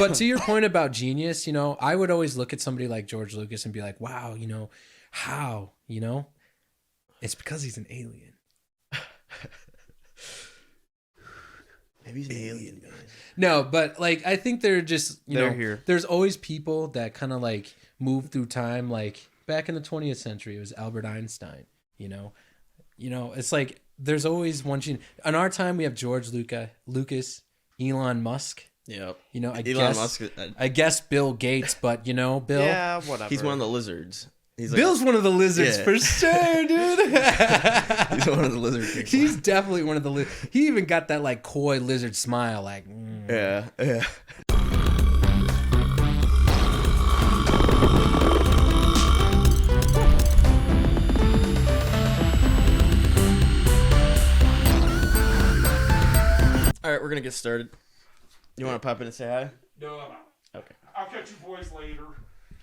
But to your point about genius, I would always look at somebody like George Lucas and be like, wow, how, it's because he's an alien. Maybe he's an alien, man. No, but like I think they're just They're here. There's always people that kind of like move through time. Like back in the 20th century, it was Albert Einstein. It's like there's always one gene. In our time, we have George Lucas, Elon Musk. Yep. I guess Bill Gates, but Bill. Yeah, whatever. He's one of the lizards. Bill's one of the lizards for sure, dude. He's one of the lizard people. He's definitely one of the lizards. He even got that like coy lizard smile, like. Yeah. All right, we're gonna get started. You want to pop in and say hi? No, I'm out. Okay. I'll catch you boys later.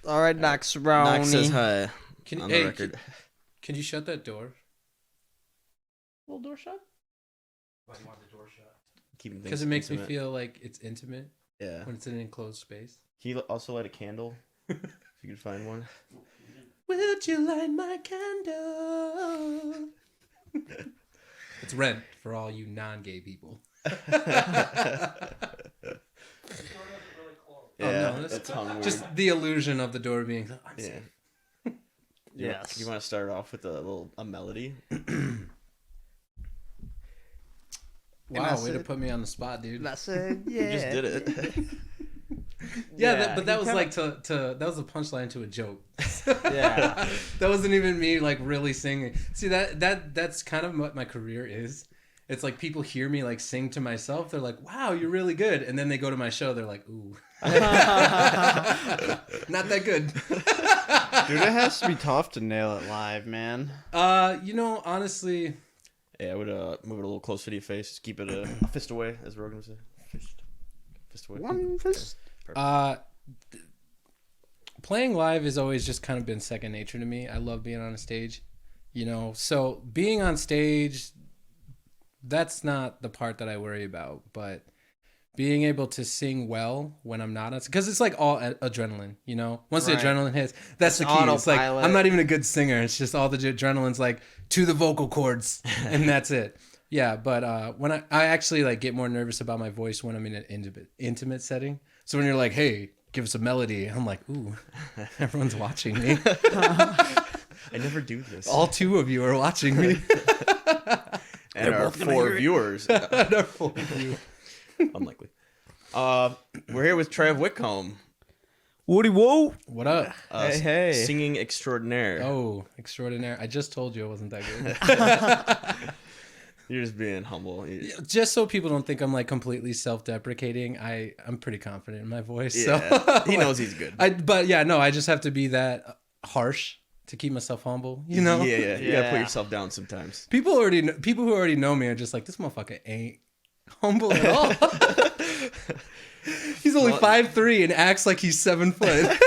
All right, Knox Brownie. Knox says hi. Can, on hey, the record. can you shut that door? Little door shut. Why do you want the door shut? Because it makes me feel like it's intimate Yeah. when it's in an enclosed space. Can you also light a candle? If you could find one. Would you light my candle? It's Rent for all you non-gay people. Yeah, no, that's tongue just weird. the illusion of the door being Yeah. Yes. You want to start off with a melody? Wow, way to put me on the spot, dude. I said, yeah. You just did it. But that was like that was a punchline to a joke. Yeah. That wasn't even me like really singing. See that's kind of what my career is. It's like people hear me like sing to myself. They're like, "Wow, you're really good," and then they go to my show. They're like, "Ooh, not that good." Dude, it has to be tough to nail it live, man. Honestly, Yeah, I would move it a little closer to your face. Just keep it a fist away, as Rogan would say. Fist away. One fist. playing live has always just kind of been second nature to me. I love being on a stage, so being on stage, that's not the part that I worry about, but being able to sing well when I'm not on, because it's like all adrenaline, once the Right. adrenaline hits, that's the key. It's like, autopilot. I'm not even a good singer. It's just all the adrenaline's like to the vocal cords and that's it. Yeah. But, when I actually like get more nervous about my voice when I'm in an intimate setting. So when you're like, hey, give us a melody, I'm like, ooh, everyone's watching me. I never do this. All two of you are watching me. And our 4 viewers. Unlikely. We're here with Trev Whitcomb. Woody, whoa. What up? Hey. Singing extraordinaire. Oh, extraordinaire. I just told you I wasn't that good. You're just being humble. Just so people don't think I'm like completely self-deprecating, I'm pretty confident in my voice. Yeah. So He knows he's good. I just have to be that harsh to keep myself humble, Yeah. You gotta Yeah. put yourself down sometimes. People who already know me are just like, this motherfucker ain't humble at all. He's only 5'3" and acts like he's 7 foot.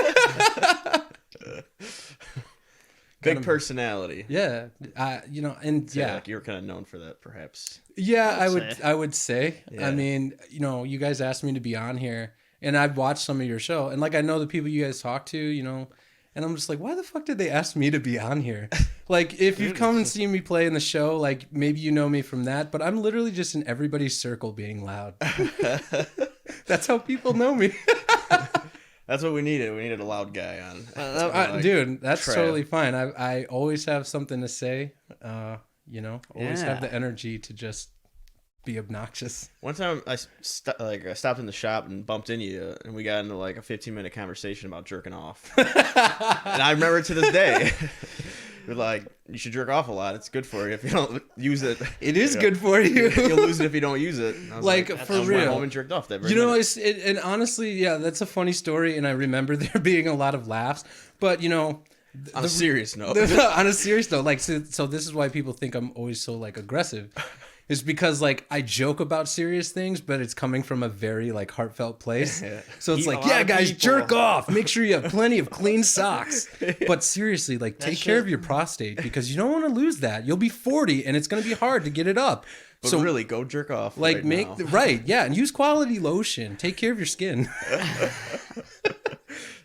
Big personality. Yeah, and So, yeah, like you're kind of known for that, perhaps. yeah, I'd I would say. Yeah. I mean, you guys asked me to be on here, and I've watched some of your show, and like I know the people you guys talk to, and I'm just like, why the fuck did they ask me to be on here? Like, if you've come and seen me play in the show, like maybe you know me from that, but I'm literally just in everybody's circle being loud. That's how people know me. That's what we needed. We needed a loud guy on. Dude, that's Trev. totally fine. I always have something to say. Always have the energy to just be obnoxious. One time I stopped in the shop and bumped into you, and we got into like a 15-minute conversation about jerking off. And I remember it to this day. You're like, you should jerk off a lot. It's good for you if you don't use it. It is good for you. You'll lose it if you don't use it. And I was Like, I for went real. home and jerked off that very minute. And honestly, yeah, that's a funny story, and I remember there being a lot of laughs. But On a serious note. on a serious note, like so this is why people think I'm always so like aggressive. Is because like I joke about serious things, but it's coming from a very like heartfelt place. Yeah. So it's A like, lot yeah, of guys, people- jerk off. Make sure you have plenty of clean socks. But seriously, like take care shit- of your prostate because you don't want to lose that. You'll be 40 and it's gonna be hard to get it up. But So really, go jerk off. like right make now. yeah, and use quality lotion. Take care of your skin.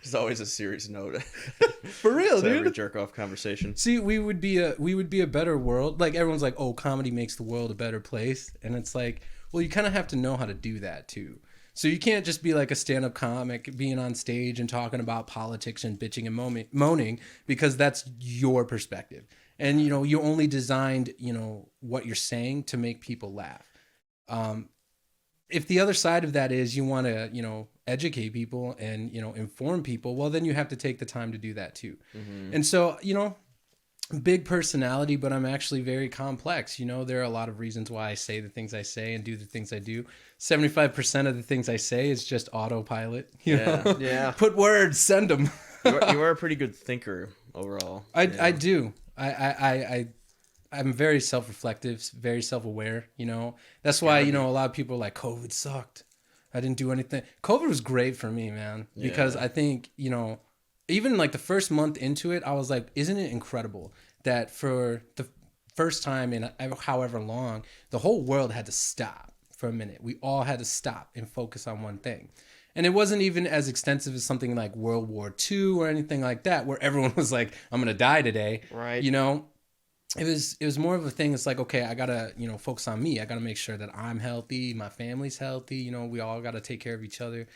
There's always a serious note. For real, to every dude. jerk off conversation. See, we would be a better world. Like everyone's like, "Oh, comedy makes the world a better place." And it's like, well, you kind of have to know how to do that too. So you can't just be like a stand-up comic being on stage and talking about politics and bitching and moaning because that's your perspective. And you only designed, what you're saying to make people laugh. If the other side of that is you want to, educate people and, inform people, well, then you have to take the time to do that too. Mm-hmm. And so, big personality, but I'm actually very complex. There are a lot of reasons why I say the things I say and do the things I do. 75% of the things I say is just autopilot. You know? Yeah. Put words, send them. You are a pretty good thinker overall. I do. I'm very self-reflective, very self-aware, That's why, a lot of people are like, COVID sucked. I didn't do anything. COVID was great for me, man, because I think, even like the first month into it, I was like, isn't it incredible that for the first time in however long, the whole world had to stop for a minute. We all had to stop and focus on one thing. And it wasn't even as extensive as something like World War II or anything like that, where everyone was like, I'm going to die today. Right. It was more of a thing. It's like, okay, I got to, focus on me. I got to make sure that I'm healthy. My family's healthy. We all got to take care of each other,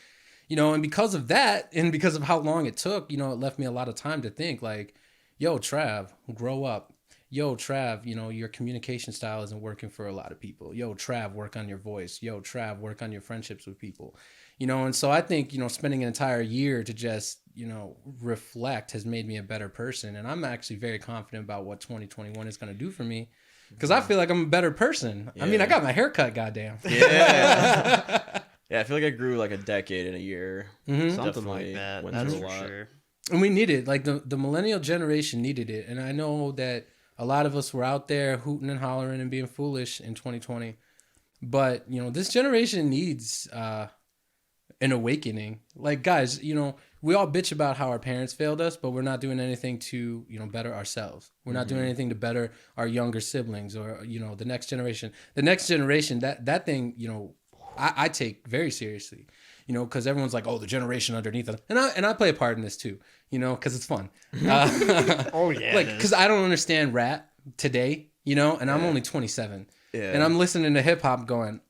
and because of that, and because of how long it took, it left me a lot of time to think like, yo, Trav, grow up. Yo, Trav, your communication style isn't working for a lot of people. Yo, Trav, work on your voice. Yo, Trav, work on your friendships with people. And so I think, spending an entire year to just, reflect has made me a better person. And I'm actually very confident about what 2021 is going to do for me because I feel like I'm a better person. Yeah. I mean, I got my hair cut, goddamn. Yeah. Yeah, I feel like I grew like a decade in a year. Mm-hmm. Something Definitely like that. went That's through for a lot. sure. And we needed, like the millennial generation needed it. And I know that a lot of us were out there hooting and hollering and being foolish in 2020. But, this generation needs an awakening. Like, guys, we all bitch about how our parents failed us, but we're not doing anything to, better ourselves. We're not doing anything to better our younger siblings or, the next generation. The next generation, that thing, I take very seriously, because everyone's like, oh, the generation underneath us. And I play a part in this too, because it's fun. Oh, yeah. Like, because I don't understand rap today, and I'm only 27. Yeah. And I'm listening to hip hop going,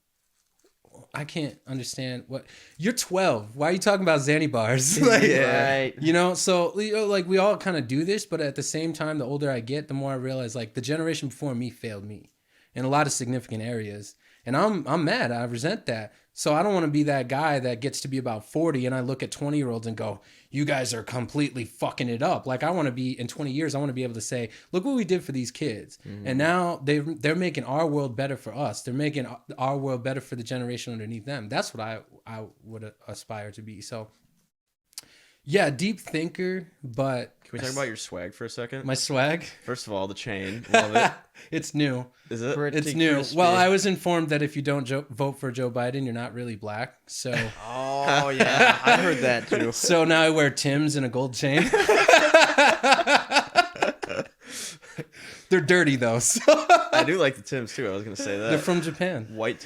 I can't understand what you're 12. Why are you talking about Zanny bars? Like, Right. So like we all kind of do this, but at the same time, the older I get, the more I realize like the generation before me failed me in a lot of significant areas. And I'm mad. I resent that. So I don't want to be that guy that gets to be about 40 and I look at 20-year-olds and go, you guys are completely fucking it up. Like I want to be in 20 years, I want to be able to say, look what we did for these kids. Mm-hmm. And now they're making our world better for us. They're making our world better for the generation underneath them. That's what I would aspire to be. So yeah, deep thinker, but... Can we talk about your swag for a second? My swag? First of all, the chain. Love it. It's new. Is it? It's new. Crispy. Well, I was informed that if you don't vote for Joe Biden, you're not really black. So... Oh, yeah. I heard that, too. So now I wear Tim's and a gold chain. They're dirty, though. So. I do like the Tims, too. I was going to say that. They're from Japan. White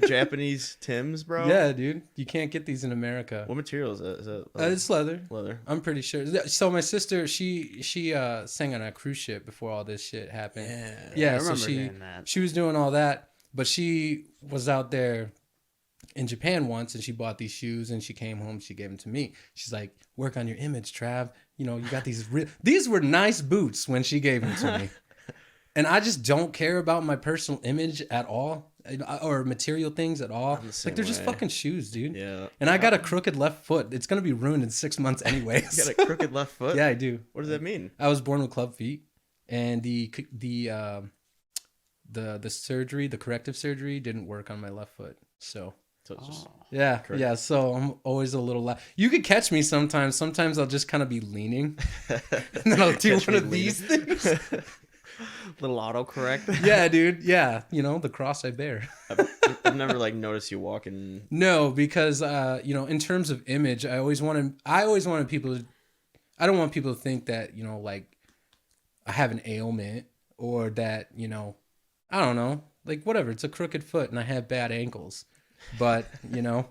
Japanese Tims, bro? Yeah, dude. You can't get these in America. What material is it? Is it it's leather. Leather. I'm pretty sure. So my sister, she sang on a cruise ship before all this shit happened. Yeah, I remember so hearing that. she was doing all that, but she was out there in Japan once and she bought these shoes and she came home, she gave them to me. She's like, work on your image, Trav. You got these these were nice boots when she gave them to me. And I just don't care about my personal image at all or material things at all. Like they're just fucking shoes, dude. Yeah. And I got a crooked left foot. It's going to be ruined in 6 months anyways. You got a crooked left foot? Yeah, I do. What does that mean? I was born with club feet and the surgery, the corrective surgery didn't work on my left foot. So it's just yeah. So I'm always a little you could catch me sometimes. Sometimes I'll just kind of be leaning and then I'll do one of these things. Little autocorrect. Yeah, dude. Yeah. The cross I bear. I've never noticed you walking. No, because in terms of image, I always wanted people to, I don't want people to think that, I have an ailment or that, I don't know, like whatever, it's a crooked foot and I have bad ankles. But, you know,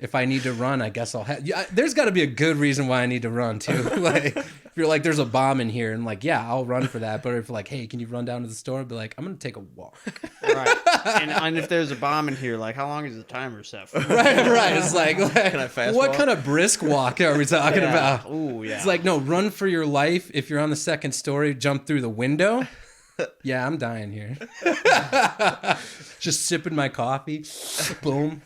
if I need to run, I guess I'll have, yeah, there's got to be a good reason why I need to run too. Like, if you're like, there's a bomb in here and like, yeah, I'll run for that. But if like, hey, can you run down to the store? I'll be like, I'm going to take a walk. Right. And if there's a bomb in here, like, how long is the timer set for? Right. It's like Can I fast what walk? kind of brisk walk are we talking about? Ooh, yeah. It's like, no, run for your life. If you're on the second story, jump through the window. Yeah, I'm dying here. Just sipping my coffee. Boom.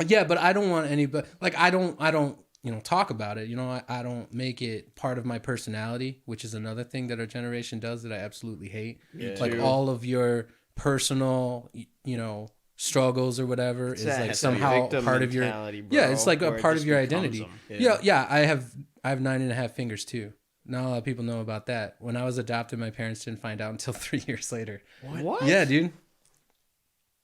Yeah, but I don't want anybody, like, I don't, you know, talk about it. You know, I don't make it part of my personality, which is another thing that our generation does that I absolutely hate. Yeah. Like too. all of your personal, you know, struggles or whatever is like somehow part of your, yeah, it's like a part of your identity. Yeah. I have 9.5 fingers too. Not a lot of people know about that. When I was adopted, my parents didn't find out until 3 years later. What? Yeah, dude.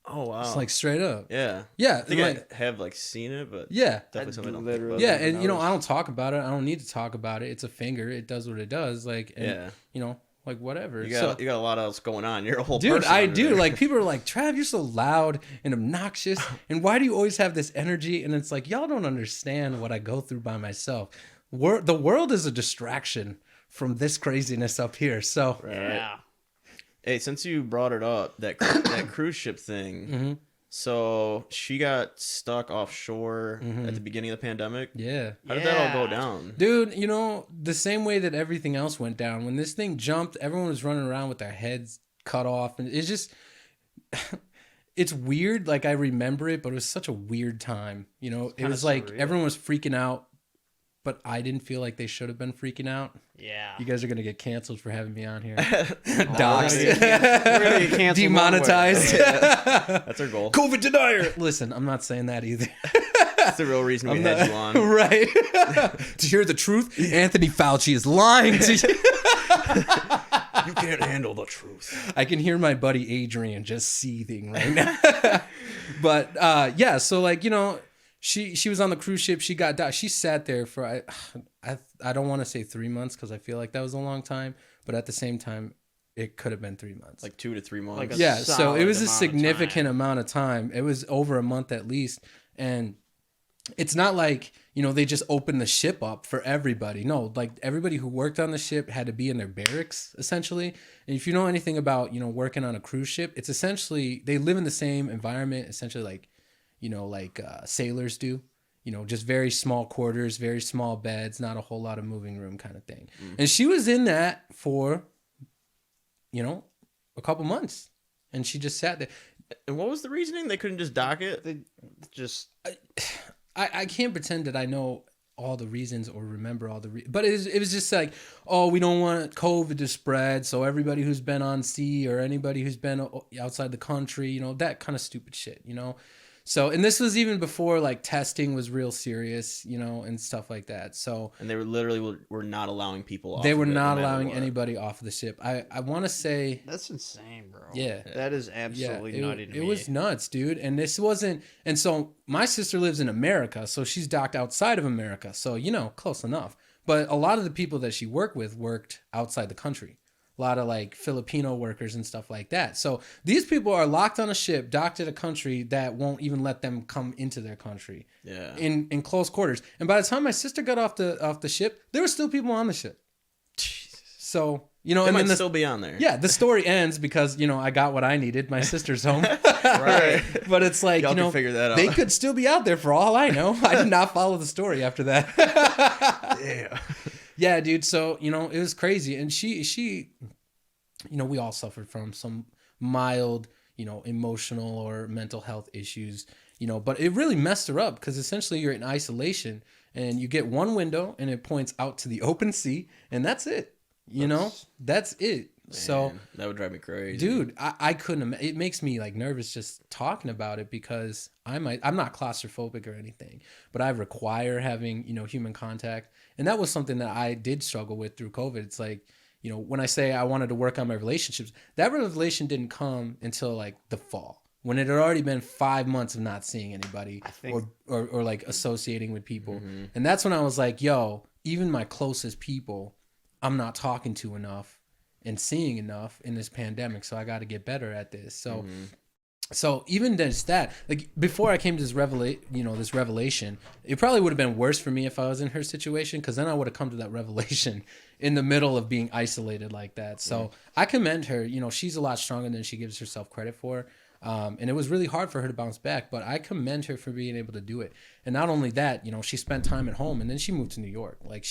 Oh wow. It's like straight up. Yeah. Yeah. I think like, I have like seen it, but yeah. definitely something I don't literally- think Yeah, about. and you know, I don't talk about it. I don't need to talk about it. It's a finger. It does what it does. Like, and, Yeah. you know, like whatever. You got a lot else going on. You're a whole Dude, person I under do. there. Like, people are like, Trav, you're so loud and obnoxious. And why do you always have this energy? And it's like, y'all don't understand what I go through by myself. The world is a distraction from this craziness up here. So, Right. Yeah. Hey, since you brought it up, that cruise ship thing. mm-hmm. So she got stuck offshore at the beginning of the pandemic. Yeah. How did that all go Yeah. down? Dude, you know, the same way that everything else went down, when this thing jumped, everyone was running around with their heads cut off. And it's just, it's weird. Like, I remember it, but it was such a weird time. You know, it kinda was like surreal. everyone was freaking out, but I didn't feel like they should have been freaking out. Yeah. You guys are going to get canceled for having me on here. We're Doxed. gonna get canceled one way. Demonetized. That's our goal. COVID denier. Listen, I'm not saying that either. That's the real reason we had you on. Right. To hear the truth, Anthony Fauci is lying to you. You can't handle the truth. I can hear my buddy Adrian just seething right now. But yeah, so like, you know, she was on the cruise ship. She got docked. She sat there for I don't want to say 3 months because I feel like that was a long time, but at the same time, it could have been 3 months. Like 2 to 3 months. Like a Yeah, so solid it was a amount of significant time. amount of time. It was over a month at least. And it's not like, you know, they just opened the ship up for everybody. No, like everybody who worked on the ship had to be in their barracks, essentially. And if you know anything about, you know, working on a cruise ship, it's essentially, they live in the same environment, essentially like, you know, like sailors do. You know, just very small quarters, very small beds, not a whole lot of moving room kind of thing. And she was in that for, you know, a couple months. And she just sat there. And what was the reasoning? They couldn't just dock it? They just I can't pretend that I know all the reasons or remember all the but it was just like, oh, we don't want COVID to spread, so everybody who's been on sea or anybody who's been outside the country, you know, that kind of stupid shit, you know. So, and this was even before like testing was real serious, you know, and stuff like that. So, And they were literally were not allowing people off. they were of it, no not matter allowing what. anybody off of the ship. I want to say, that's insane, bro. Yeah. That is absolutely nutty to me. it was nuts, dude. And this wasn't, and so my sister lives in America, so she's docked outside of America. So, you know, close enough. But a lot of the people that she worked with worked outside the country. A lot of like Filipino workers and stuff like that. So these people are locked on a ship, docked at a country that won't even let them come into their country. Yeah. In close quarters. And by the time my sister got off the ship, there were still people on the ship. So, you know, They and might then still be on there. yeah, the story ends because, you know, I got what I needed. My sister's home. Right. But it's like, Y'all you can know, figure that out. they could still be out there for all I know. I did not follow the story after that. Yeah. Yeah, dude. So, you know, it was crazy. And she, you know, we all suffered from some mild, you know, emotional or mental health issues, you know, but it really messed her up because essentially you're in isolation and you get one window and it points out to the open sea and that's it. You know, that's it. So, Man, that would drive me crazy. dude, I couldn't. It makes me like nervous just talking about it because I'm not claustrophobic or anything, but I require having, you know, human contact, and that was something that I did struggle with through COVID. It's like, you know, when I say I wanted to work on my relationships, that revelation didn't come until like the fall when it had already been 5 months of not seeing anybody think- or like associating with people, and that's when I was like, yo, even my closest people, I'm not talking to enough and seeing enough in this pandemic, so I got to get better at this. So So even just that, like before I came to this this revelation, it probably would have been worse for me if I was in her situation, because then I would have come to that revelation in the middle of being isolated like that. So I commend her. You know, she's a lot stronger than she gives herself credit for. And it was really hard for her to bounce back, but I commend her for being able to do it. And not only that, you know, she spent time at home and then she moved to New York. Like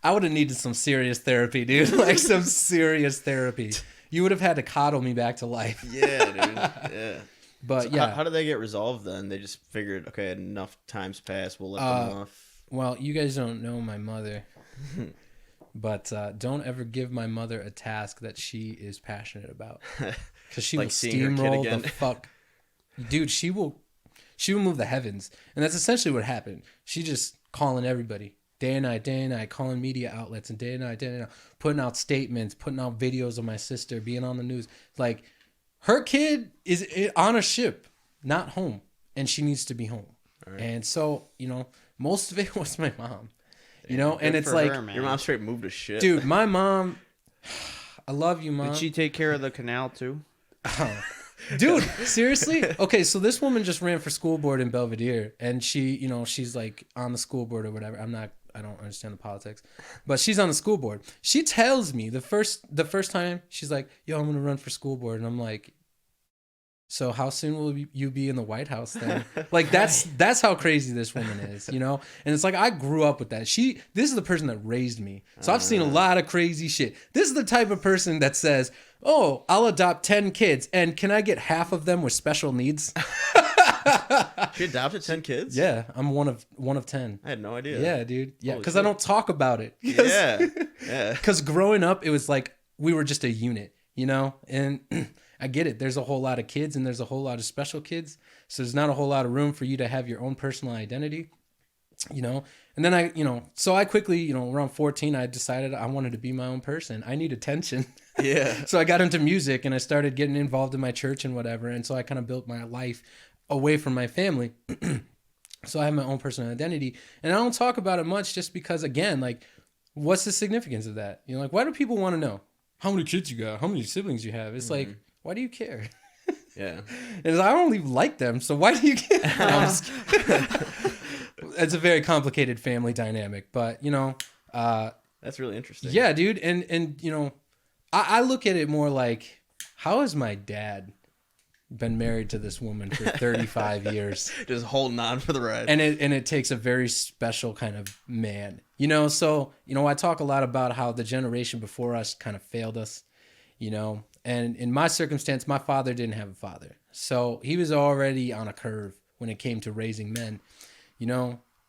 I would have needed some serious therapy, dude. Like some serious therapy. You would have had to coddle me back to life. Yeah, dude. Yeah. But So yeah. how did they get resolved then? They just figured, okay, enough time's passed, we'll let them off. Well, you guys don't know my mother. But don't ever give my mother a task that she is passionate about. Because she Like will seeing her kid steamroll again. the fuck. Dude, she will move the heavens. And that's essentially what happened. She just calling everybody. Day and night, calling media outlets and day and night, putting out statements, putting out videos of my sister, being on the news. Like, her kid is on a ship, not home, and she needs to be home. Right. And so, you know, most of it was my mom. You know, and it's like, Your mom straight moved to shit. dude, my mom, I love you, Mom. Did she take care of the canal too? Oh. Dude, seriously? Okay, so this woman just ran for school board in Belvedere, and she, you know, she's like on the school board or whatever. I don't understand the politics, but she's on the school board. She tells me the first time, she's like, yo, I'm gonna run for school board, and I'm like, so how soon will you be in the White House then? Like that's how crazy this woman is, you know? And it's like, I grew up with that. This is the person that raised me. So I've seen a lot of crazy shit. This is the type of person that says, oh, I'll adopt 10 kids and can I get half of them with special needs? She adopted 10 kids? Yeah, I'm one of 10. I had no idea. Yeah, dude. Yeah, Holy because I don't talk about it. Yeah. Yeah. Because growing up, it was like we were just a unit, you know? And I get it. There's a whole lot of kids and there's a whole lot of special kids. So there's not a whole lot of room for you to have your own personal identity, you know? And then I quickly, around 14, I decided I wanted to be my own person. I need attention. Yeah. So I got into music and I started getting involved in my church and whatever. And so I kind of built my life away from my family. So I have my own personal identity. And I don't talk about it much just because, again, like, what's the significance of that? You know, like, why do people want to know how many kids you got, how many siblings you have? It's like, why do you care? Yeah. And I don't even like them, so why do you care? No, I'm just kidding. It's a very complicated family dynamic, but That's really interesting. yeah, dude. And I look at it more like, how has my dad been married to this woman for 35 years? Just holding on for the ride. And it takes a very special kind of man, so, I talk a lot about how the generation before us kind of failed us, and in my circumstance, my father didn't have a father. So he was already on a curve when it came to raising men,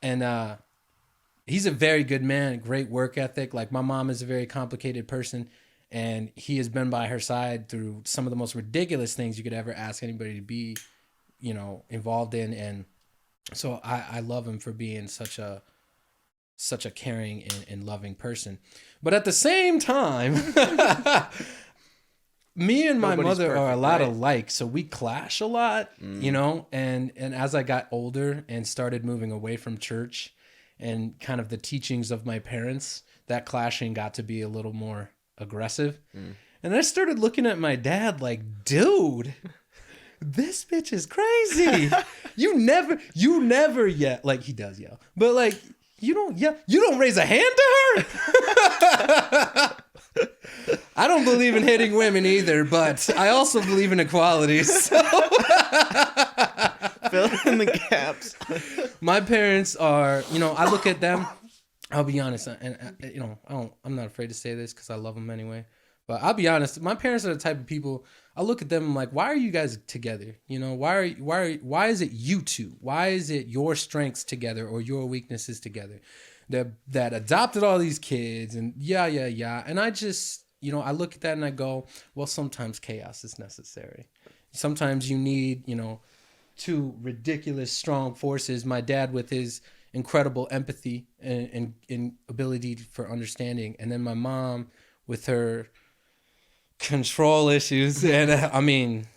and he's a very good man, great work ethic. Like, my mom is a very complicated person, and he has been by her side through some of the most ridiculous things you could ever ask anybody to be, involved in. And so I love him for being such a caring and loving person. But at the same time, me and my Nobody's mother are a perfect, lot right? alike, so we clash a lot, and as I got older and started moving away from church and kind of the teachings of my parents, that clashing got to be a little more aggressive. And I started looking at my dad like, dude, this bitch is crazy. You never yell. Like, he does yell, but like, you don't yell. You don't raise a hand to her. I don't believe in hitting women either, but I also believe in equality. So. Fill in the gaps. My parents are, I look at them. I'll be honest, and I'm not afraid to say this because I love them anyway. But I'll be honest, my parents are the type of people. I look at them and like, why are you guys together? Why is it you two? Why is it your strengths together or your weaknesses together? That adopted all these kids and yeah. And I just, I look at that and I go, well, sometimes chaos is necessary. Sometimes you need, two ridiculous strong forces. My dad with his incredible empathy and ability for understanding, and then my mom with her control issues. And I mean,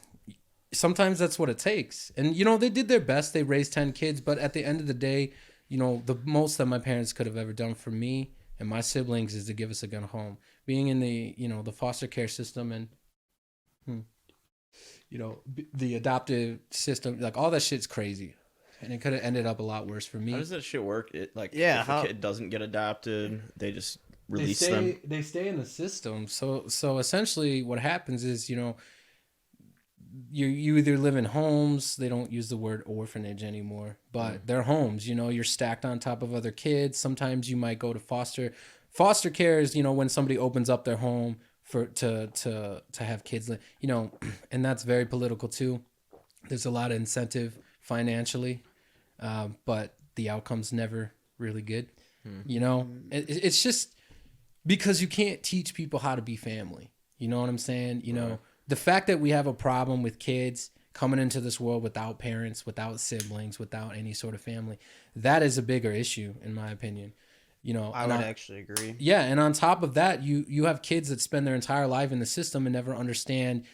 sometimes that's what it takes. And they did their best. They raised 10 kids, but at the end of the day, the most that my parents could have ever done for me and my siblings is to give us a good home. Being in the the foster care system and the adoptive system, like all that shit's crazy, and it could have ended up a lot worse for me. How does that shit work? If how- a kid doesn't get adopted, they just They release stay, them. they stay in the system. So essentially, what happens is, you either live in homes. They don't use the word orphanage anymore, but they're homes. You're stacked on top of other kids. Sometimes you might go to foster care is, when somebody opens up their home to have kids, and that's very political too. There's a lot of incentive financially, but the outcome's never really good. It's just because you can't teach people how to be family. You know what I'm saying? The fact that we have a problem with kids coming into this world without parents, without siblings, without any sort of family, that is a bigger issue, in my opinion. I would actually agree. Yeah, and on top of that, you have kids that spend their entire life in the system and never understand,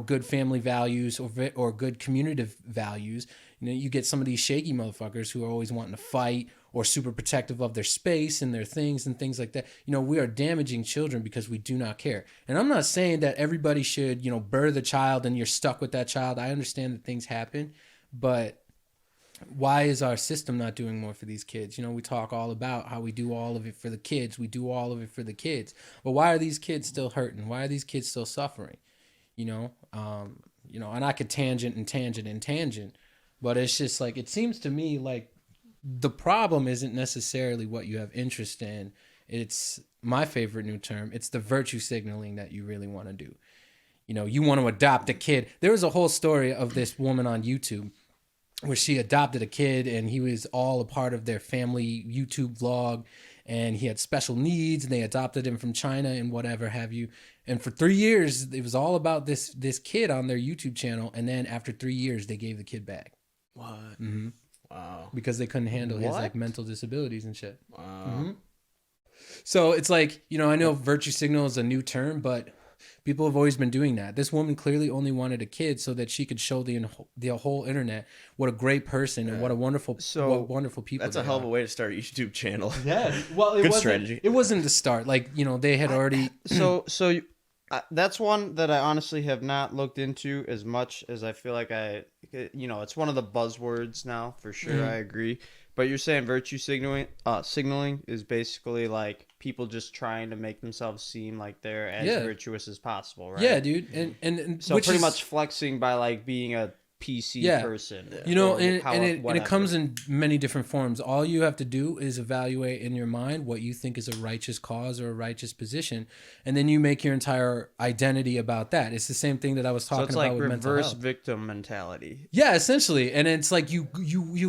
good family values or good community values. You get some of these shaky motherfuckers who are always wanting to fight or super protective of their space and their things and things like that. We are damaging children because we do not care. And I'm not saying that everybody should, birth a child and you're stuck with that child. I understand that things happen, but why is our system not doing more for these kids? We talk all about how we do all of it for the kids. We do all of it for the kids. But why are these kids still hurting? Why are these kids still suffering? And I could tangent, but it's just like, it seems to me like the problem isn't necessarily what you have interest in. It's my favorite new term. It's the virtue signaling that you really want to do. You want to adopt a kid. There was a whole story of this woman on YouTube where she adopted a kid and he was all a part of their family YouTube vlog, and he had special needs and they adopted him from China and whatever have you. And for 3 years, it was all about this kid on their YouTube channel. And then after 3 years, they gave the kid back. What? Mm-hmm. Wow. Because they couldn't handle his What? mental disabilities and shit. Wow. Mm-hmm. So it's like, I know virtue signal is a new term, but people have always been doing that. This woman clearly only wanted a kid so that she could show the whole internet what a great person and what wonderful people. That's a hell of a way to start a YouTube channel. Yeah, well, Good strategy. It wasn't the start. Like, they had already. That's one that I honestly have not looked into as much as I feel like it's one of the buzzwords now for sure. Mm-hmm. I agree. But you're saying virtue signaling is basically like people just trying to make themselves seem like they're as virtuous as possible, right? Yeah, dude. And so pretty much flexing by like being a PC person. And it comes in many different forms. All you have to do is evaluate in your mind what you think is a righteous cause or a righteous position, and then you make your entire identity about that. It's the same thing that I was talking about with mental health. So it's like reverse victim mentality. Yeah, essentially. And it's like you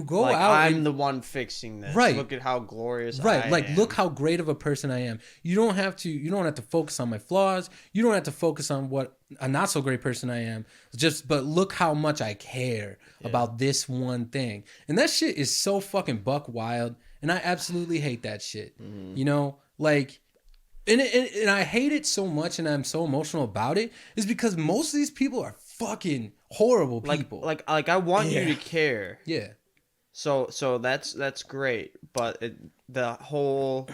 go like, out. I'm the one fixing this. Right. Look at how glorious I am. Look how great of a person I am. You don't have to focus on my flaws. You don't have to focus on what a not so great person I am. But look how much I care about this one thing. And that shit is so fucking buck wild. And I absolutely hate that shit. Mm-hmm. And I hate it so much and I'm so emotional about it is because most of these people are fucking horrible people. Like I want you to care. Yeah. So that's great, but the whole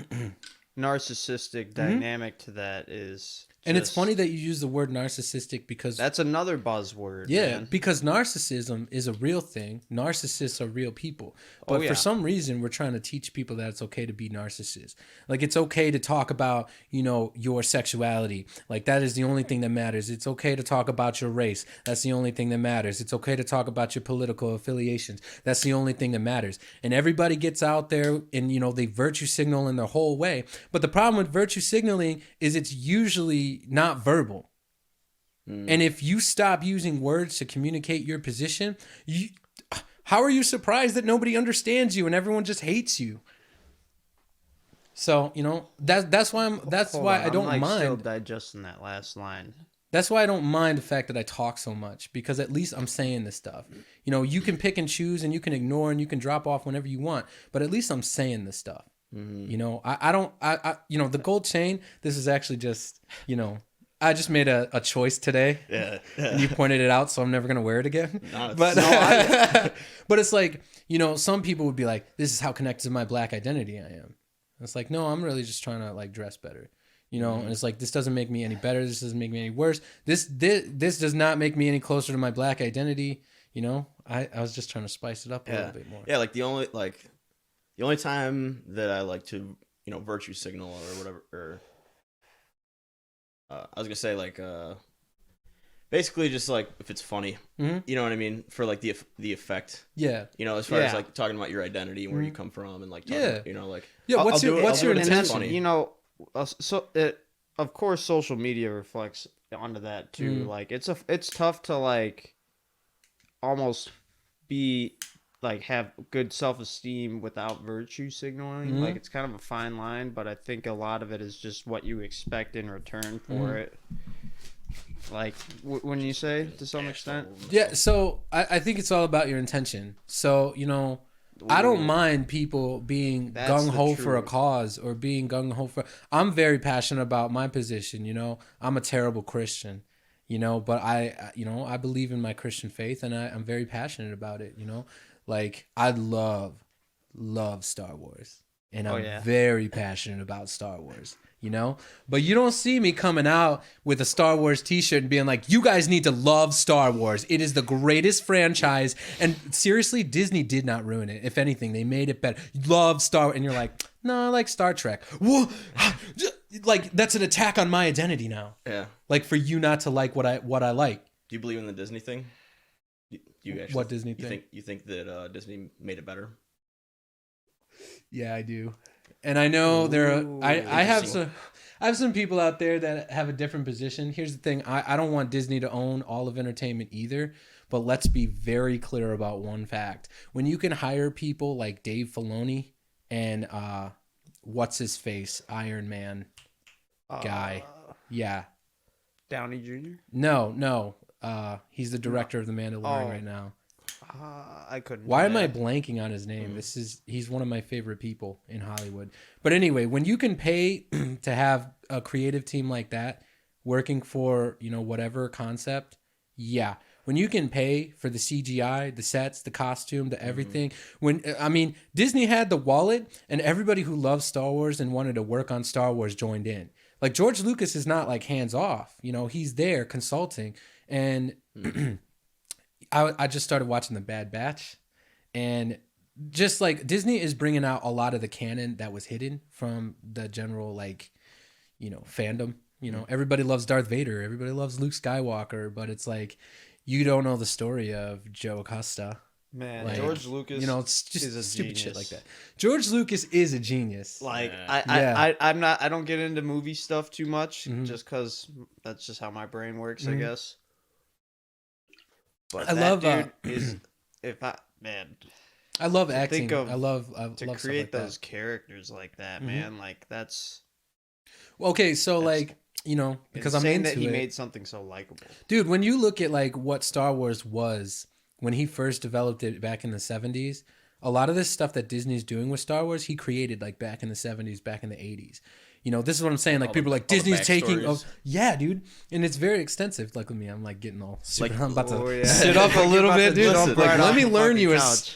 narcissistic dynamic to that is. And it's funny that you use the word narcissistic because that's another buzzword. Yeah, man. because narcissism is a real thing. Narcissists are real people. But for some reason, we're trying to teach people that it's okay to be narcissists. Like, it's okay to talk about, your sexuality. Like, that is the only thing that matters. It's okay to talk about your race. That's the only thing that matters. It's okay to talk about your political affiliations. That's the only thing that matters. And everybody gets out there and, they virtue signal in their whole way. But the problem with virtue signaling is it's usually not verbal. And if you stop using words to communicate your position, how are you surprised that nobody understands you and everyone just hates you? So, that's why I don't I'm mind still digesting that last line. That's why I don't mind the fact that I talk so much, because at least I'm saying this stuff. You can pick and choose and you can ignore and you can drop off whenever you want, but at least I'm saying this stuff. Mm-hmm. I don't, the gold chain, this is actually just, I just made a choice today. Yeah. And you pointed it out, so I'm never going to wear it again. But it's like, some people would be like, this is how connected to my black identity I am. And it's like, no, I'm really just trying to like dress better. You know, and it's like, this doesn't make me any better. This doesn't make me any worse. This does not make me any closer to my black identity. You know, I was just trying to spice it up a little bit more. Yeah, like the only time that I like to, you know, virtue signal or whatever, or I was gonna say like basically just like if it's funny, you know what I mean, for like the effect. Yeah. You know, as far as like talking about your identity and where you come from and like talking, you know, like what's your intention? You know, of course social media reflects onto that too. Like it's tough to like almost be like have good self-esteem without virtue signaling. Like it's kind of a fine line, but I think a lot of it is just what you expect in return for it. Like when you say to some extent. Yeah, so I think it's all about your intention. So, you know, I don't mind people being gung-ho for a cause or being gung-ho for... I'm very passionate about my position, you know. I'm a terrible Christian, you know, but I believe in my Christian faith, and I'm very passionate about it, you know. Like, I love Star Wars, and I'm very passionate about Star Wars, you know. But you don't see me coming out with a Star Wars t-shirt and being like, you guys need to love Star Wars. It is the greatest franchise. And seriously, Disney did not ruin it. If anything, they made it better. Love Star Wars. And you're like, no, I like Star Trek. Whoa. Like, that's an attack on my identity now. Yeah. Like, for you not to like what I like. Do you believe in the Disney thing? Do you actually, what Disney thing? You think that Disney made it better? Yeah, I do. And I know I have some people out there that have a different position. Here's the thing. I don't want Disney to own all of entertainment either, but let's be very clear about one fact. When you can hire people like Dave Filoni and what's his face, Iron Man guy. Yeah. Downey Jr.? No. He's the director of The Mandalorian right now. I couldn't. Why am I blanking on his name? He's one of my favorite people in Hollywood. But anyway, when you can pay to have a creative team like that working for, you know, whatever concept, yeah. When you can pay for the CGI, the sets, the costume, the everything. Disney had the wallet, and everybody who loves Star Wars and wanted to work on Star Wars joined in. Like, George Lucas is not like hands off, you know, he's there consulting. And I just started watching The Bad Batch, and just like Disney is bringing out a lot of the canon that was hidden from the general, like, you know, fandom. You know, everybody loves Darth Vader, everybody loves Luke Skywalker, but it's like, you don't know the story of Joe Costa. Man, like, George Lucas, you know, it's just is a stupid genius. shit like that. George Lucas is a genius. Like, Yeah. I don't get into movie stuff too much, just because that's just how my brain works, I guess. But I love dude is I love acting. Think of, I love to love create stuff like those characters like that, man. Like that's okay. So like, you know, because I'm into that he it. made something so likable, Dude, when you look at like what Star Wars was when he first developed it back in the 70s, a lot of this stuff that Disney's doing with Star Wars, he created like back in the 70s, back in the 80s. You know, this is what I'm saying. Like, people are like, Disney's taking... Oh, yeah, dude. And it's very extensive. Like, with me, I'm like getting all super... Like, I'm about to sit up a little bit, dude. Like, let me learn you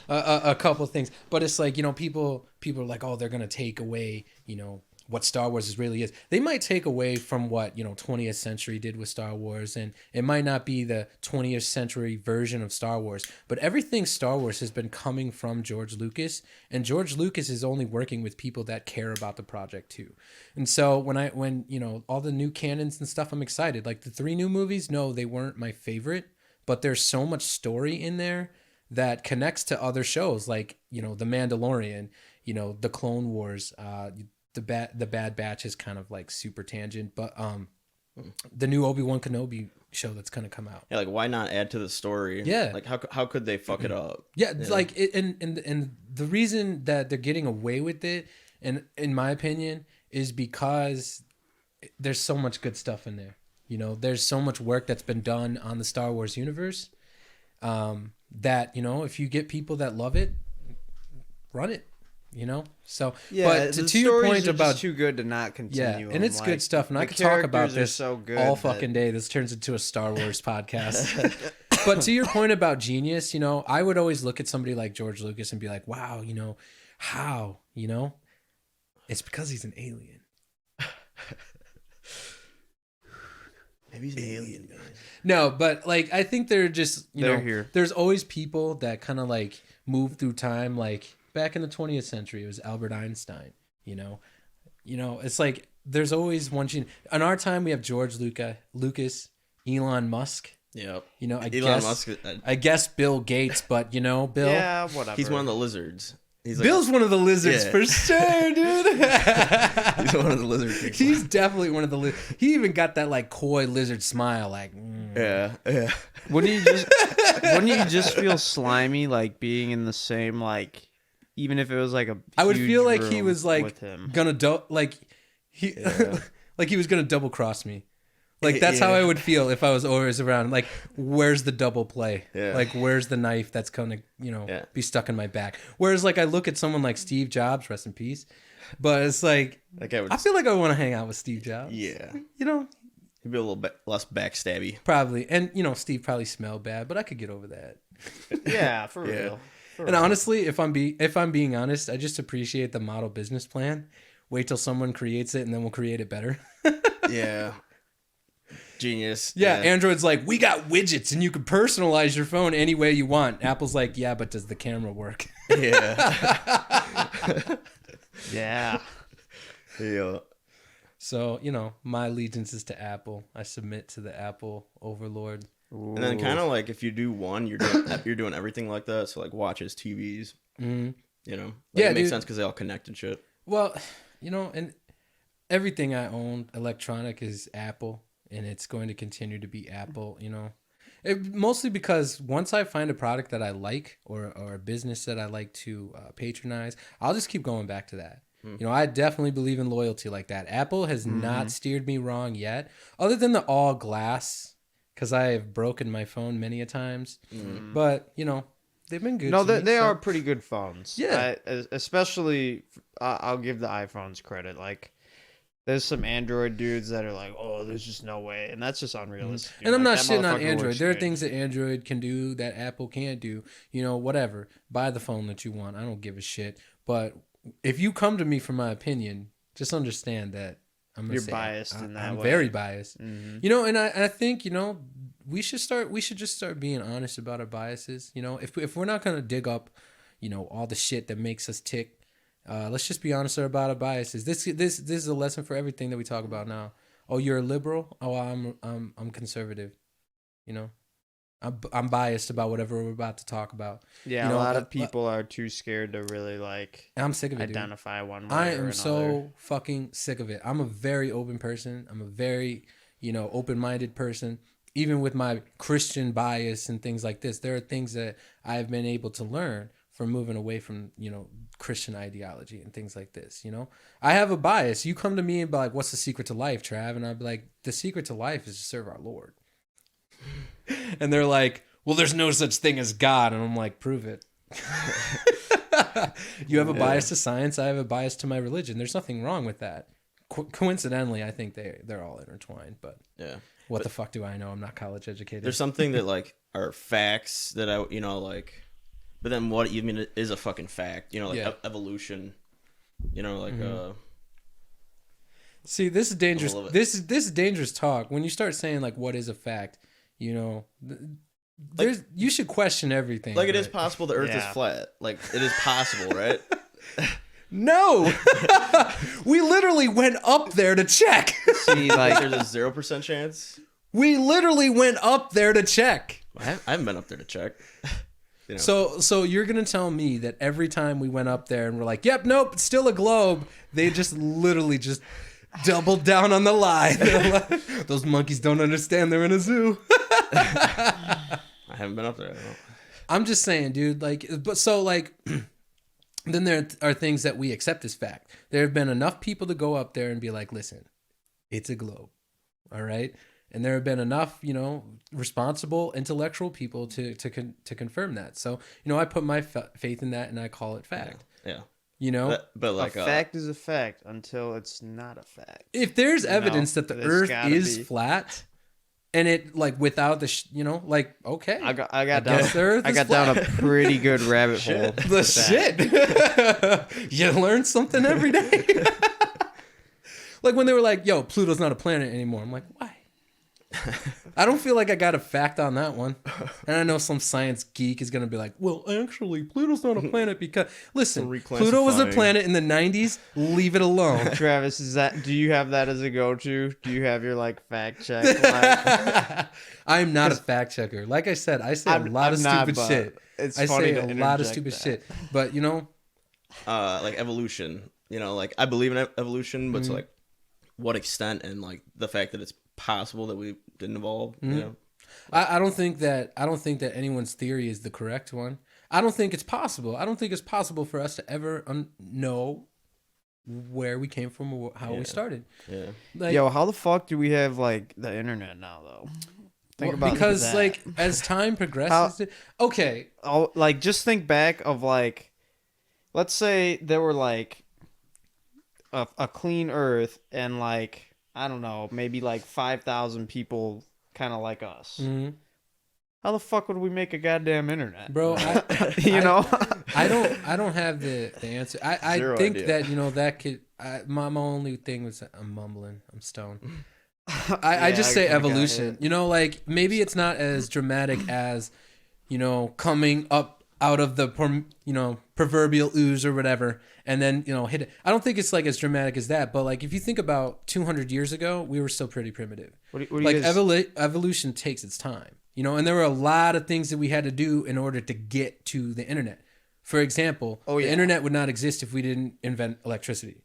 a couple things. But it's like, you know, people are like, oh, they're going to take away, you know, what Star Wars really is. They might take away from what, you know, 20th century did with Star Wars, and it might not be the 20th century version of Star Wars, but everything Star Wars has been coming from George Lucas, and George Lucas is only working with people that care about the project too. And so when you know, all the new canons and stuff, I'm excited. Like the 3 new movies, no, they weren't my favorite, but there's so much story in there that connects to other shows, like, you know, The Mandalorian, you know, The Clone Wars, the Bad Batch is kind of like super tangent, but the new Obi-Wan Kenobi show that's gonna come out. Yeah, like why not add to the story? Yeah, like how could they fuck it up? Yeah, it's like it, and the reason that they're getting away with it, and in my opinion, is because there's so much good stuff in there. You know, there's so much work that's been done on the Star Wars universe that, you know, if you get people that love it, run it. You know, so yeah. But to your point about just too good to not continue. Yeah, and it's like, good stuff, and I could talk about this so good all fucking day. This turns into a Star Wars podcast. But to your point about genius, you know, I would always look at somebody like George Lucas and be like, wow, you know, how, you know, it's because he's an alien. Maybe he's an alien, guys. No, but like I think they're just They're here. There's always people that kind of like move through time. Like back in the 20th century, it was Albert Einstein. It's like there's always one gene. In our time, we have George Lucas, Elon Musk. Yep. I guess Bill Gates, but Bill. Yeah, whatever. He's one of the lizards. He's like Bill's one of the lizards for sure, dude. he's one of the lizard people. He's definitely one of the lizards. He even got that like coy lizard smile, like. Yeah. Wouldn't you just feel slimy like being in the same like, even if it was like a I would huge feel like he room was like with him. like he like he was gonna double cross me. Like that's how I would feel if I was always around. Like, where's the double play? Yeah. Like, where's the knife that's gonna, be stuck in my back? Whereas, like, I look at someone like Steve Jobs, rest in peace, but it's like, I feel like I want to hang out with Steve Jobs. Yeah. You know, He'd be a little bit less backstabby. probably, and Steve probably smelled bad, but I could get over that. Yeah, for real. And honestly, if I'm being honest, I just appreciate the model business plan. Wait till someone creates it, and then we'll create it better. Yeah. Genius. Yeah, Android's like, we got widgets and you can personalize your phone any way you want. Apple's like, yeah, but does the camera work? Yeah. Yeah. Yeah. So, my allegiance is to Apple. I submit to the Apple overlord. And then kind of like if you do one, you're doing everything like that. So like watches, TVs, Mm-hmm. Like, it makes sense because they all connect and shit. Well, and everything I own electronic is Apple, and it's going to continue to be Apple, mostly because once I find a product that I like or a business that I like to patronize, I'll just keep going back to that. I definitely believe in loyalty like that. Apple has not steered me wrong yet, other than the all glass, because I have broken my phone many a times. But, they've been good. No, to me, they so. are pretty good phones. Yeah. Especially, I'll give the iPhones credit. Like, there's some Android dudes that are like, oh, there's just no way. And that's just unrealistic. And I'm not that shitting on motherfucker Android. works There are great. things that Android can do that Apple can't do. Whatever. Buy the phone that you want. I don't give a shit. But if you come to me for my opinion, just understand that You're biased in that I'm way. very biased. Mm-hmm. And I think, we should just start being honest about our biases. If we're not going to dig up, all the shit that makes us tick, let's just be honest about our biases. This is a lesson for everything that we talk about now. Oh, you're a liberal? Oh, I'm conservative. I'm biased about whatever we're about to talk about. Yeah, a lot of people are too scared to really like. I'm sick of it. Identify dude. one way I or am another. so fucking sick of it. I'm a very open person. I'm a very open-minded person. Even with my Christian bias and things like this, there are things that I've been able to learn from moving away from Christian ideology and things like this. I have a bias. You come to me and be like, "What's the secret to life, Trav?" And I'd be like, "The secret to life is to serve our Lord." And they're like, "Well, there's no such thing as God." And I'm like, "Prove it." You have a bias to science. I have a bias to my religion. There's nothing wrong with that. Coincidentally, I think they're all intertwined. But Yeah. what the fuck do I know? I'm not college educated. There's something that like are facts that I like, but then what even is a fucking fact? Evolution. See, this is dangerous. I love it. This is dangerous talk. When you start saying like, "What is a fact?" There's you should question everything. Like it but- is possible the Earth is Yeah. flat. Like it is possible, right? No, we literally went up there to check. See, Like like, there's a 0% chance. We literally went up there to check. I haven't been up there to check. So you're gonna tell me that every time we went up there and we're like, "Yep, nope, it's still a globe," they just literally just doubled down on the lie. They're like, those monkeys don't understand. They're in a zoo. I haven't been up there. I don't know. I'm just saying, dude. Then there are things that we accept as fact. There have been enough people to go up there and be like, "Listen, it's a globe," all right. And there have been enough, responsible intellectual people to confirm that. So, I put my faith in that, and I call it fact. Yeah. But a like fact is a fact until it's not a fact. If there's evidence that the there's Earth gotta is be. flat, and it without the, okay, I got guess the Earth is down a flat. pretty good rabbit hole. the with that. shit. You learn something every day. Like when they were like, "Yo, Pluto's not a planet anymore." I'm like, why? I don't feel like I got a fact on that one. And I know some science geek is going to be like, well, actually, Pluto's not a planet because... Listen, Pluto was a planet in the 90s. Leave it alone. Travis, do you have that as a go-to? Do you have your like fact check? Like, I'm not a fact checker. Like I said, I say a lot of stupid shit. It's I funny say to a lot of interject stupid that. shit. But, you know... Like evolution, you know, like I believe in evolution, but to like what extent, and like the fact that it's possible that we didn't evolve, you know. I don't think that anyone's theory is the correct one. I don't think it's possible. I don't think it's possible for us to ever know where we came from or how we started. Yeah. Like, Yo, how the fuck do we have like the internet now though? Think about because that. like as time progresses, okay. Like just think back of like, let's say there were like a clean Earth and like I don't know, maybe like 5,000 people kind of like us. Mm-hmm. How the fuck would we make a goddamn internet, Bro? You know, I don't have the answer. I Zero think idea. that, you know, that could. My only thing was I'm mumbling. I'm stoned. I just say evolution. You know, like maybe it's not as dramatic as, you know, coming up out of the proverbial ooze or whatever, and then, you know, hit it. I don't think it's like as dramatic as that, but like if you think about 200 years ago, we were still pretty primitive. What do Like you guys- evolution takes its time, you know, and there were a lot of things that we had to do in order to get to the internet. For example, the internet would not exist if we didn't invent electricity.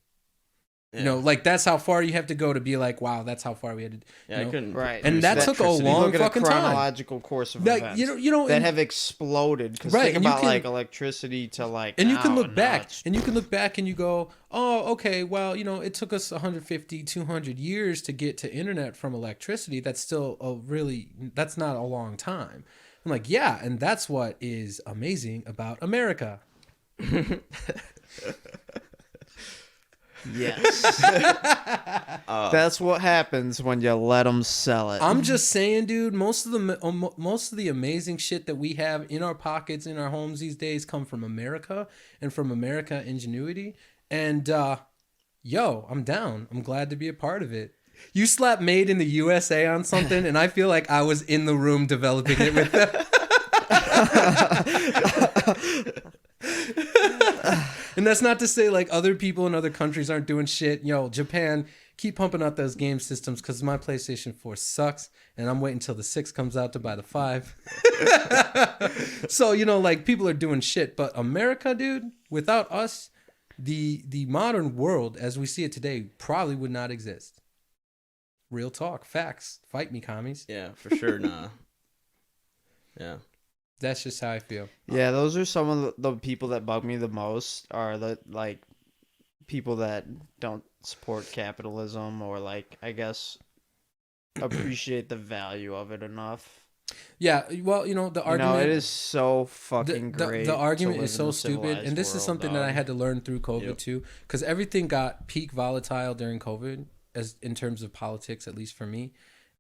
You know, like that's how far you have to go to be like, wow, that's how far we had to. Yeah, I couldn't. Right. And that took a long Look at fucking a time. chronological course of Like, events you know, that and- have exploded. Because Right, think and you about can- like electricity to like, And you can now, look back, it's- and you can look back and you go, oh, okay, well, you know, it took us 150, 200 years to get to internet from electricity. That's still that's not a long time. I'm like, yeah, and that's what is amazing about America. Yes. That's what happens when you let them sell it. I'm just saying, dude, most of the amazing shit that we have in our pockets, in our homes these days come from America and from America ingenuity. And, yo, I'm down. I'm glad to be a part of it. You slap made in the USA on something, and I feel like I was in the room developing it with them. And that's not to say like other people in other countries aren't doing shit. Yo, Japan, keep pumping out those game systems because my PlayStation 4 sucks, and I'm waiting until the 6 comes out to buy the 5. So, you know, like people are doing shit, but America, dude, without us, the modern world as we see it today probably would not exist. Real talk, facts. Fight me, commies. Yeah, for sure. Nah. Yeah. That's just how I feel. Yeah, those are some of the people that bug me the most are the like people that don't support capitalism or like I guess appreciate the value of it enough. Yeah, well, you know, the argument it is so fucking great. The argument to live is in so a stupid, civilized and this is world, something that I dog. had to learn through COVID Yep. too, because everything got peak volatile during COVID, as in terms of politics, at least for me.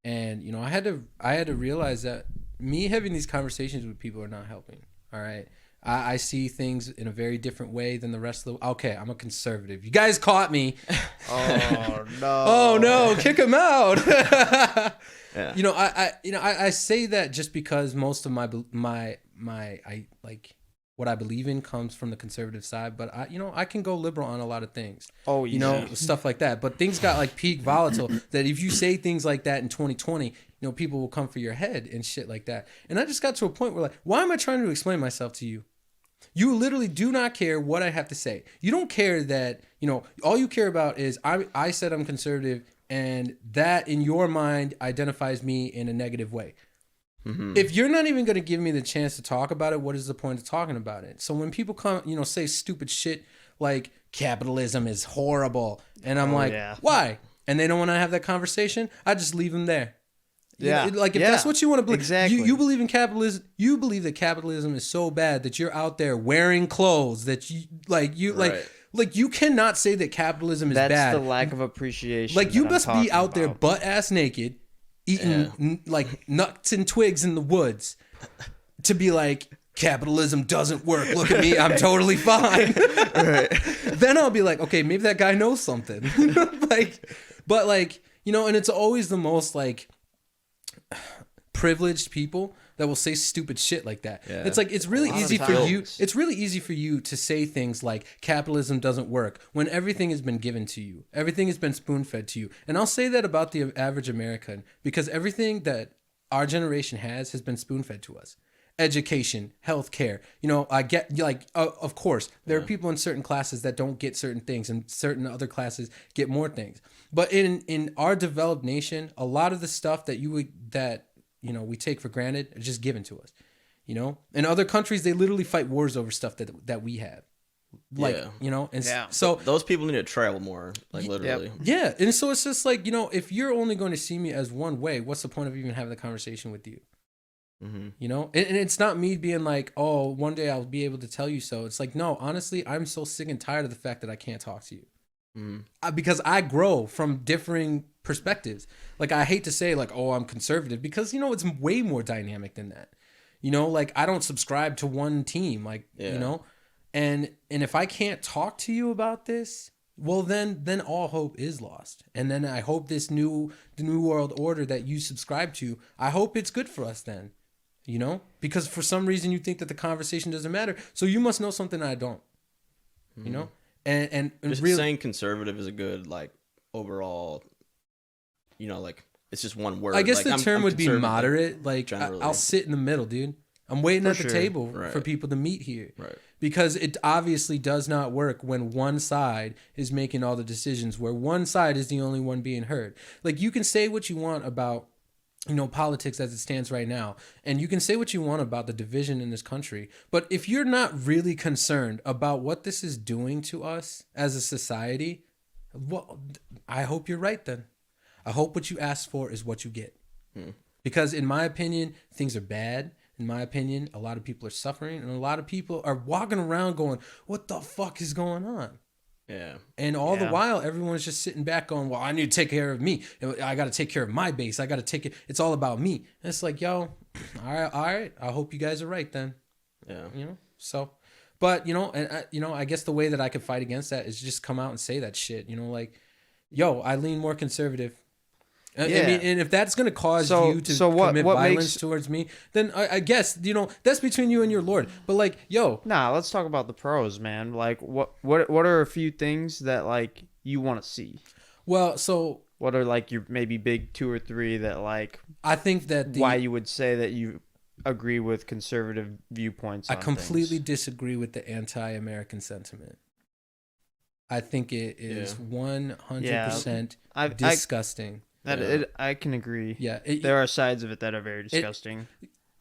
And you know, I had to realize that me having these conversations with people are not helping. All right, I see things in a very different way than the rest of the. Okay, I'm a conservative. You guys caught me. Oh no! Oh no, kick him out. Yeah. You know, I say that just because most of my I like what I believe in comes from the conservative side, but I can go liberal on a lot of things. Oh, you know, stuff like that. But things got like peak volatile that if you say things like that in 2020, you know, people will come for your head and shit like that. And I just got to a point where like, why am I trying to explain myself to you? You literally do not care what I have to say. You don't care that, you know, all you care about is I said I'm conservative, and that in your mind identifies me in a negative way. Mm-hmm. If you're not even going to give me the chance to talk about it, what is the point of talking about it? So when people come, you know, say stupid shit like capitalism is horrible, and I'm why? And they don't want to have that conversation, I just leave them there. Yeah. Like if that's what you want to believe, exactly. You believe in capitalism. You believe that capitalism is so bad that you're out there wearing clothes that you cannot say that capitalism is bad. That's the lack of appreciation. Like you that must I'm be out there about. butt ass naked, eating like nuts and twigs in the woods, to be like capitalism doesn't work. Look at me, I'm totally fine. Right. Then I'll be like, okay, maybe that guy knows something. Like, but like, you know, and it's always the most like privileged people that will say stupid shit like that. Yeah. It's like it's really lot of easy for you. times. It's really easy for you to say things like capitalism doesn't work when everything has been given to you. Everything has been spoon-fed to you. And I'll say that about the average American because everything that our generation has been spoon-fed to us. Education, healthcare. You know, I get like, of course, there are people in certain classes that don't get certain things, and certain other classes get more things. But in our developed nation, a lot of the stuff that we take for granted is just given to us. You know, in other countries, they literally fight wars over stuff that we have. Like, Yeah. you know, and Yeah. so Those people need to travel more, like literally. yeah, and so it's just like, you know, if you're only going to see me as one way, what's the point of even having the conversation with you? Mm-hmm. You know, and it's not me being like, oh, one day I'll be able to tell you so. It's like, no, honestly, I'm so sick and tired of the fact that I can't talk to you. Because I grow from differing perspectives. Like, I hate to say like, oh, I'm conservative, because, you know, it's way more dynamic than that. You know, like, I don't subscribe to one team, like, you know, and if I can't talk to you about this, well, then all hope is lost. And then I hope the new world order that you subscribe to, I hope it's good for us then. You know, because for some reason you think that the conversation doesn't matter, so you must know something I don't. You know, and Just really, saying conservative is a good, like, overall, you know, like, it's just one word. I guess like, the term I'm would be conservative, moderate. Like, generally. I'll sit in the middle, dude. I'm waiting at the sure. table Right. for people to meet here. Right. Because it obviously does not work when one side is making all the decisions, where one side is the only one being heard. Like, you can say what you want about, you know, politics as it stands right now, and you can say what you want about the division in this country, but if you're not really concerned about what this is doing to us as a society, well, I hope you're right then. I hope what you ask for is what you get. Because in my opinion, things are bad. In my opinion, a lot of people are suffering, and a lot of people are walking around going, what the fuck is going on? Yeah. And all the Yeah. while, everyone's just sitting back going, well, I need to take care of me. I got to take care of my base. I got to take it. It's all about me. And it's like, yo, all right. I hope you guys are right then. Yeah. You know? So, but, you know, and I guess the way that I could fight against that is just come out and say that shit. You know, like, yo, I lean more conservative. I Yeah. mean, and if that's going to cause So- you to so what violence makes- towards me, then I guess, you know, that's between you and your Lord. But like, yo, Nah, let's talk about the pros, man. Like, what are a few things that like you want to see? well, so What are like your maybe big 2 or 3 that like I think that why you would say that you agree with conservative viewpoints? I on completely things? disagree with the anti-American sentiment. I think it is 100% I disgusting. I can agree. Yeah, There are sides of it that are very disgusting.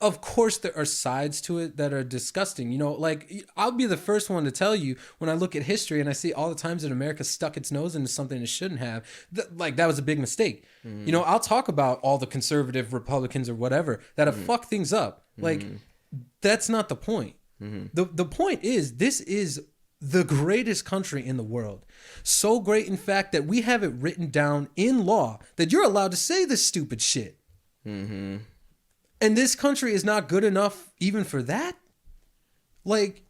of course there are sides to it that are disgusting. You know, like, I'll be the first one to tell you, when I look at history and I see all the times that America stuck its nose into something it shouldn't have, that was a big mistake. You know, I'll talk about all the conservative Republicans or whatever that have fucked things up. Like, that's not the point. The point is, this is the greatest country in the world. So great, in fact, that we have it written down in law that you're allowed to say this stupid shit. And this country is not good enough even for that. Like,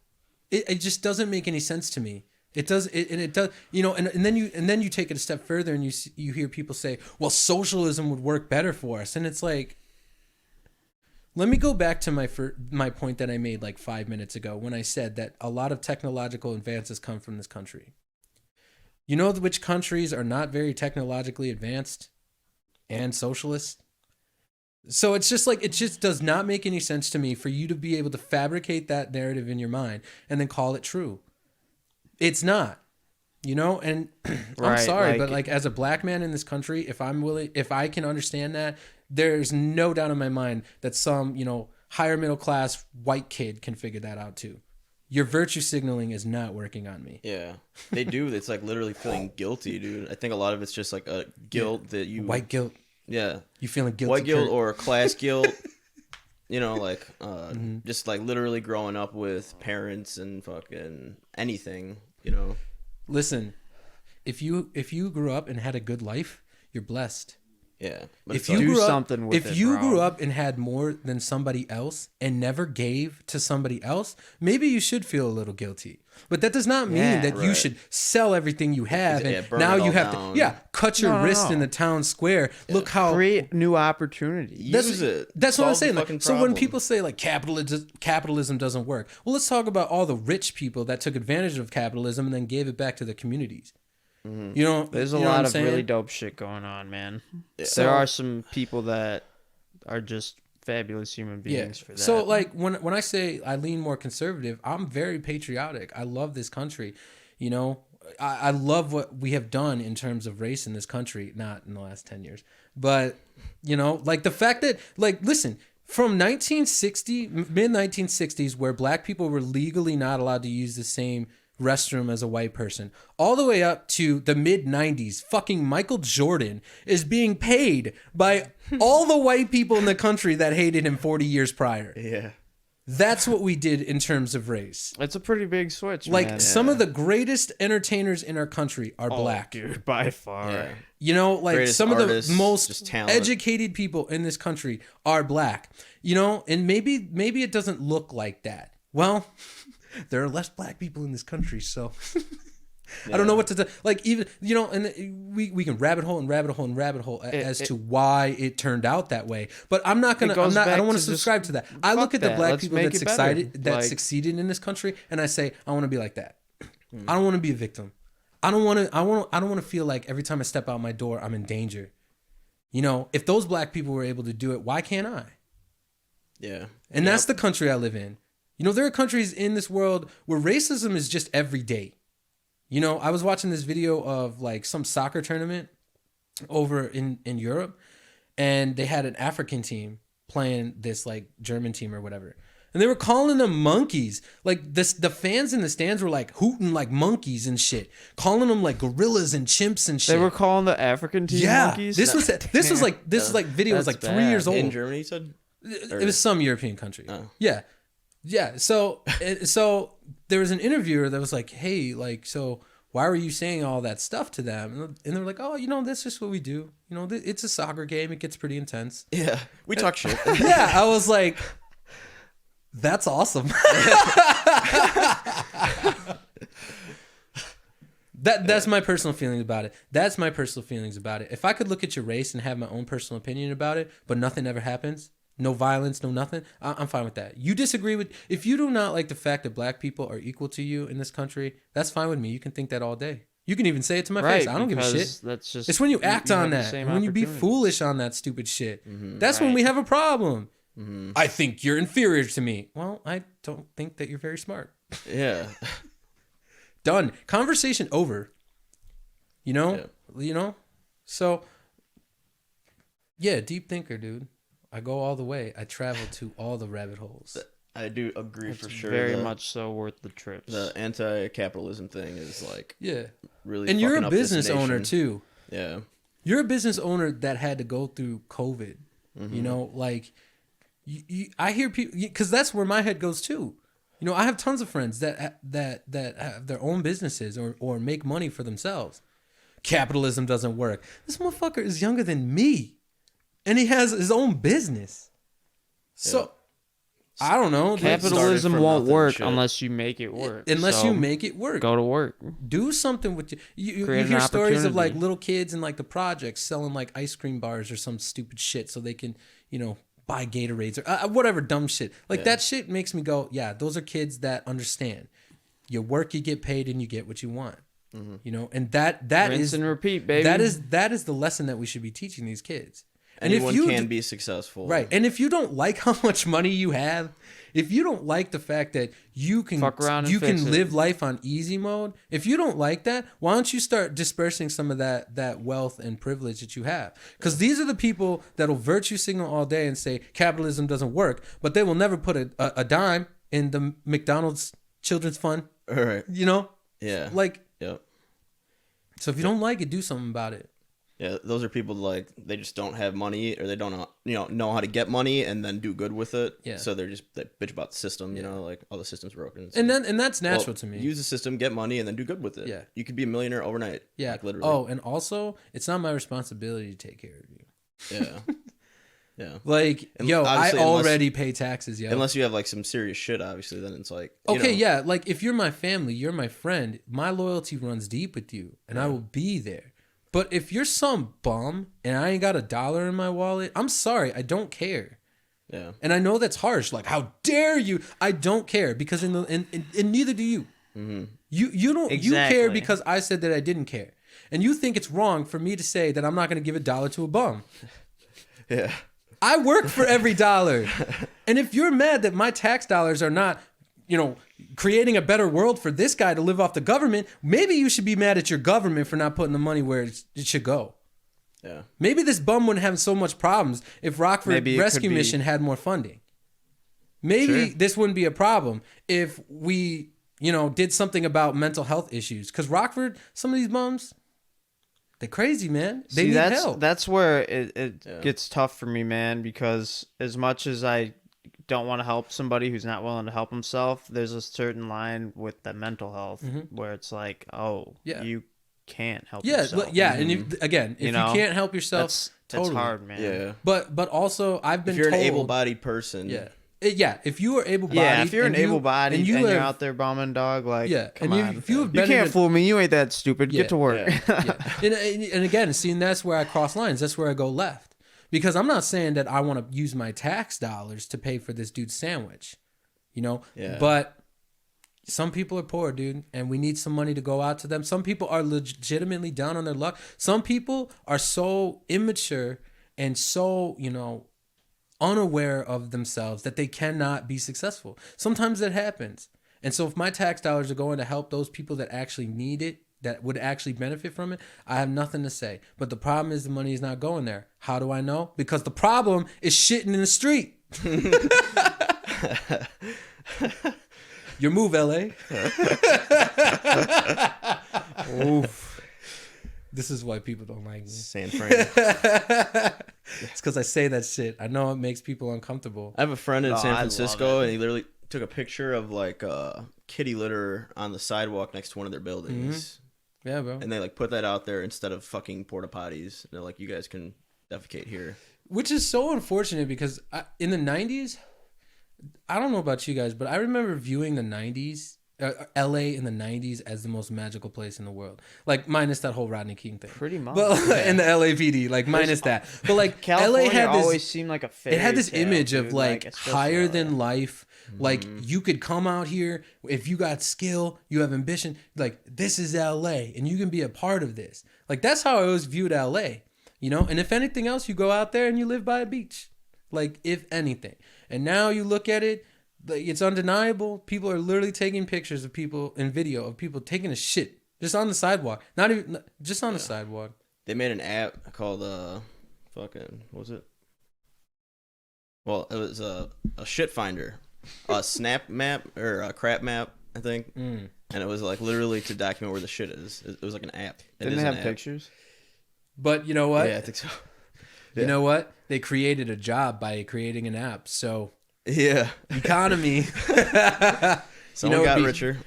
it just doesn't make any sense to me. It does, and it does, you know. And then you take it a step further, and you hear people say, "Well, socialism would work better for us," and it's like, let me go back to my point that I made like 5 minutes ago when I said that a lot of technological advances come from this country. You know which countries are not very technologically advanced and socialist? So it's just like, it just does not make any sense to me for you to be able to fabricate that narrative in your mind and then call it true. It's not, you know, and I'm Right, sorry, like- but like, as a black man in this country, if I can understand that, there's no doubt in my mind that some, you know, higher middle class white kid can figure that out too. Your virtue signaling is not working on me. Yeah. They do. It's like literally feeling guilty, dude. I think a lot of it's just like a guilt that you. White guilt. Yeah. You feeling guilty? White guilt Kurt? or class guilt. You know, like, just like literally growing up with parents and fucking anything, you know. Listen, if you grew up and had a good life, you're blessed. Yeah. But If it's you like, Do grew up, something with if it, you bro. grew up and had more than somebody else and never gave to somebody else, maybe you should feel a little guilty. But that does not mean Yeah, that you right. should sell everything you have Yeah, and burn now it you all have down. to cut your No, no, wrist in no. the town square. Look how Create new opportunities. use it. That's what I'm Solve the saying. Like, fucking so when problem. people say like capitalism doesn't work, well, let's talk about all the rich people that took advantage of capitalism and then gave it back to the communities. You know, There's a you know what lot I'm of saying? really dope shit going on, man. So- There are some people that are just fabulous human beings for that. So like when I say I lean more conservative, I'm very patriotic. I love this country. You know, I love what we have done in terms of race in this country, not in the last 10 years. But, you know, like the fact that, like, listen, from mid 1960s, where black people were legally not allowed to use the same restroom as a white person, all the way up to the mid 90s, fucking Michael Jordan is being paid by all the white people in the country that hated him 40 years prior. Yeah. That's what we did in terms of race. it's a pretty big switch, Like man. some of the greatest entertainers in our country are black. Dude, by far. Yeah. You know, like Greatest some of the artists, most just talent. educated people in this country are black. You know, and maybe it doesn't look like that. Well, there are less black people in this country, so I don't know what to do. Like, even, you know, and we can rabbit hole as to why it turned out that way. But I'm not gonna. goes I back don't want to to just subscribe to that. I look at the that. black Let's people make that it better. succeeded in this country, and I say I want to be like that. I don't want to be a victim. I don't want to feel like every time I step out my door, I'm in danger. You know, if those black people were able to do it, why can't I? Yeah. And that's the country I live in. You know, there are countries in this world where racism is just every day. You know, I was watching this video of like some soccer tournament over in Europe, and they had an African team playing this like German team or whatever. And they were calling them monkeys. Like the fans in the stands were like hooting like monkeys and shit, calling them like gorillas and chimps and shit. They were calling the African team monkeys? This was like video was like That's 3 years bad. old. In Germany, you said? It was some European country. Oh. Yeah. So there was an interviewer that was like, "Hey, like, so why were you saying all that stuff to them?" And they were like, "Oh, you know, that's just what we do. You know, it's a soccer game. It gets pretty intense." Yeah. We talk shit. Yeah, I was like, "That's awesome." That's my personal feeling about it. That's my personal feelings about it. If I could look at your race and have my own personal opinion about it, but nothing ever happens, no violence, no nothing, I'm fine with that. You disagree with, if you do not like the fact that black people are equal to you in this country, that's fine with me. You can think that all day. You can even say it to my face. I don't give a shit. That's just, It's when you act on have the that, same and when you be opportunity. foolish on that stupid shit. That's when we have a problem. I think you're inferior to me. Well, I don't think that you're very smart. Yeah. Done. Conversation over. You know? You know? So, yeah, deep thinker, dude. I go all the way. I travel to all the rabbit holes. I do agree for sure. Very much so worth the trips. The anti-capitalism thing is like Yeah. really. And you're fucking a up this business owner nation. too. Yeah. You're a business owner that had to go through COVID. You know, like I hear people, because that's where my head goes too. You know, I have tons of friends that have their own businesses or make money for themselves. Capitalism doesn't work. This motherfucker is younger than me, and he has his own business. So I don't know. Capitalism from won't nothing, work shit. unless you make it work. Unless So, you make it work. go to work. Do something with you Create an hear stories of like opportunity. little kids in like the projects selling like ice cream bars or some stupid shit so they can, you know, buy Gatorades or whatever dumb shit. Like that shit makes me go, yeah, those are kids that understand. You work, you get paid, and you get what you want. You know, and that Rinse is and repeat, baby. that is the lesson that we should be teaching these kids. And Anyone if you can be successful. right, and if you don't like how much money you have, if you don't like the fact that you can Fuck around and you can fix it. live life on easy mode, if you don't like that, why don't you start dispersing some of that wealth and privilege that you have? Because these are the people that'll virtue signal all day and say capitalism doesn't work, but they will never put a dime in the McDonald's children's fund. All right. You know, Yeah. like, Yep. so if you don't like it, do something about it. Yeah, those are people like they just don't have money or they don't know how to get money and then do good with it. Yeah. So they bitch about the system, you know, like all the system's broken. And that's natural to me. Use the system, get money, and then do good with it. Yeah. You could be a millionaire overnight. Yeah. Like, literally. Oh, and also, it's not my responsibility to take care of you. Yeah. Yeah. Like, And yo, I obviously, unless- already pay taxes, yo. Unless you have like some serious shit, obviously, then it's like you Okay, know. yeah, like if you're my family, you're my friend, my loyalty runs deep with you, and I Yeah. will be there. But if you're some bum and I ain't got $1 in my wallet, I'm sorry, I don't care. Yeah. And I know that's harsh. Like, how dare you? I don't care because and neither do you. Mm-hmm. You don't you care Exactly. because I said that I didn't care, and you think it's wrong for me to say that I'm not going to give $1 to a bum. Yeah. I work for every dollar, and if you're mad that my tax dollars are not, creating a better world for this guy to live off the government, maybe you should be mad at your government for not putting the money where it should go. Yeah. Maybe this bum wouldn't have so much problems if Rockford Maybe it Rescue could be- Mission had more funding. Maybe Sure. this wouldn't be a problem if we, did something about mental health issues. Because Rockford, some of these bums, they're crazy, man. They need help. That's where it Yeah. gets tough for me, man, because as much as I don't want to help somebody who's not willing to help himself, there's a certain line with the mental health where it's like, oh, Yeah. you can't help Yeah, yourself. yeah. And if you know, can't help yourself, That's totally hard, man. Yeah. But also, I've been If you're told, an able-bodied person, yeah. If you are able-bodied, Yeah, if you're an and you- able-bodied and, you you're have- out there bumming, dog, like, Yeah, come and on. if you have You been can't in fool me. You ain't that stupid. Yeah, Get to work. yeah. And again, seeing that's where I cross lines. That's where I go left. Because I'm not saying that I want to use my tax dollars to pay for this dude's sandwich, Yeah. But some people are poor, dude, and we need some money to go out to them. Some people are legitimately down on their luck. Some people are so immature and so, unaware of themselves that they cannot be successful. Sometimes that happens. And so if my tax dollars are going to help those people that actually need it, that would actually benefit from it, I have nothing to say. But the problem is the money is not going there. How do I know? Because the problem is shitting in the street. Your move, LA. Oof. This is why people don't like me. San Fran. It's because I say that shit. I know it makes people uncomfortable. I have a friend in Oh, San I love Francisco, it. and he literally took a picture of like kitty litter on the sidewalk next to one of their buildings, Yeah, bro. and they like put that out there instead of fucking porta potties. And they're like, you guys can defecate here. Which is so unfortunate because in the 90s, I don't know about you guys, but I remember viewing the 90s, LA in the 90s as the most magical place in the world. Like, minus that whole Rodney King thing. Pretty much. But in the LAPD, like, minus that. But, like, California LA had this. always seemed like a fairy It had this tale, image dude. of like it's supposed to higher be than like- life. Like you could come out here if you got skill, you have ambition. Like this is LA, and you can be a part of this. Like that's how I always viewed LA, And if anything else, you go out there and you live by a beach. Like if anything, and now you look at it, like it's undeniable. People are literally taking pictures of people and video of people taking a shit just on the sidewalk. Not even just on the sidewalk. They made an app called fucking what was it? Well, it was a shit finder, a snap map or a crap map, I think, and it was like literally to document where the shit is. It was like an app. Didn't they have pictures? But you know what? Yeah, I think so. You know what? They created a job by creating an app. So Yeah, economy. someone it'd got be- richer.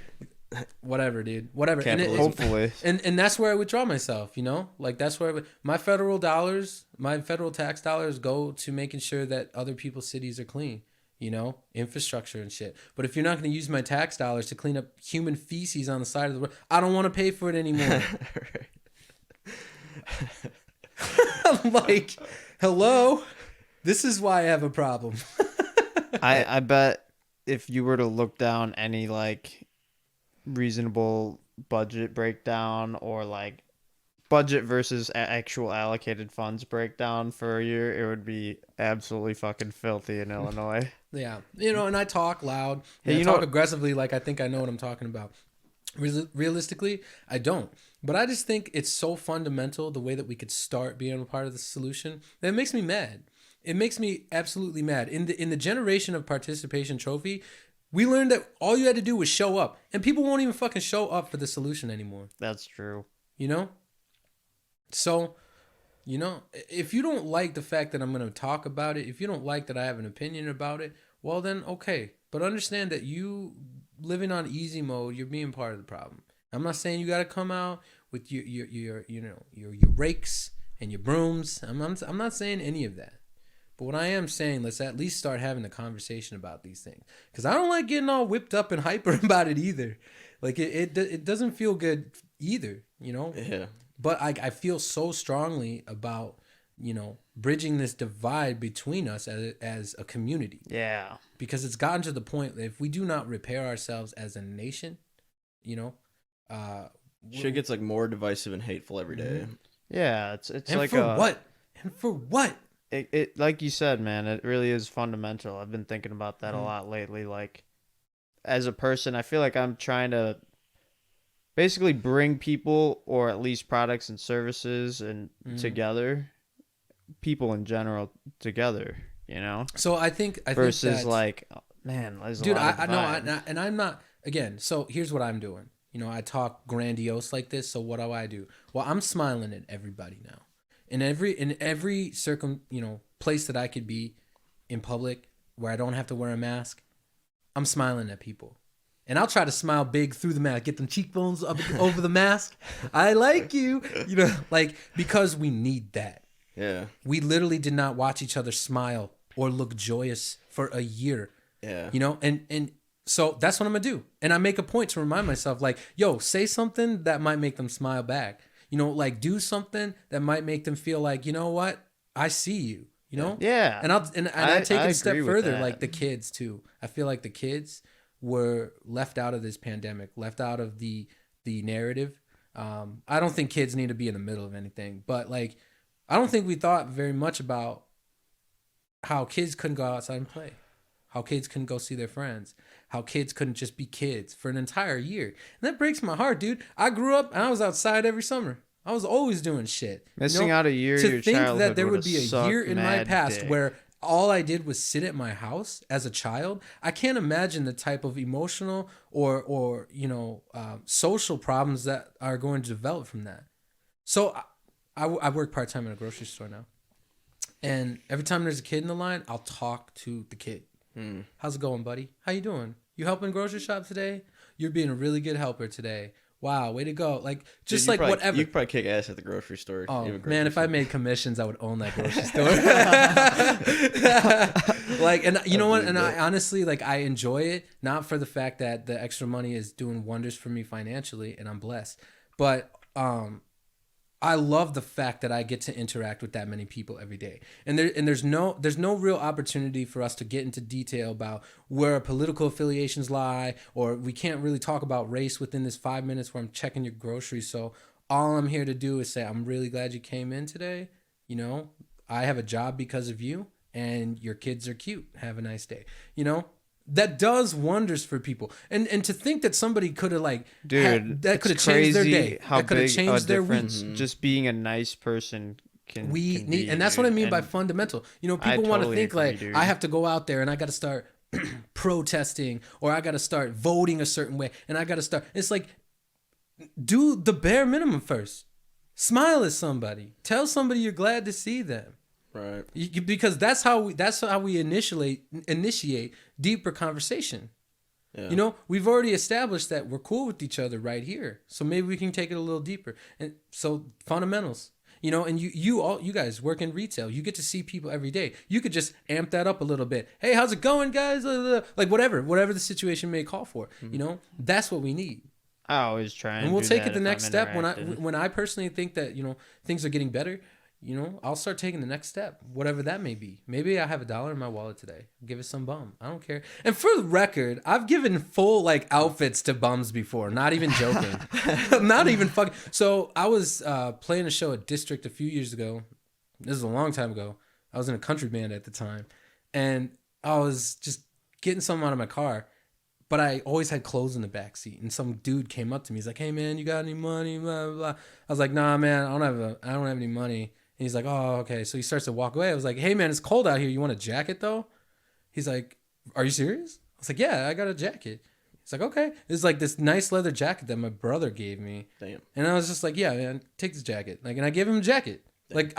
Whatever, dude. Whatever. And, Capitalism. Hopefully. and that's where I withdraw myself, Like that's where my federal tax dollars go to making sure that other people's cities are clean, infrastructure and shit. But if you're not going to use my tax dollars to clean up human feces on the side of the road, I don't want to pay for it anymore. I'm like, hello? This is why I have a problem. I bet if you were to look down any like reasonable budget breakdown or like budget versus actual allocated funds breakdown for a year, it would be absolutely fucking filthy in Illinois. Yeah. And I talk loud. Hey, And I you talk know- aggressively like I think I know what I'm talking about. Realistically, I don't. But I just think it's so fundamental the way that we could start being a part of the solution that it makes me mad. It makes me absolutely mad. In the generation of participation trophy, we learned that all you had to do was show up. And people won't even fucking show up for the solution anymore. That's true. So, if you don't like the fact that I'm going to talk about it, if you don't like that I have an opinion about it, well then, okay. But understand that you living on easy mode, you're being part of the problem. I'm not saying you got to come out with your rakes and your brooms. I'm not saying any of that. But what I am saying, let's at least start having a conversation about these things. Because I don't like getting all whipped up and hyper about it either. Like, it doesn't feel good either, you know? Yeah. But I feel so strongly about, you know, bridging this divide between us as a community. Yeah. Because it's gotten to the point that if we do not repair ourselves as a nation, you know, Shit gets like more divisive and hateful every day. Yeah, it's and like for what? And for what? It like you said, man, it really is fundamental. I've been thinking about that a Mhm. lot lately. Like, as a person, I feel like I'm trying to basically bring people, or at least products and services, and together, people in general together. You know, So I think versus that's, like, man, there's a dude, lot of I know, divide. and I'm not again. So here's what I'm doing. You know, I talk grandiose like this. So what do? Well, I'm smiling at everybody now. In every place that I could be in public where I don't have to wear a mask, I'm smiling at people. And I'll try to smile big through the mask, get them cheekbones up over the mask. I like you, you know, like, because we need that. Yeah. We literally did not watch each other smile or look joyous for a year. Yeah. You know, and so that's what I'm gonna do. And I make a point to remind myself, like, yo, say something that might make them smile back. You know, like, do something that might make them feel like, you know what, I see you. You know, Yeah. And I take it a step agree with further, that. like the kids too. I feel like the kids were left out of this pandemic, left out of the narrative. I don't think kids need to be in the middle of anything, but like, I don't think we thought very much about how kids couldn't go outside and play, how kids couldn't go see their friends, how kids couldn't just be kids for an entire year. And that breaks my heart, dude. I grew up and I was outside every summer. I was always doing shit. Missing out a year of to your think that childhood there would would've be a sucked year in my mad past dick. where all I did was sit at my house as a child. I can't imagine the type of emotional or social problems that are going to develop from that. So I work part-time in a grocery store now. And every time there's a kid in the line, I'll talk to the kid. How's it going, buddy? How you doing? You helping grocery shop today? You're being a really good helper today. Wow, way to go. Like, just Dude, like probably, whatever. You could probably kick ass at the grocery store. Oh, even man, if I grocery made commissions, I would own that grocery store. Like, and you know what? And I honestly, like, I enjoy it, not for the fact that the extra money is doing wonders for me financially, and I'm blessed. But I love the fact that I get to interact with that many people every day. And there's no real opportunity for us to get into detail about where our political affiliations lie, or we can't really talk about race within this 5 minutes where I'm checking your groceries. So all I'm here to do is say, I'm really glad you came in today. You know, I have a job because of you, and your kids are cute. Have a nice day. You know, that does wonders for people. And to think that somebody could have, like, Dude, that could have changed their day. How That could have big changed a their week. difference just being a nice person can. We can need, be, and that's what I dude. mean by And fundamental. You know, I people want to totally think agree, like, dude. I have to go out there and I got to start protesting, or I got to start voting a certain way, and I got to start. It's like, do the bare minimum first. Smile at somebody. Tell somebody you're glad to see them. Right. Because that's how we initiate deeper conversation. Yeah. You know, we've already established that we're cool with each other right here. So maybe we can take it a little deeper. And so fundamentals, you know, and you guys work in retail. You get to see people every day. You could just amp that up a little bit. Hey, how's it going, guys? Like whatever the situation may call for. You know, that's what we need. I always try and. And we'll do take that it the if next I'm step interacting. when I personally think that, you know, things are getting better. You know, I'll start taking the next step, whatever that may be. Maybe I have $1 in my wallet today. Give it some bum. I don't care. And for the record, I've given full, like, outfits to bums before. Not even joking. Not even fucking. So I was playing a show at District a few years ago. This is a long time ago. I was in a country band at the time. And I was just getting something out of my car. But I always had clothes in the back seat, and some dude came up to me. He's like, "Hey man, you got any money?" Blah blah blah. I was like, "Nah, man, I don't have any money." And he's like, "Oh, okay." So he starts to walk away. I was like, "Hey man, it's cold out here. You want a jacket though?" He's like, "Are you serious?" I was like, "Yeah, I got a jacket." He's like, "Okay." It's like this nice leather jacket that my brother gave me. Damn. And I was just like, "Yeah, man, take this jacket." Like, and I gave him a jacket. Like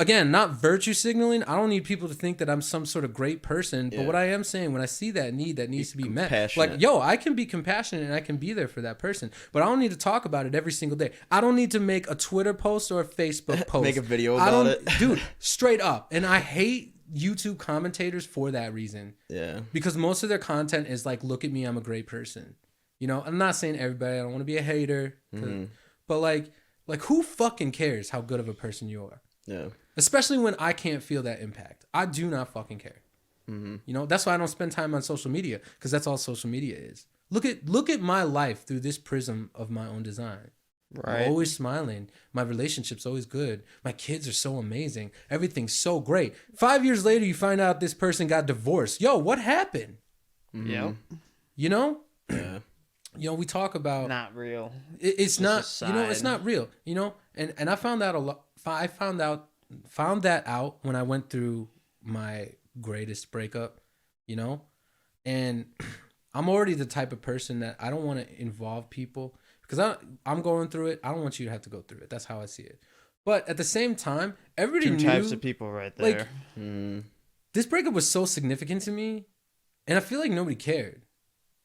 again, not virtue signaling. I don't need people to think that I'm some sort of great person. But Yeah. what I am saying, when I see that need that needs to be met, like, compassionate. yo, I can be compassionate and I can be there for that person. But I don't need to talk about it every single day. I don't need to make a Twitter post or a Facebook post. Make a video I about don't, it. dude, straight up. And I hate YouTube commentators for that reason. Yeah. Because most of their content is like, look at me, I'm a great person. You know, I'm not saying everybody, I don't want to be a hater. But like who fucking cares how good of a person you are? Yeah. Especially when I can't feel that impact. I do not fucking care. You know, that's why I don't spend time on social media, because that's all social media is. Look at my life through this prism of my own design. Right. I'm always smiling. My relationship's always good. My kids are so amazing. Everything's so great. 5 years later, you find out this person got divorced. Yo, what happened? Yep. You know? Yeah. You know, we talk about Not real. it's Just not, a you know, it's side. not real, you know? And I found that a lot. I found that out when I went through my greatest breakup, you know? And I'm already the type of person that I don't want to involve people because I'm going through it. I don't want you to have to go through it. That's how I see it. But at the same time, everybody Two knew types of people right there. like this breakup was so significant to me, and I feel like nobody cared.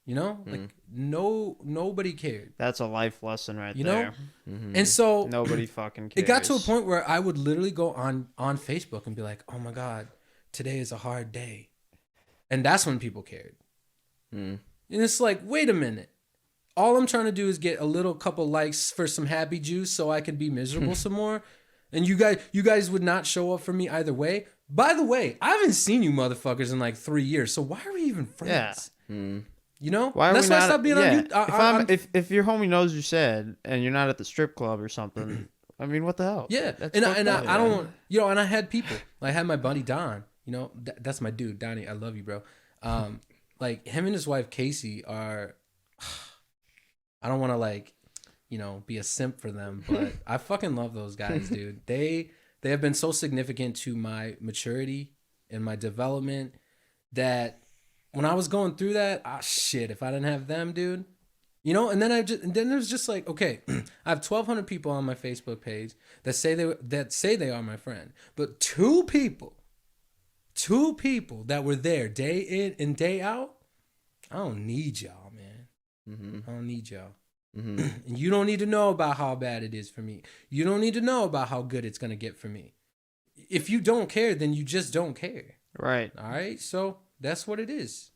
You know, like nobody cared. That's a life lesson right You there. know, and so Nobody fucking cares. it got to a point where I would literally go on Facebook and be like, "Oh my God, today is a hard day," and that's when people cared. And it's like, wait a minute. All I'm trying to do is get a little couple likes for some happy juice so I can be miserable some more. And you guys would not show up for me either way. By the way, I haven't seen you motherfuckers in like 3 years. So why are we even friends? You know? Why are That's we why not? I stopped being yeah. on YouTube. If your homie knows you're sad and you're not at the strip club or something, I mean, what the hell? Yeah. That's And fucked up. I don't want, you know, and I had people. I had my buddy Don, you know, that's my dude, Donnie. I love you, bro. Like him and his wife Casey are, I don't want to like, you know, be a simp for them, but I fucking love those guys, dude. They have been so significant to my maturity and my development that when I was going through that, shit, if I didn't have them, dude, you know, and then it was just like, okay, I have 1,200 people on my Facebook page that say they are my friend, but two people that were there day in and day out, I don't need y'all, man. I don't need y'all. And you don't need to know about how bad it is for me. You don't need to know about how good it's going to get for me. If you don't care, then you just don't care. Right. All right? So that's what it is.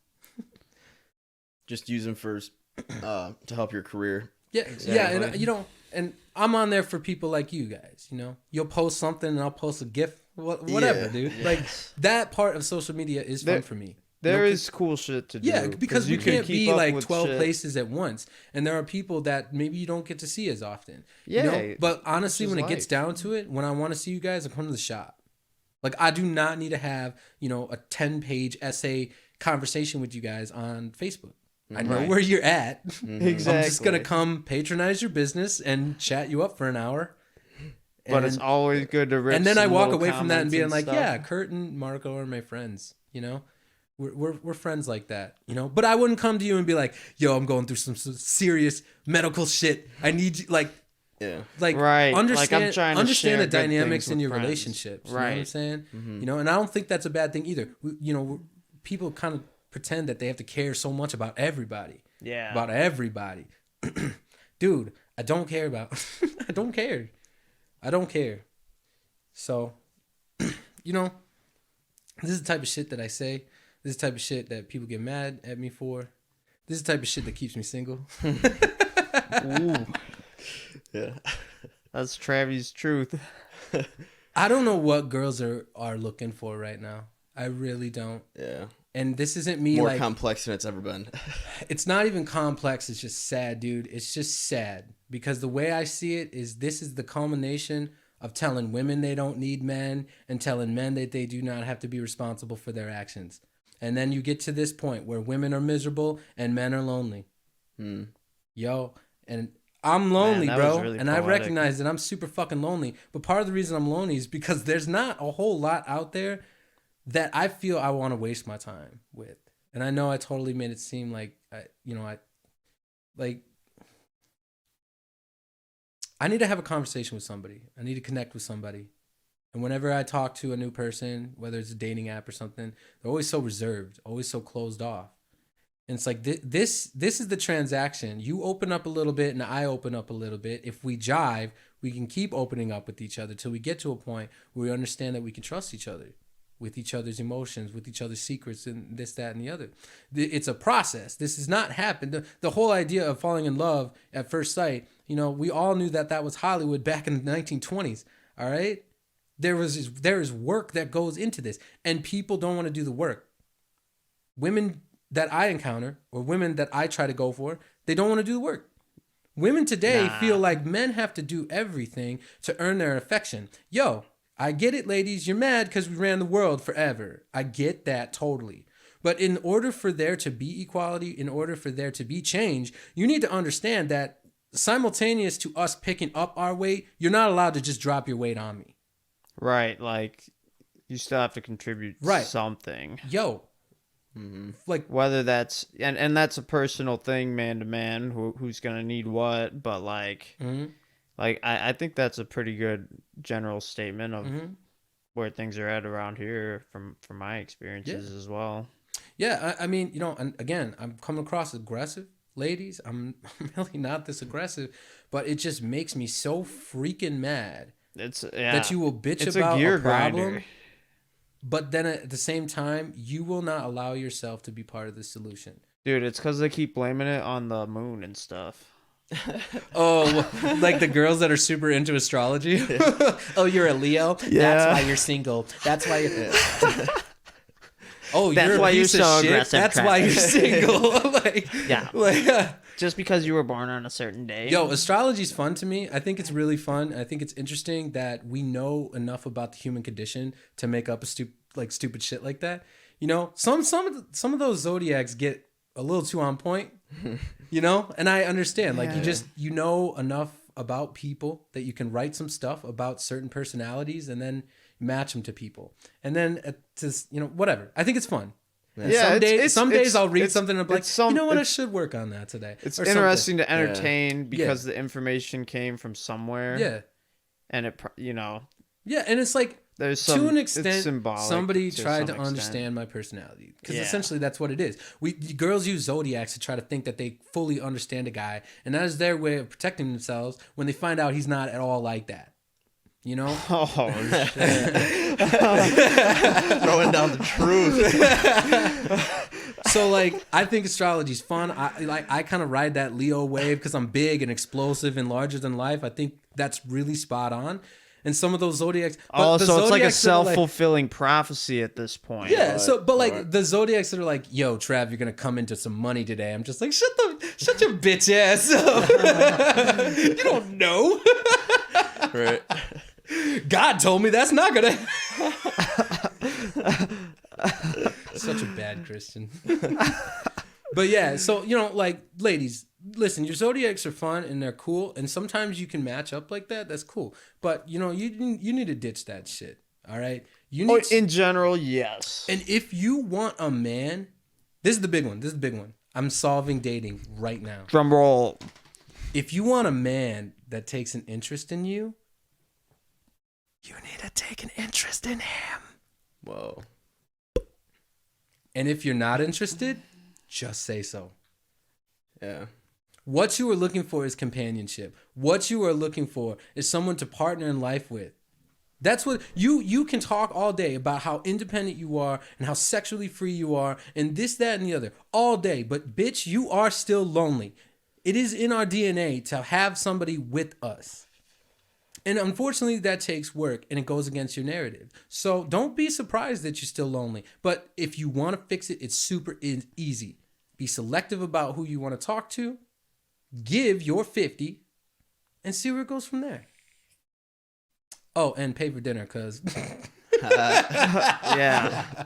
Just use them for to help your career. Yeah, Exactly. yeah, and you know, and I'm on there for people like you guys. You know, you'll post something and I'll post a GIF, whatever, Yeah. dude. Like that part of social media is fun for me. There You know, is cool shit to do. yeah, because we you can can't keep be up like with 12 shit. places at once, and there are people that maybe you don't get to see as often. Yeah, you know? But honestly, which when is it gets life. down to it, when I want to see you guys, I come to the shop. Like I do not need to have, you know, a 10-page essay conversation with you guys on Facebook. I know Right. where you're at. Exactly. I'm just gonna come patronize your business and chat you up for an hour. But it's always good to rip and then I some walk little away from that and comments being like, stuff. yeah, Kurt and Marco are my friends. You know, we're friends like that. You know, but I wouldn't come to you and be like, yo, I'm going through some serious medical shit. I need you, like Yeah. Right. understand, Like, I'm trying to understand share the good dynamics things in with your friends. relationships. You know what I'm Right. saying? You know, and I don't think that's a bad thing either. You know, people kind of pretend that they have to care so much about everybody. Yeah. About everybody. Dude, I don't care about I don't care. I don't care. So, you know, this is the type of shit that I say. This is the type of shit that people get mad at me for. This is the type of shit that keeps me single. Ooh, Yeah. that's Travis' truth. I don't know what girls are looking for right now. I really don't. Yeah. And this isn't me More like complex than it's ever been. it's not even complex. It's just sad, dude. It's just sad because the way I see it is this is the culmination of telling women they don't need men and telling men that they do not have to be responsible for their actions. And then you get to this point where women are miserable and men are lonely. Yo, and I'm lonely, that was bro. really And I poetic. recognize that I'm super fucking lonely. But part of the reason I'm lonely is because there's not a whole lot out there that I feel I want to waste my time with. And I know I totally made it seem like, I need to have a conversation with somebody. I need to connect with somebody. And whenever I talk to a new person, whether it's a dating app or something, they're always so reserved, always so closed off. And it's like this is the transaction. You open up a little bit and I open up a little bit. If we jive, we can keep opening up with each other till we get to a point where we understand that we can trust each other with each other's emotions, with each other's secrets, and this, that, and the other. It's a process. This has not happened. The whole idea of falling in love at first sight, we all knew that was Hollywood back in the 1920s. All right? There is work that goes into this, and people don't want to do the work. Women that I encounter, or women that I try to go for, they don't want to do the work. Women today feel like men have to do everything to earn their affection. Yo, I get it, ladies. You're mad because we ran the world forever. I get that totally. But in order for there to be equality, in order for there to be change, you need to understand that simultaneous to us picking up our weight, you're not allowed to just drop your weight on me. Right, like you still have to contribute something. Yo, like whether that's and that's a personal thing, man to man, who's gonna need what, but like, like I think that's a pretty good general statement of where things are at around here from my experiences as well. Yeah, I mean, and again, I'm coming across aggressive, ladies. I'm really not this aggressive, but it just makes me so freaking mad. That you will bitch about a problem, grinder. But then at the same time, you will not allow yourself to be part of the solution. Dude, it's because they keep blaming it on the moon and stuff. Oh, like the girls that are super into astrology? Oh, you're a Leo? Yeah. That's why you're single. That's why you're... Oh, that's why you're so aggressive. That's why you're single. Just because you were born on a certain day. Yo, astrology's fun to me. I think it's really fun. I think it's interesting that we know enough about the human condition to make up stupid shit like that. Some of those zodiacs get a little too on point. And I understand. Like you know enough about people that you can write some stuff about certain personalities and then match them to people, and then whatever. I think it's fun. Yeah, some days I'll read something and I'm like, I should work on that today. It's interesting to entertain because the information came from somewhere. Yeah, and it Yeah, and it's like to an extent somebody tried to understand my personality because essentially that's what it is. Girls use zodiacs to try to think that they fully understand a guy, and that is their way of protecting themselves when they find out he's not at all like that. Oh shit! Throwing down the truth. So I think astrology's fun. I kind of ride that Leo wave because I'm big and explosive and larger than life. I think that's really spot on. And some of those zodiacs. So it's like a self-fulfilling prophecy at this point. Yeah. The zodiacs that are like, "Yo, Trav, you're gonna come into some money today." I'm just like, shut your bitch ass up. You don't know. Right. God told me that's not gonna. Such a bad Christian. But yeah, so ladies, listen, your zodiacs are fun and they're cool, and sometimes you can match up like that. That's cool, but you need to ditch that shit. All right, in general, yes. And if you want a man, this is the big one. I'm solving dating right now. Drum roll. If you want a man that takes an interest in you, you need to take an interest in him. Whoa. And if you're not interested, just say so. Yeah. What you are looking for is companionship. What you are looking for is someone to partner in life with. That's what you can talk all day about how independent you are and how sexually free you are and this, that, and the other all day. But bitch, you are still lonely. It is in our DNA to have somebody with us. And unfortunately, that takes work and it goes against your narrative. So don't be surprised that you're still lonely. But if you want to fix it, it's super easy. Be selective about who you want to talk to. Give your 50 and see where it goes from there. Oh, and pay for dinner because... Yeah.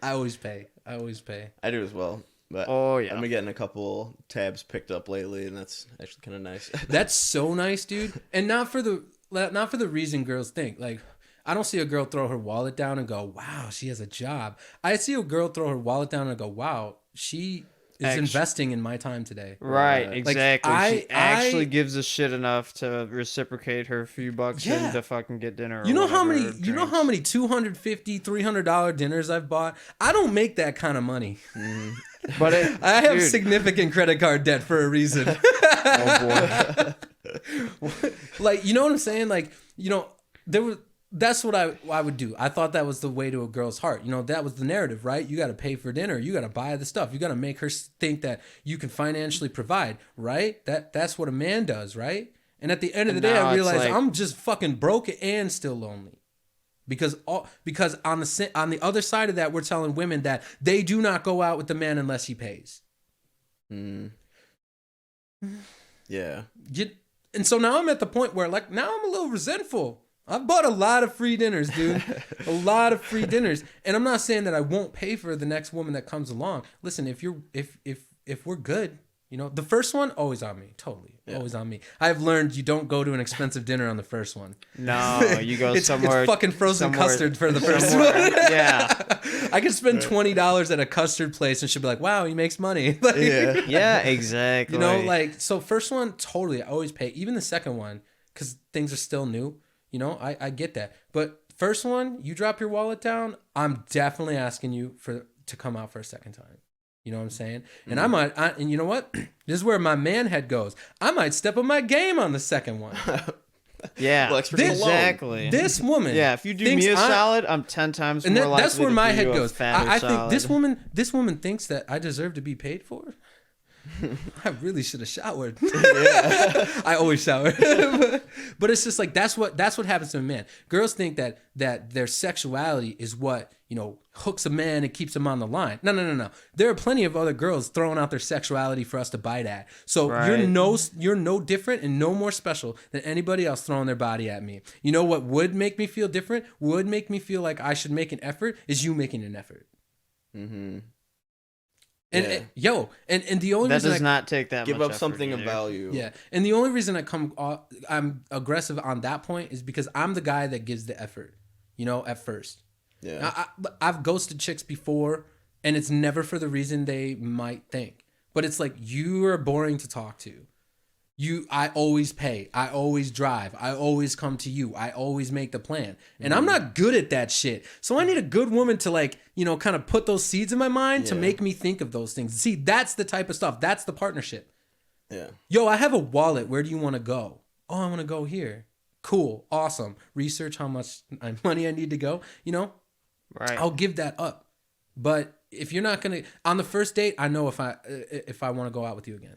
I always pay. I do as well. But I've been getting a couple tabs picked up lately, and that's actually kind of nice. That's so nice, dude. And not for the reason girls think. Like, I don't see a girl throw her wallet down and go, "Wow, she has a job." I see a girl throw her wallet down and go, "Wow, she investing in my time today. Right, Like, exactly. She actually I gives a shit enough to reciprocate her few bucks in to fucking get dinner. Or you know how whatever, many or you know how many $250, $300 dinners I've bought? I don't make that kind of money. But it, I have dude, significant credit card debt for a reason. oh boy. Like, you know what I'm saying? Like, you know, that's what I would do. I thought that was the way to a girl's heart. You know, that was the narrative, right? You got to pay for dinner. You got to buy the stuff. You got to make her think that you can financially provide, right? That's what a man does, right? And at the end of the day, now I it's realized like- I'm just fucking broke and still lonely. Because on the other side of that, we're telling women that they do not go out with the man unless he pays. Yeah. And so now I'm at the point where, like, now I'm a little resentful. I've bought a lot of free dinners, dude. A lot of free dinners. And I'm not saying that I won't pay for the next woman that comes along. Listen, if we're good, you know, the first one, always on me. Totally. Yeah. Always on me. I've learned you don't go to an expensive dinner on the first one. No, you go somewhere. It's fucking frozen custard for the first one. Yeah. I could spend $20 at a custard place and she'll be like, wow, he makes money. Like, Yeah, exactly. you know, like, so first one, totally, I always pay. Even the second one, because things are still new. You know, I get that. But first one, you drop your wallet down, I'm definitely asking you to come out for a second time. You know what I'm saying? And and you know what? This is where my man head goes. I might step up my game on the second one. Yeah, Well, exactly. This woman. Yeah, if you do me a solid, I'm 10 times more likely that's where to my do head you a goes. fatter I think solid. this woman thinks that I deserve to be paid for. I really should have showered. I always shower. But it's just like that's what happens to a man. Girls think that their sexuality is what, you know, hooks a man and keeps him on the line. No. There are plenty of other girls throwing out their sexuality for us to bite at. So Right. you're no different and no more special than anybody else throwing their body at me. You know what would make me feel different? Would make me feel like I should make an effort is you making an effort. Mm-hmm. And and the only That reason does not take that Give much up effort something of either. value. Yeah, and the only reason I'm aggressive on that point is because I'm the guy that gives the effort, you know, at first. Yeah. I've ghosted chicks before, and it's never for the reason they might think. But it's like, you are boring to talk to. I always pay. I always drive. I always come to you. I always make the plan. And I'm not good at that shit. So I need a good woman to, like, you know, kind of put those seeds in my mind to make me think of those things. See, that's the type of stuff. That's the partnership. Yeah. Yo, I have a wallet. Where do you want to go? Oh, I want to go here. Cool. Awesome. Research how much money I need to go. You know, Right. I'll give that up. But if you're not going to, on the first date, I know if I want to go out with you again.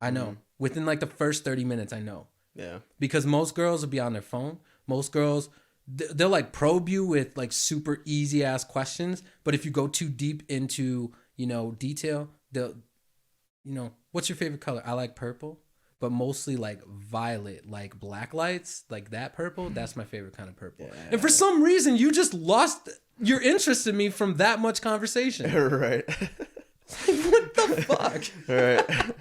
I know. Within like the first 30 minutes, I know. Yeah. Because most girls will be on their phone. Most girls, they'll like probe you with like super easy ass questions. But if you go too deep into, you know, detail, they'll, you know, what's your favorite color? I like purple, but mostly like violet, like black lights, like that purple. That's my favorite kind of purple. Yeah. And for some reason, you just lost your interest in me from that much conversation. Right. What the fuck? Right.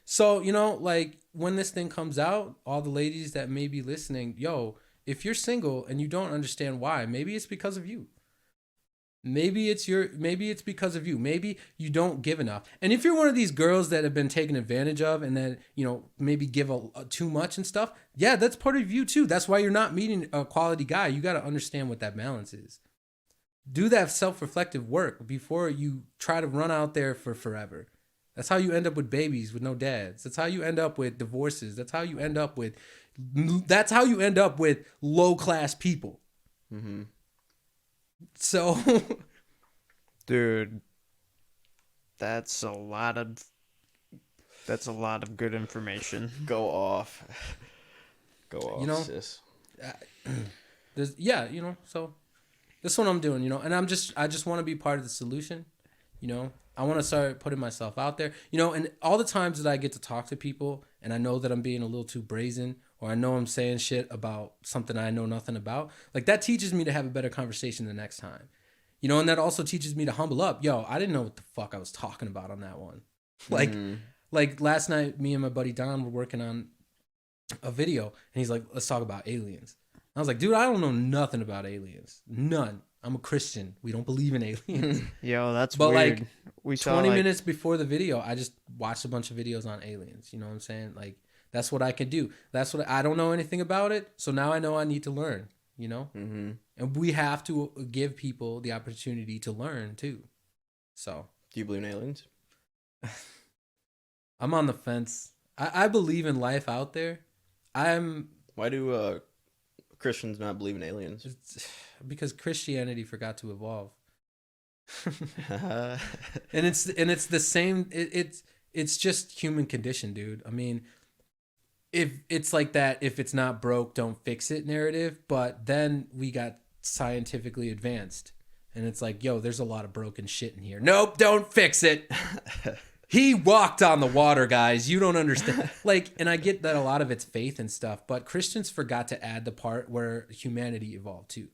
So, you know, like, when this thing comes out, all the ladies that may be listening, yo, if you're single and you don't understand why, maybe it's because of you. Maybe it's because of you. Maybe you don't give enough. And if you're one of these girls that have been taken advantage of and that, you know, maybe give too much and stuff, yeah, that's part of you too. That's why you're not meeting a quality guy. You got to understand what that balance is. Do that self-reflective work before you try to run out there for forever. That's how you end up with babies with no dads. That's how you end up with divorces. That's how you end up with low-class people. Mm-hmm. So, dude, that's a lot of good information. Go off, you know, sis. you know, so this is what I'm doing, you know, and I just want to be part of the solution, you know. I want to start putting myself out there, you know, and all the times that I get to talk to people and I know that I'm being a little too brazen, or I know I'm saying shit about something I know nothing about, like, that teaches me to have a better conversation the next time, you know, and that also teaches me to humble up. Yo, I didn't know what the fuck I was talking about on that one. Like, like last night, me and my buddy Don were working on a video and he's like, let's talk about aliens. I was like, dude, I don't know nothing about aliens. None. I'm a Christian. We don't believe in aliens. Yo, that's But, weird. like, We saw 20 like, minutes before the video, I just watched a bunch of videos on aliens. You know what I'm saying? Like, that's what I can do. That's what I don't know anything about it. So now I know I need to learn, you know? Mm-hmm. And we have to give people the opportunity to learn too. So, Do you believe in aliens? I'm on the fence. I believe in life out there. Why do Christians not believe in aliens? It's because Christianity forgot to evolve. and it's the same it's just human condition, dude. I mean, if it's like that, if it's not broke, don't fix it narrative, but then we got scientifically advanced and it's like, yo, there's a lot of broken shit in here. Nope, don't fix it. He walked on the water, guys. You don't understand. Like, and I get that a lot of it's faith and stuff, but Christians forgot to add the part where humanity evolved too.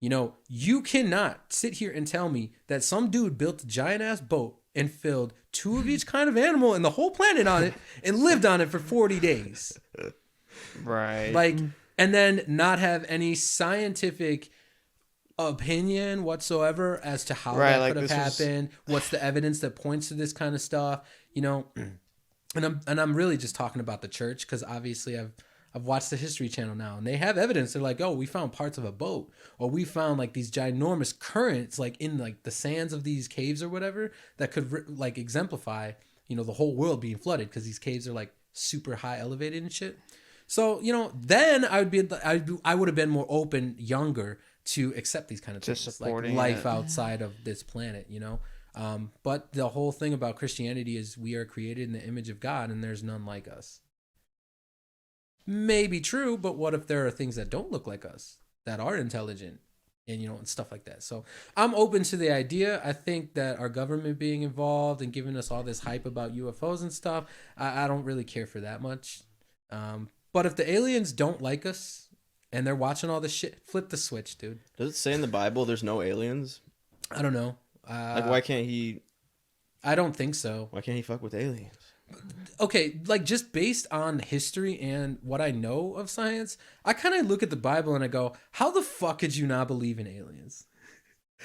You know, you cannot sit here and tell me that some dude built a giant ass boat and filled 2 of each kind of animal and the whole planet on it and lived on it for 40 days. right. Like, and then not have any scientific opinion whatsoever as to how Right, that like could have this was- happened. What's the evidence that points to this kind of stuff? You know, and I'm really just talking about the church because obviously I've watched the History Channel now and they have evidence. They're like, oh, we found parts of a boat, or we found like these ginormous currents like in like the sands of these caves or whatever that could like exemplify, you know, the whole world being flooded because these caves are like super high elevated and shit. So, you know, then I would have been more open, younger, to accept these kind of To things, like supporting life it. outside of this planet, you know. But the whole thing about Christianity is we are created in the image of God, and there's none like us. Maybe true, but what if there are things that don't look like us that are intelligent, and you know, and stuff like that? So I'm open to the idea. I think that our government being involved and giving us all this hype about UFOs and stuff, I don't really care for that much. But if the aliens don't like us and they're watching all this shit, flip the switch, dude. Does it say in the Bible there's no aliens? I don't know. Like, why can't he I don't think so. fuck with aliens? Okay, like just based on history and what I know of science, I kind of look at the Bible and I go, how the fuck could you not believe in aliens?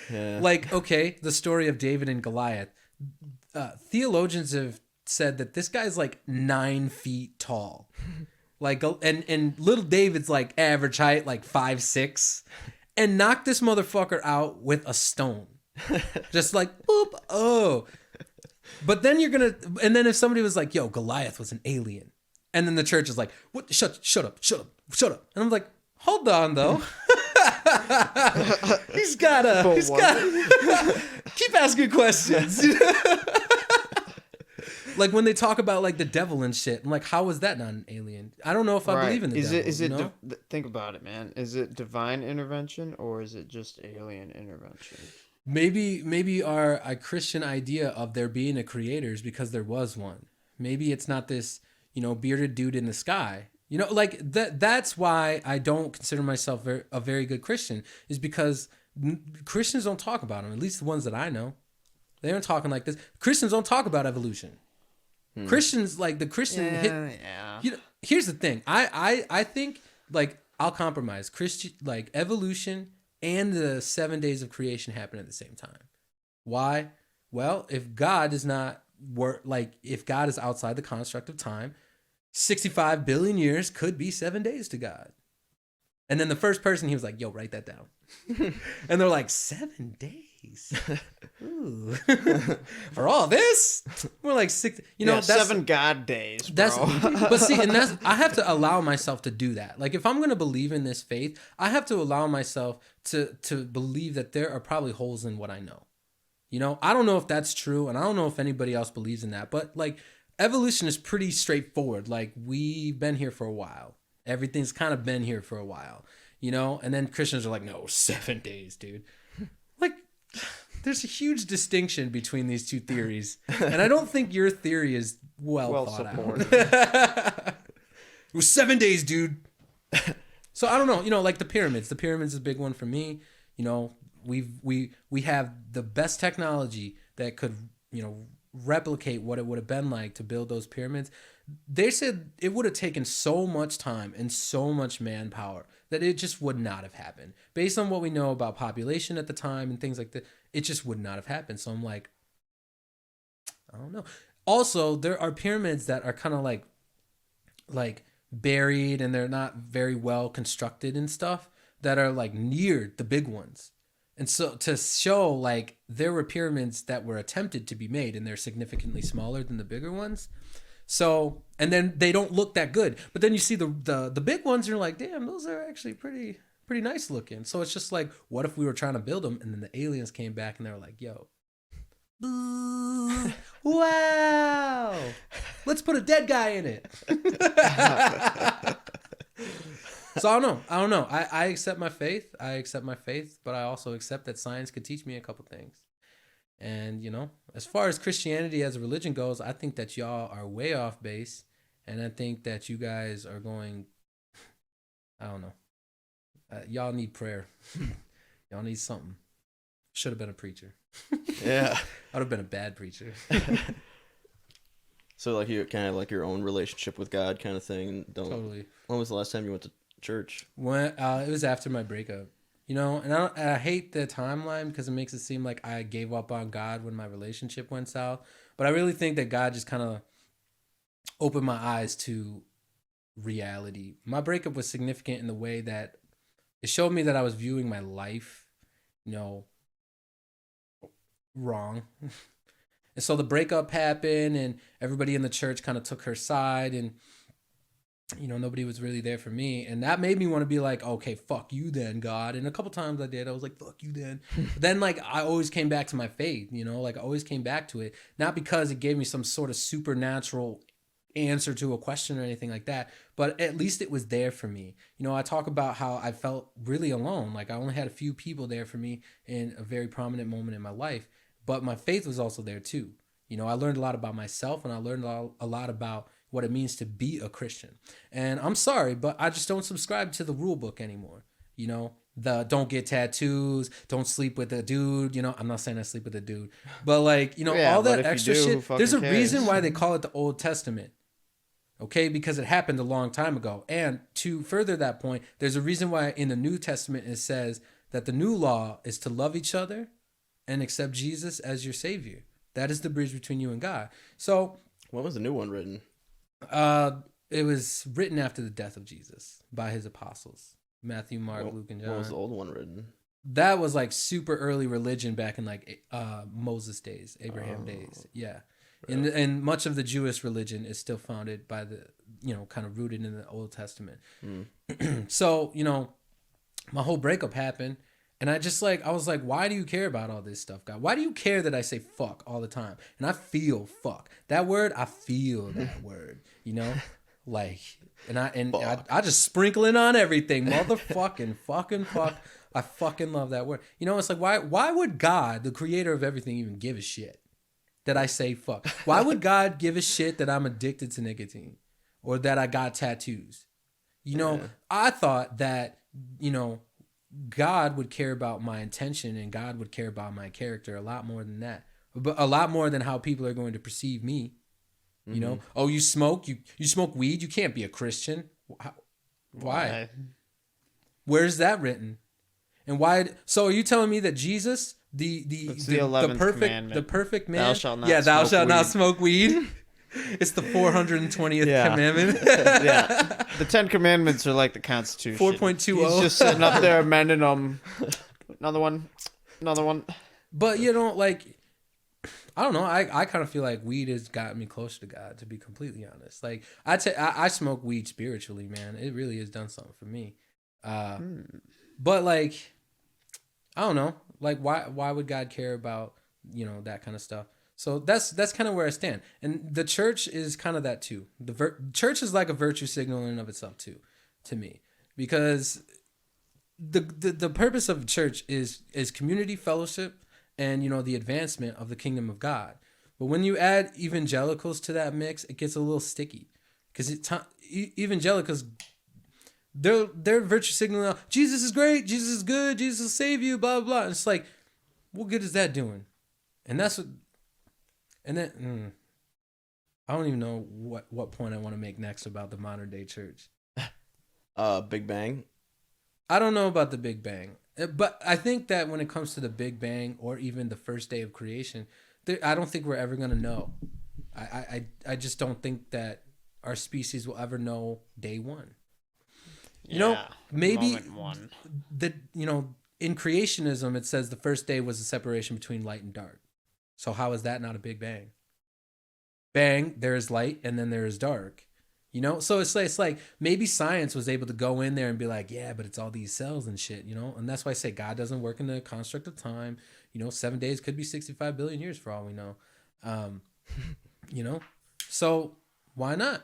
Yeah. Like, okay, the story of David and Goliath. Theologians have said that this guy's like 9 feet tall. Like, and little David's like average height, like 5'6", and knocked this motherfucker out with a stone. Just like, boop, oh. But then and then if somebody was like, yo, Goliath was an alien. And then the church is like, what? Shut up. And I'm like, hold on though. he's got keep asking questions. Like when they talk about like the devil and shit, I'm like, how is that not an alien? I don't know if I believe in the devil. Is it you know? think about it, man. Is it divine intervention or is it just alien intervention? Maybe our Christian idea of there being a creator is because there was one. Maybe it's not this, you know, bearded dude in the sky. You know, like that's why I don't consider myself a very good Christian, is because Christians don't talk about them, at least the ones that I know. They aren't talking like this. Christians don't talk about evolution. Christians, like the Christian Yeah. You know, here's the thing. I think like I'll compromise. Like evolution and the 7 days of creation happen at the same time. Why? Well, if God is not if God is outside the construct of time, 65 billion years could be 7 days to God. And then the first person, he was like, yo, write that down. And they're like, 7 days? Ooh. For all this? We're like 6, you know, that's 7 God days, bro. But see, and I have to allow myself to do that. Like if I'm going to believe in this faith, I have to allow myself to believe that there are probably holes in what I know. You know, I don't know if that's true, and I don't know if anybody else believes in that, but like evolution is pretty straightforward. Like we've been here for a while. Everything's kind of been here for a while, you know? And then Christians are like, no, 7 days, dude. Like, there's a huge distinction between these two theories. And I don't think your theory is well thought supported. out. It was 7 days, dude. So I don't know, you know, like the pyramids. The pyramids is a big one for me. You know, we have the best technology that could, you know, replicate what it would have been like to build those pyramids. they said it would have taken so much time and so much manpower that it just would not have happened. Based on what we know about population at the time and things like that, it just would not have happened. So I'm like, I don't know. Also, there are pyramids that are kind of like buried and they're not very well constructed and stuff that are like near the big ones. And so to show like there were pyramids that were attempted to be made and they're significantly smaller than the bigger ones. So, and then they don't look that good. But then you see the big ones and you're like, damn, those are actually pretty nice looking. So it's just like, what if we were trying to build them and then the aliens came back and they were like, yo, wow, let's put a dead guy in it. So I don't know. I accept my faith. But I also accept that science could teach me a couple things. And, you know, as far as Christianity as a religion goes, I think that y'all are way off base. And I think that you guys are going, I don't know. Y'all need prayer. Y'all need something. Should have been a preacher. Yeah. I'd have been a bad preacher. So like you kind of like your own relationship with God kind of thing. Totally. When was the last time you went to church? When it was after my breakup, you know, and I hate the timeline because it makes it seem like I gave up on God when my relationship went south. But I really think that God just kind of opened my eyes to reality. My breakup was significant in the way that it showed me that I was viewing my life, you know, wrong. And so the breakup happened and everybody in the church kind of took her side and, you know, nobody was really there for me. And that made me want to be like, okay, fuck you then, God. And a couple times I did. I was like, fuck you then. But then, like, I always came back to my faith, you know? Like, I always came back to it. Not because it gave me some sort of supernatural answer to a question or anything like that, but at least it was there for me. You know, I talk about how I felt really alone. Like, I only had a few people there for me in a very prominent moment in my life. But my faith was also there, too. You know, I learned a lot about myself and I learned a lot about what it means to be a Christian. And I'm sorry, but I just don't subscribe to the rule book anymore. You know, the don't get tattoos, don't sleep with a dude. You know, I'm not saying I sleep with a dude, but like, you know, Yeah, all but that if you extra do, who shit. fucking There's a cares? reason why they call it the Old Testament. Okay, because it happened a long time ago. And to further that point, there's a reason why in the New Testament it says that the new law is to love each other and accept Jesus as your savior. That is the bridge between you and God. So, When was the new one written? it was written after the death of Jesus by his apostles, Matthew, Mark, Luke, and John. When was the old one written? That was like super early religion back in like Moses days, Abraham days. Yeah. And much of the Jewish religion is still founded by the, you know, kind of rooted in the Old Testament. So, you know, my whole breakup happened. And I was like, why do you care about all this stuff, God? Why do you care that I say fuck all the time? And I feel fuck. That word, I feel that word, you know? Like, and I just sprinkle it on everything. Motherfucking fucking fuck. I fucking love that word. You know, it's like, why would God, the creator of everything, even give a shit that I say fuck? Why would God give a shit that I'm addicted to nicotine or that I got tattoos? You know, I thought that, you know, God would care about my intention and God would care about my character a lot more than that. But a lot more than how people are going to perceive me. You know, oh, you smoke, you smoke weed, you can't be a Christian. Why? Where's that written? And why? So are you telling me that Jesus, the 11th perfect man, Thou shalt not thou smoke shalt not weed. smoke weed? It's the 420th Yeah. commandment. Yeah, the 10 Commandments are like the Constitution. 4.20. He's just sitting up there amending them. Another one. But you know, like, I don't know. I kind of feel like weed has gotten me closer to God, to be completely honest. Like I smoke weed spiritually, man. It really has done something for me. But like, I don't know. Like, why would God care about, you know, that kind of stuff? So that's kind of where I stand. And the church is kind of that too. The church is like a virtue signal in and of itself too, to me, because the purpose of church is community fellowship and, you know, the advancement of the kingdom of God. But when you add evangelicals to that mix, it gets a little sticky, because evangelicals, they're virtue signaling, Jesus is great, Jesus is good, Jesus will save you, blah, blah, blah. And it's like, what good is that doing? And that's what, and then, I don't even know what point I want to make next about the modern day church. Big Bang. I don't know about the Big Bang, but I think that when it comes to the Big Bang or even the first day of creation, I don't think we're ever gonna know. I just don't think that our species will ever know day one. You know, maybe moment one. In creationism it says the first day was a separation between light and dark. So how is that not a Big Bang? Bang, there is light and then there is dark. You know, so it's like maybe science was able to go in there and be like, yeah, but it's all these cells and shit, you know? And that's why I say God doesn't work in the construct of time. You know, 7 days could be 65 billion years for all we know. You know, so why not?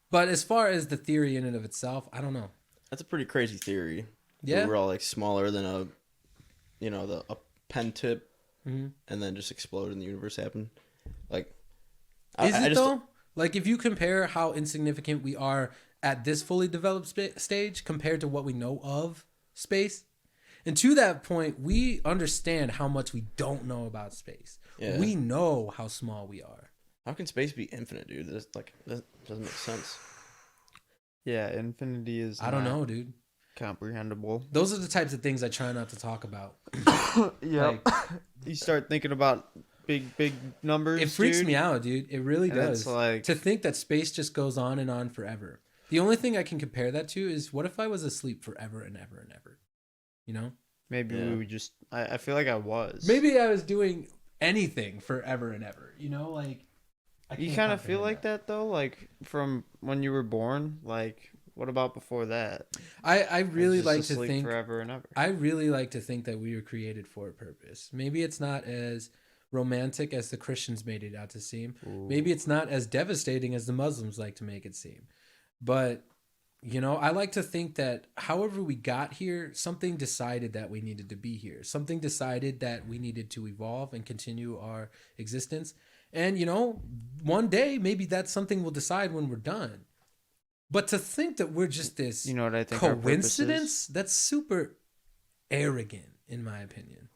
But as far as the theory in and of itself, I don't know. That's a pretty crazy theory. Yeah. We're all like smaller than a pen tip, Mm-hmm. and then just explode and the universe happen. Like, Is it though? Like if you compare how insignificant we are at this fully developed stage compared to what we know of space, and to that point, we understand how much we don't know about space. Yeah. We know how small we are. How can space be infinite, dude? That doesn't make sense. Yeah, infinity is. I don't not know, dude. Comprehensible. Those are the types of things I try not to talk about. Yeah. You start thinking about big numbers. It freaks dude. me out, dude. It really And does. it's like- to think that space just goes on and on forever. The only thing I can compare that to is what if I was asleep forever and ever and ever? You know? Maybe Yeah. we would just. I feel like I was. Maybe I was doing anything forever and ever. You know, like You kind of feel like that though, like from when you were born. Like, what about before that? I really Just like to asleep think forever and ever. I really like to think that we were created for a purpose. Maybe it's not as romantic as the Christians made it out to seem. Ooh. Maybe it's not as devastating as the Muslims like to make it seem. But you know, I like to think that however we got here, something decided that we needed to be here. Something decided that we needed to evolve and continue our existence. And, you know, one day maybe that's something we'll decide when we're done. But to think that we're just this You know what I think? our purpose is? coincidence, that's super arrogant, in my opinion.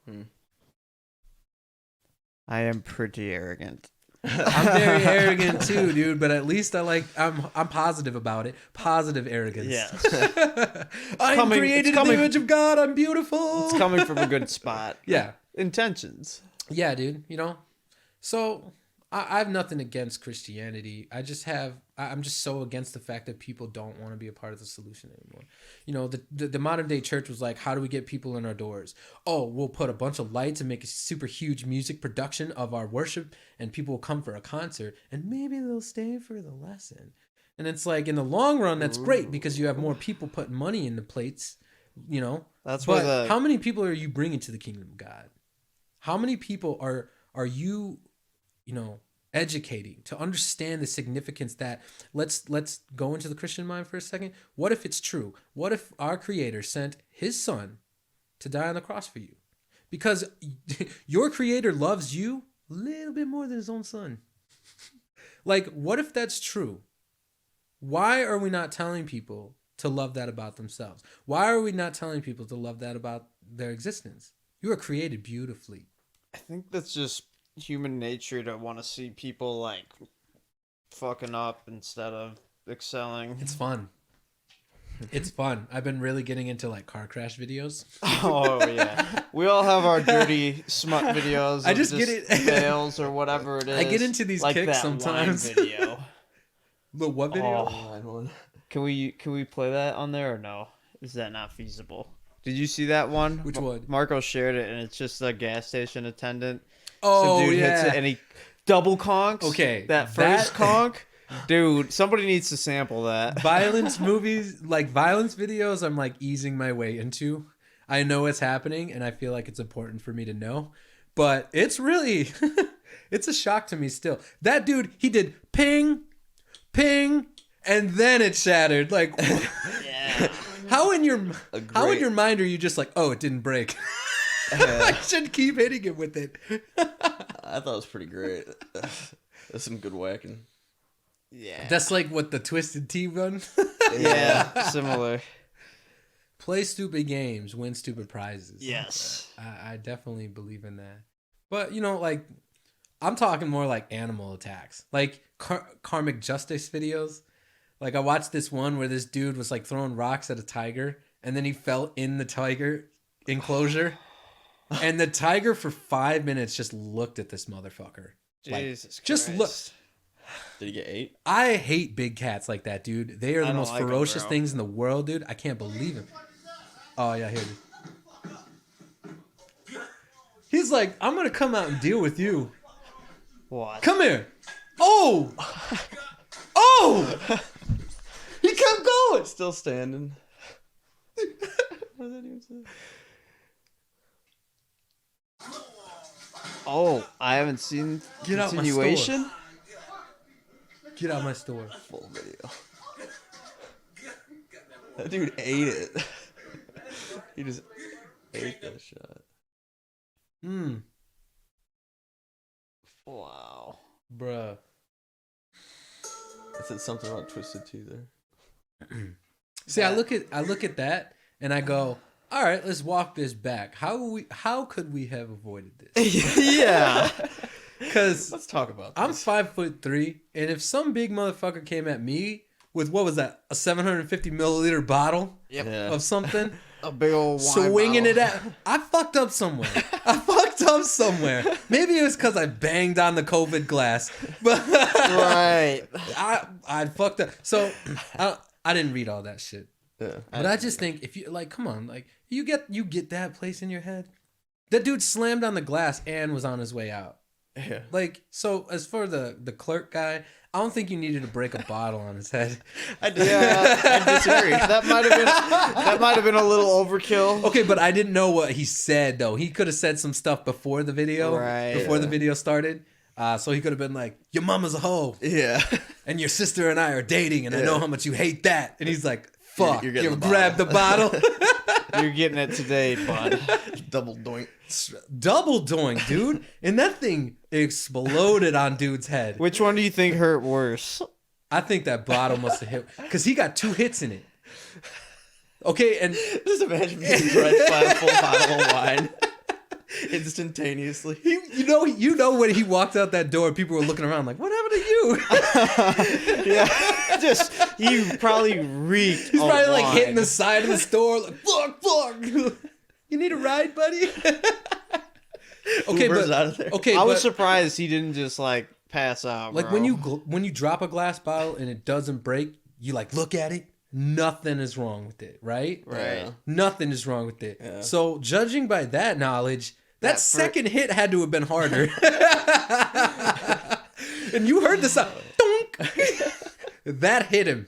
I am pretty arrogant. I'm very arrogant too, dude. But at least I'm positive about it. Positive arrogance. Yes. I'm created in the image of God. I'm beautiful. It's coming from a good spot. Yeah. Intentions. Yeah, dude. You know, so I have nothing against Christianity. I'm just so against the fact that people don't want to be a part of the solution anymore. You know, the modern day church was like, how do we get people in our doors? Oh, we'll put a bunch of lights and make a super huge music production of our worship, and people will come for a concert, and maybe they'll stay for the lesson. And it's like, in the long run, that's great because you have more people putting money in the plates, you know. That's but where how many people are you bringing to the kingdom of God? How many people are you, you know, educating to understand the significance that let's go into the Christian mind for a second. What if it's true? What if our creator sent his son to die on the cross for you? Because your creator loves you a little bit more than his own son. Like, what if that's true? Why are we not telling people to love that about themselves? Why are we not telling people to love that about their existence? You are created beautifully. I think that's just human nature to want to see people like fucking up instead of excelling. It's fun. It's fun. I've been really getting into like car crash videos. Oh yeah, we all have our dirty smut videos. I just get it fails or whatever it is. I get into these like kicks that sometimes. wine video. The what video? Oh. Can we play that on there or no? Is that not feasible? Did you see that one? Which one? Marco shared it, and it's just a gas station attendant. Oh, Some dude yeah. hits it, and he double conks. Okay, that first conk, dude. Somebody needs to sample that. Violence movies, like violence videos, I'm like easing my way into. I know it's happening, and I feel like it's important for me to know. But it's really, it's a shock to me still. That dude, he did ping, ping, and then it shattered. Like, Yeah. how in your mind are you just like, oh, it didn't break? I should keep hitting it with it. I thought it was pretty great. That's some good whacking. Yeah. That's like what the Twisted Tea run. Yeah. Similar. Play stupid games, win stupid prizes. Yes. I definitely believe in that. But, you know, like, I'm talking more like animal attacks, like karmic justice videos. Like I watched this one where this dude was like throwing rocks at a tiger, and then he fell in the tiger enclosure, and the tiger for 5 minutes just looked at this motherfucker. Jesus Christ. Just look. Did he get 8? I hate big cats like that, dude. They are the don't most like 'em, ferocious bro. things in the world, dude. I can't believe it. Oh yeah, here. He's like, I'm gonna come out and deal with you. What? Come here. Oh! Oh! He kept going. Still standing. What does that even say? Oh, I haven't seen Get out my continuation. Get out of my store. Full video. That dude ate it. He just ate that shot. Wow. Bruh. I said something about Twisted Tea there. See, I look at that and I go, all right, let's walk this back. How could we have avoided this? Yeah. Because Let's talk about this. I'm 5'3", and if some big motherfucker came at me with, what was that, a 750 milliliter bottle Yep. Yeah. of something, A big old wine swinging it bottle. at, I fucked up somewhere. Maybe it was because I banged on the COVID glass, but Right. I fucked up. So I didn't read all that shit. Yeah. But I just think if you like, come on, like you get that place in your head. That dude slammed on the glass and was on his way out. Yeah. Like, so as for the clerk guy, I don't think you needed to break a bottle on his head. I disagree. That might have been a little overkill. Okay, but I didn't know what he said though. He could have said some stuff before the video, Right. before the video started. So he could have been like, "Your mama's a hoe, Yeah. and your sister and I are dating, and I know how much you hate that." And he's like, "Fuck, You're you getting the grabbed the bottle." You're getting it today, bud. Double doink. Double doink, dude. And that thing exploded on dude's head. Which one do you think hurt worse? I think that bottle must have hit, because he got 2 hits in it. Okay, and Just imagine being dressed by a full bottle of wine instantaneously. you know when he walked out that door, people were looking around like, "What happened to you?" Yeah. Just he probably reeked. He's of probably like wine. hitting the side of the store, like, "Fuck. You need a ride, buddy?" Okay, Uber's but out of there. okay, I was but surprised he didn't just like pass out. like bro. when you drop a glass bottle and it doesn't break, you like look at it. Nothing is wrong with it, right? Right. Yeah. Nothing is wrong with it. Yeah. So judging by that knowledge, that That second hit had to have been harder. And you heard the sound. Donk! That hit him.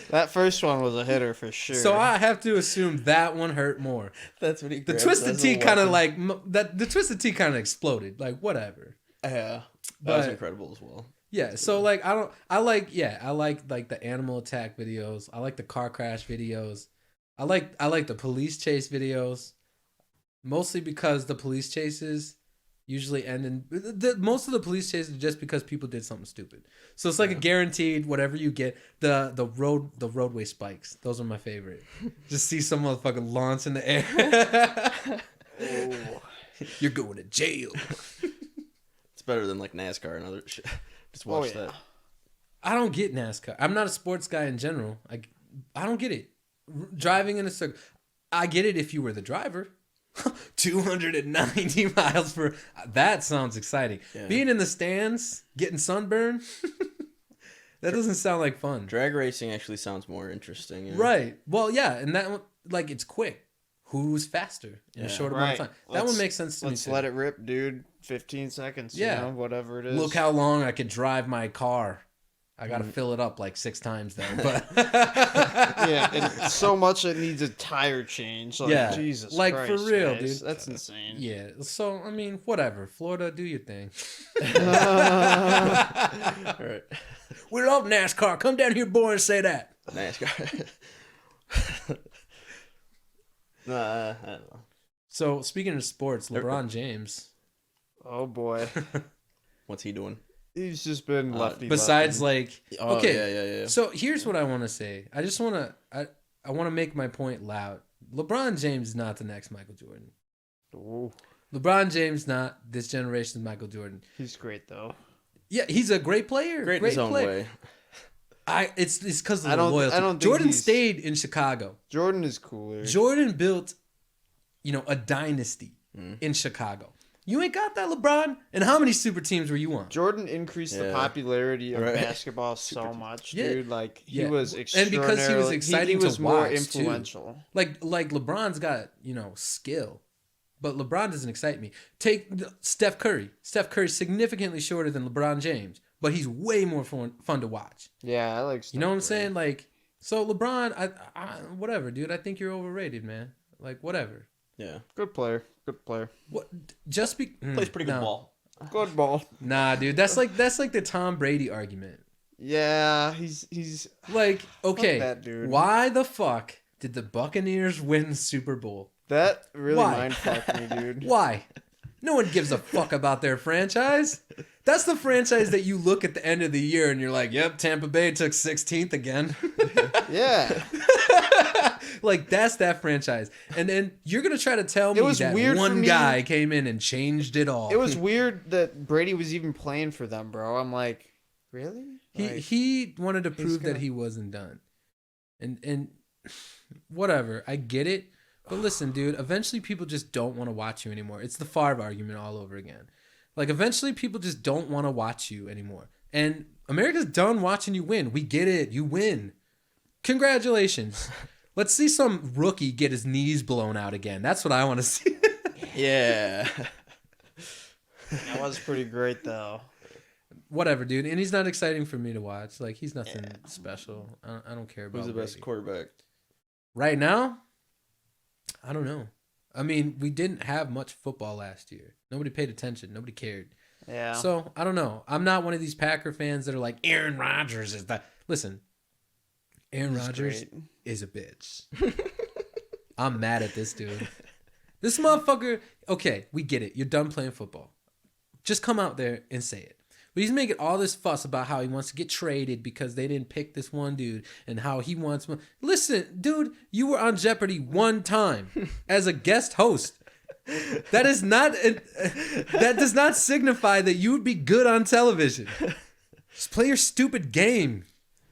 That first one was a hitter for sure. So I have to assume that one hurt more. That's what he The grabbed Twisted as a Tea kind of weapon. like that. The Twisted Tea kind of exploded. Like whatever. Yeah. That But- was incredible as well. Yeah. So like I like the animal attack videos. I like the car crash videos. I like the police chase videos. Mostly because the police chases usually end in most of the police chases are just because people did something stupid. So it's like a guaranteed whatever you get. The roadway spikes. Those are my favorite. Just see some motherfucker launch in the air. You're going to jail. It's better than like NASCAR and other shit. Just watch yeah. that. I don't get NASCAR. I'm not a sports guy in general. I don't get it. Driving in a circle. I get it if you were the driver. 290 miles per. That sounds exciting. Yeah. Being in the stands, getting sunburn. That doesn't sound like fun. Drag racing actually sounds more interesting. Yeah. Right. Well, yeah, and that one, like it's quick. Who's faster in a Yeah. short amount Right. of time? That one makes sense to me Let's too. let it rip, dude. 15 seconds. Yeah. You know, whatever it is. Look how long I could drive my car. I gotta fill it up like 6 times though. But Yeah, and so much it needs a tire change. Like, Yeah, Jesus like, for Christ, real, guys. dude. That's insane. yeah. So I mean, whatever. Florida, do your thing. All right. We love NASCAR. Come down here, boy, and say that. NASCAR. I don't know. So speaking of sports, LeBron James. Oh boy, What's he doing? he's just been lefty. Besides, lefty. like, Oh, okay. yeah. So here's what I want to say. I just want to. I want to make my point loud. LeBron James is not the next Michael Jordan. Ooh. LeBron James, not this generation's Michael Jordan. He's great though. Yeah, he's a great player. Great in his own way. It's because of I the don't- loyalty. I don't think Jordan he's- stayed in Chicago. Jordan is cooler. Jordan built, a dynasty in Chicago. You ain't got that, LeBron. And how many super teams were you on? Jordan increased the Yeah. popularity of Right. basketball so much, Yeah. dude. Like he Yeah. was And extraordinary. because he was exciting he was to more watch, too. influential. Like LeBron's got, skill. But LeBron doesn't excite me. Take Steph Curry. Steph Curry's significantly shorter than LeBron James, but he's way more fun to watch. Yeah, I like. You know what I'm saying? Like, so LeBron, I whatever, dude. I think you're overrated, man. Like, whatever. Yeah. Good player. Good player. What? Just be Plays pretty good no. ball. Good ball. Nah, dude. That's like the Tom Brady argument. Yeah, he's Like, okay, that dude. why the fuck did the Buccaneers win the Super Bowl? that really Why? mindfucked me, dude. Why? No one gives a fuck about their franchise. That's the franchise that you look at the end of the year and you're like, yep, Tampa Bay took 16th again. Yeah, Like, that's that franchise. And then you're going to try to tell me was that weird for one me- guy came in and changed it all. it was weird that Brady was even playing for them, bro. I'm like, really? He wanted to prove gonna- that he wasn't done. And whatever, I get it. But listen, dude, eventually people just don't want to watch you anymore. It's the Favre argument all over again. Like, eventually people just don't want to watch you anymore. And America's done watching you win. We get it. You win. Congratulations. Let's see some rookie get his knees blown out again. That's what I want to see. Yeah. That was pretty great though. Whatever, dude. And he's not exciting for me to watch. Like, he's nothing special. I don't care about Who's the best Brady. quarterback? Right now, I don't know. I mean, we didn't have much football last year. Nobody paid attention. Nobody cared. Yeah. So, I don't know. I'm not one of these Packer fans that are like, Aaron Rodgers is the... Listen, Aaron He's Rodgers great. is a bitch. I'm mad at this dude. This motherfucker... Okay, we get it. You're done playing football. Just come out there and say it. But he's making all this fuss about how he wants to get traded because they didn't pick this one dude and how he wants... Listen, dude, you were on Jeopardy one time as a guest host. That is not... that does not signify that you would be good on television. Just play your stupid game.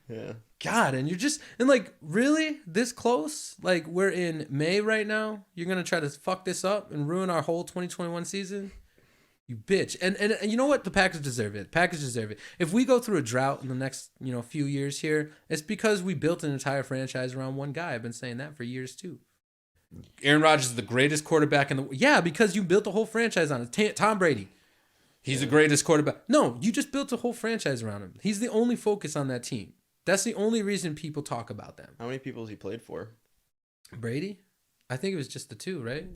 Yeah. God, and you're just... And like, really? This close? Like, we're in May right now? You're going to try to fuck this up and ruin our whole 2021 season? You bitch. And you know what? The Packers deserve it. Packers deserve it. If we go through a drought in the next, few years here, it's because we built an entire franchise around one guy. I've been saying that for years too. Aaron Rodgers is the greatest quarterback in the... Yeah, because you built a whole franchise on it. Tom Brady. He's the greatest quarterback. No, you just built a whole franchise around him. He's the only focus on that team. That's the only reason people talk about them. How many people has he played for? Brady? I think it was just the two, right?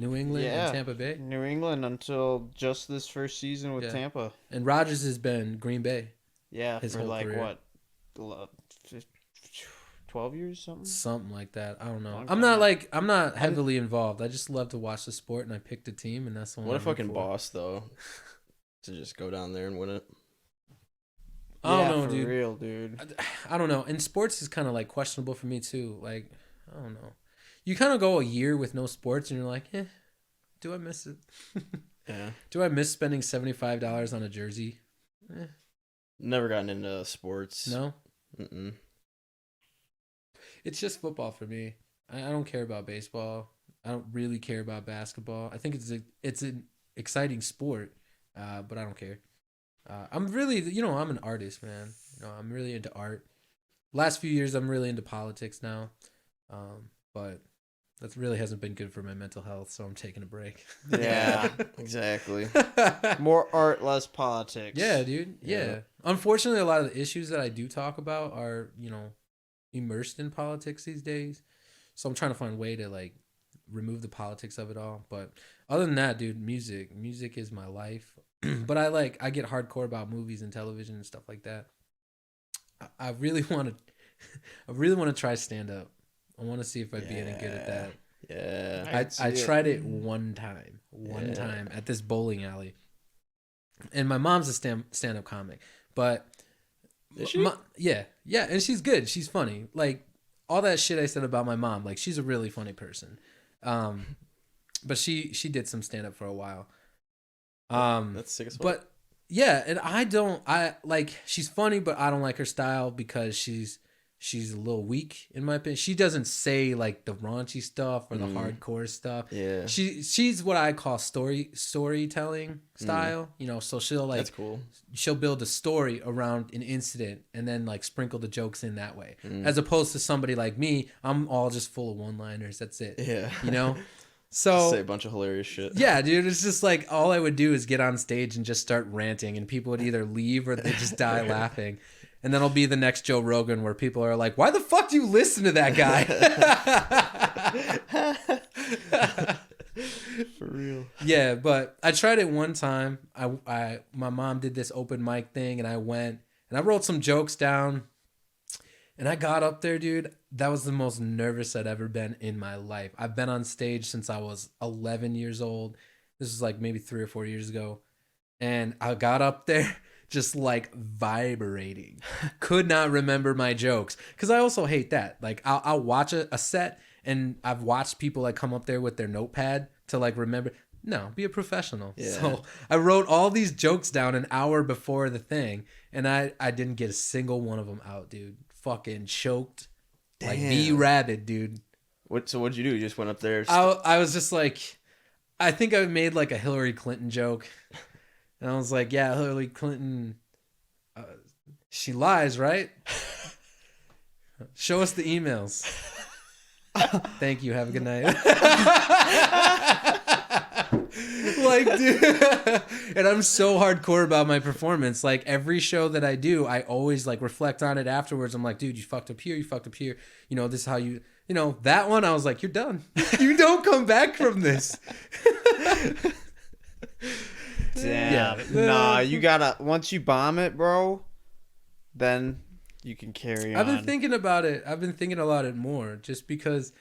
New England and Tampa Bay. New England until just this first season with Yeah. Tampa. And Rodgers has been Green Bay. Yeah, His for whole like career. what, 12 years, something. Something like that. I don't know. Long I'm not heavily involved. I just love to watch the sport and I picked a team and that's the one. What a I root fucking for. boss, though. To just go down there and win it. I Yeah, don't know, for dude. real, dude. I don't know. And sports is kind of like questionable for me too. Like, I don't know. You kind of go a year with no sports and you're like, do I miss it? Yeah. Do I miss spending $75 on a jersey? Never gotten into sports. No. Mm-mm. It's just football for me. I don't care about baseball. I don't really care about basketball. I think it's an exciting sport, but I don't care. I'm really, I'm an artist, man. I'm really into art. Last few years, I'm really into politics now, but that really hasn't been good for my mental health, so I'm taking a break. Yeah. Exactly. More art, less politics. Yeah, dude. Yeah. Unfortunately, a lot of the issues that I do talk about are, immersed in politics these days. So I'm trying to find a way to like remove the politics of it all. But other than that, dude, music is my life. But I get hardcore about movies and television and stuff like that. I really want to try stand up. I want to see if I'd be any good at that. Yeah. I tried it one time at this bowling alley. And my mom's a stand-up comic, but Is she? yeah, and she's good. She's funny. Like all that shit I said about my mom, like she's a really funny person. but she did some stand up for a while. That's sick as fuck. But yeah, and I like she's funny, but I don't like her style because she's a little weak in my opinion. She doesn't say like the raunchy stuff or the hardcore stuff. Yeah. She's what I call storytelling style. You know, so she'll like That's cool. she'll build a story around an incident and then like sprinkle the jokes in that way. As opposed to somebody like me, I'm all just full of one-liners. That's it. Yeah. You know? Just So say a bunch of hilarious shit. yeah, dude, it's just like all I would do is get on stage and just start ranting, and people would either leave or they just die laughing. And then I'll be the next Joe Rogan where people are like, "Why the fuck do you listen to that guy?" For real. Yeah, but I tried it one time. My mom did this open mic thing, and I went and I wrote some jokes down. And I got up there, dude. That was the most nervous I'd ever been in my life. I've been on stage since I was 11 years old. This was like maybe 3 or 4 years ago. And I got up there just like vibrating. Could not remember my jokes. Because I also hate that. Like I'll watch a set and I've watched people like come up there with their notepad to like remember. No, be a professional. Yeah. So I wrote all these jokes down an hour before the thing. And I didn't get a single one of them out, dude. Fucking choked. Damn. Like be rabid, dude. So what'd you do? You just went up there? I was just like, I think I made like a Hillary Clinton joke. And I was like, yeah, Hillary Clinton, she lies, right? Show us the emails. Thank you. Have a good night. Like, dude. And I'm so hardcore about my performance. Like, every show that I do, I always, like, reflect on it afterwards. I'm like, dude, you fucked up here. You fucked up here. You know, this is how you know, that one, I was like, you're done. You don't come back from this. Damn. Yeah. Nah, you gotta, once you bomb it, bro, then you can carry on. I've been thinking about it. I've been thinking about it more just because.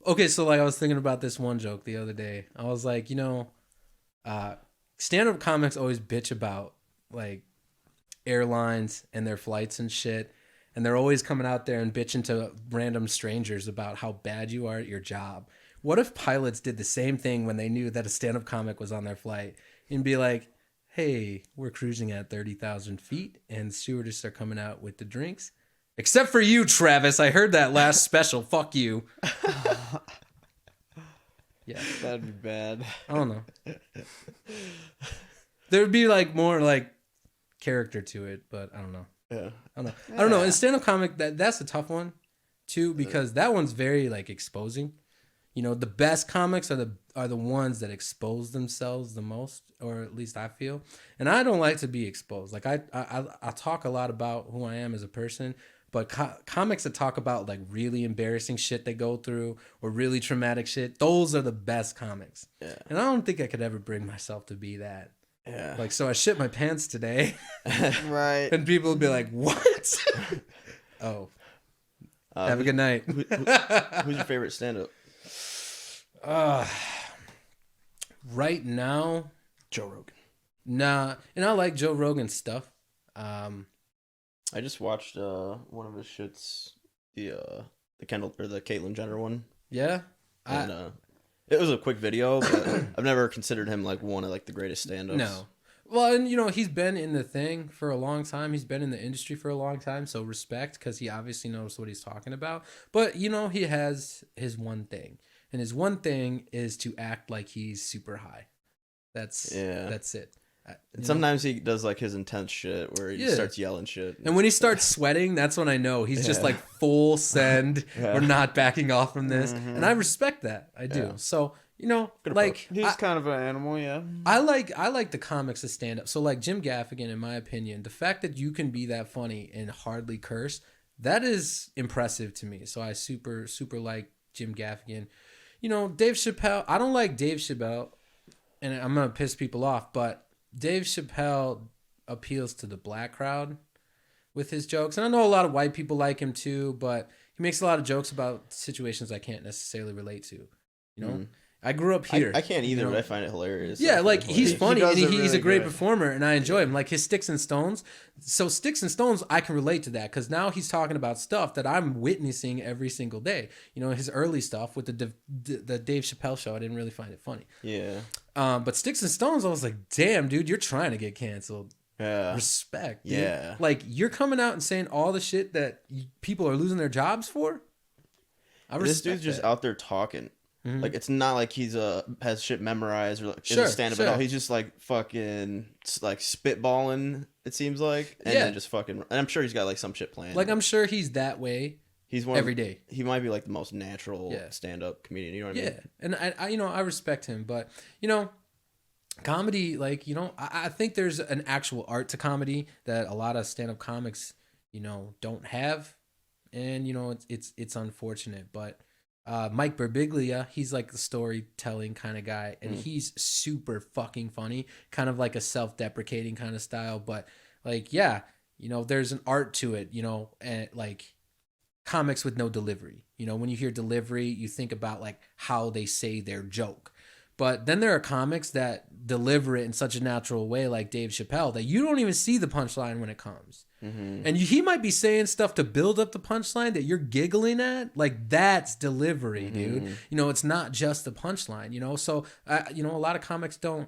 Okay, so like I was thinking about this one joke the other day. I was like, you know, stand-up comics always bitch about like airlines and their flights and shit. And they're always coming out there and bitching to random strangers about how bad you are at your job. What if pilots did the same thing when they knew that a stand-up comic was on their flight and be like, hey, we're cruising at 30,000 feet and stewardess are coming out with the drinks. Except for you, Travis. I heard that last special. Fuck you. Yeah. That'd be bad. I don't know. There would be like more like character to it, but I don't know. Yeah. I don't know. In stand-up comic, that's a tough one too, because that one's very like exposing. You know, the best comics are the ones that expose themselves the most, or at least I feel. And I don't like to be exposed. Like I talk a lot about who I am as a person, but comics that talk about like really embarrassing shit they go through or really traumatic shit, those are the best comics. Yeah. And I don't think I could ever bring myself to be that. Yeah. Like, so I shit my pants today. Right. And people would be like, what? Oh. Have a good night. Who's your favorite stand-up? Right now, Joe Rogan. nah. And I like Joe Rogan's stuff. I just watched one of his shits, the Kendall or the Caitlyn Jenner one. Yeah. And it was a quick video, but I've never considered him like one of like the greatest stand-ups. No. Well, and you know, he's been in the thing for a long time. He's been in the industry for a long time. So respect, because he obviously knows what he's talking about. But, you know, he has his one thing. And his one thing is to act like he's super high. That's it. And sometimes he does like his intense shit where he starts yelling shit. And when he starts sweating, that's when I know he's just like full send. We're not backing off from this. Mm-hmm. And I respect that. I do. Yeah. So, you know, Good like He's kind of an animal, yeah. I like the comics that stand up. So like Jim Gaffigan, in my opinion, the fact that you can be that funny and hardly curse, that is impressive to me. So I super like Jim Gaffigan. You know, Dave Chappelle, I don't like Dave Chappelle, and I'm going to piss people off, but Dave Chappelle appeals to the black crowd with his jokes. And I know a lot of white people like him too, but he makes a lot of jokes about situations I can't necessarily relate to, you know? I grew up here. I can't either, you know? but I find it hilarious. Yeah, I like find it he's hilarious. funny does and it he's a really great good. performer, and I enjoy him. Like his Sticks and Stones. So Sticks and Stones, I can relate to that because now he's talking about stuff that I'm witnessing every single day. You know, his early stuff with the Dave Chappelle show, I didn't really find it funny. Yeah. But Sticks and Stones, I was like, damn, dude, you're trying to get canceled. Yeah. Respect. Dude. Yeah. Like you're coming out and saying all the shit that people are losing their jobs for. I This respect dude's just that. out there talking. Mhm. Like it's not like he's has shit memorized or like Sure, is a stand up at sure. all. He's just like fucking like spitballing. It seems like, and Yeah. then just fucking. And I'm sure he's got like some shit planned. Like I'm sure he's that way he's one every day. He might be like the most natural Yeah. stand up comedian. You know what I Yeah, mean? and I you know I respect him, but you know, comedy, like you know, I think there's an actual art to comedy that a lot of stand up comics, you know, don't have, and you know it's unfortunate, but. Mike Birbiglia, he's like the storytelling kind of guy, and he's super fucking funny, kind of like a self-deprecating kind of style, but like yeah, you know, there's an art to it, you know, and like comics with no delivery. You know, when you hear delivery, you think about like how they say their joke. But then there are comics that deliver it in such a natural way, like Dave Chappelle, that you don't even see the punchline when it comes. Mm-hmm. And he might be saying stuff to build up the punchline that you're giggling at. Like that's delivery, dude. You know, it's not just the punchline. You know, so you know, a lot of comics don't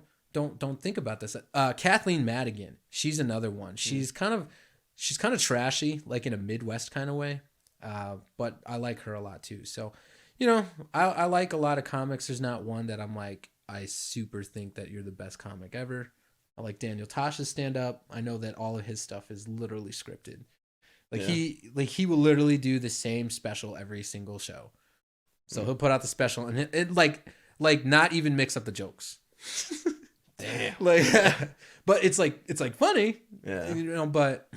think about this. Kathleen Madigan, she's another one. She's kind of trashy, like in a Midwest kind of way. But I like her a lot too. So, you know, I like a lot of comics. There's not one that I'm like, I super think that you're the best comic ever. I like Daniel Tosh's stand up. I know that all of his stuff is literally scripted. Like he will literally do the same special every single show. So he'll put out the special and it like not even mix up the jokes. Damn. Like but it's like funny. Yeah. You know, but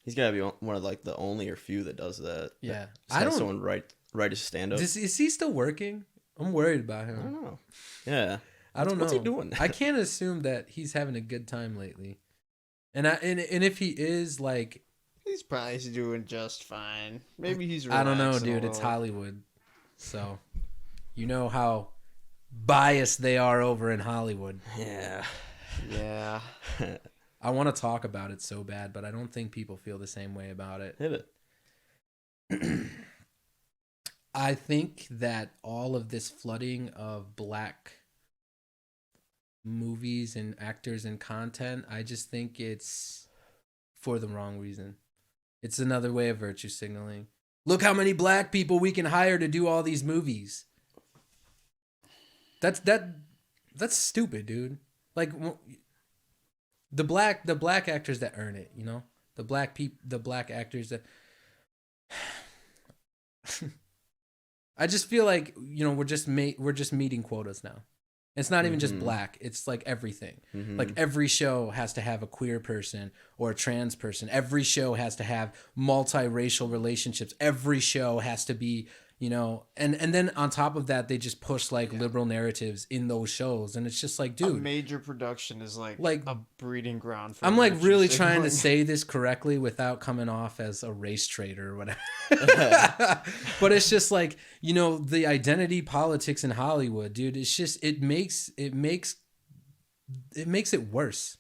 He's gotta be one of like the only or few that does that. yeah. I don't. Someone write his stand up. Is he still working? I'm worried about I him. don't know. Yeah. I don't know. What's he doing? I can't assume that he's having a good time lately. And if he is, like, He's probably doing just fine. Maybe he's. I don't know, relaxing a dude. It's little. Hollywood, so you know how biased they are over in Hollywood. Yeah. Yeah. I want to talk about it so bad, but I don't think people feel the same way about it. Hit it. I think that all of this flooding of black movies and actors and content, I just think it's for the wrong reason. It's another way of virtue signaling. Look how many black people we can hire to do all these movies. That's stupid, dude. Like the black actors that earn it, you know? The black actors that I just feel like, you know, we're just meeting quotas now. It's not even just black. It's like everything. Like every show has to have a queer person or a trans person. Every show has to have multiracial relationships. Every show has to be, you know, and then on top of that, they just push like liberal narratives in those shows. And it's just like, A dude, major production is like a breeding ground for I'm like virtue really trying to signaling. say this correctly without coming off as a race traitor or whatever. But it's just like, you know, the identity politics in Hollywood, dude, it's just it makes it worse.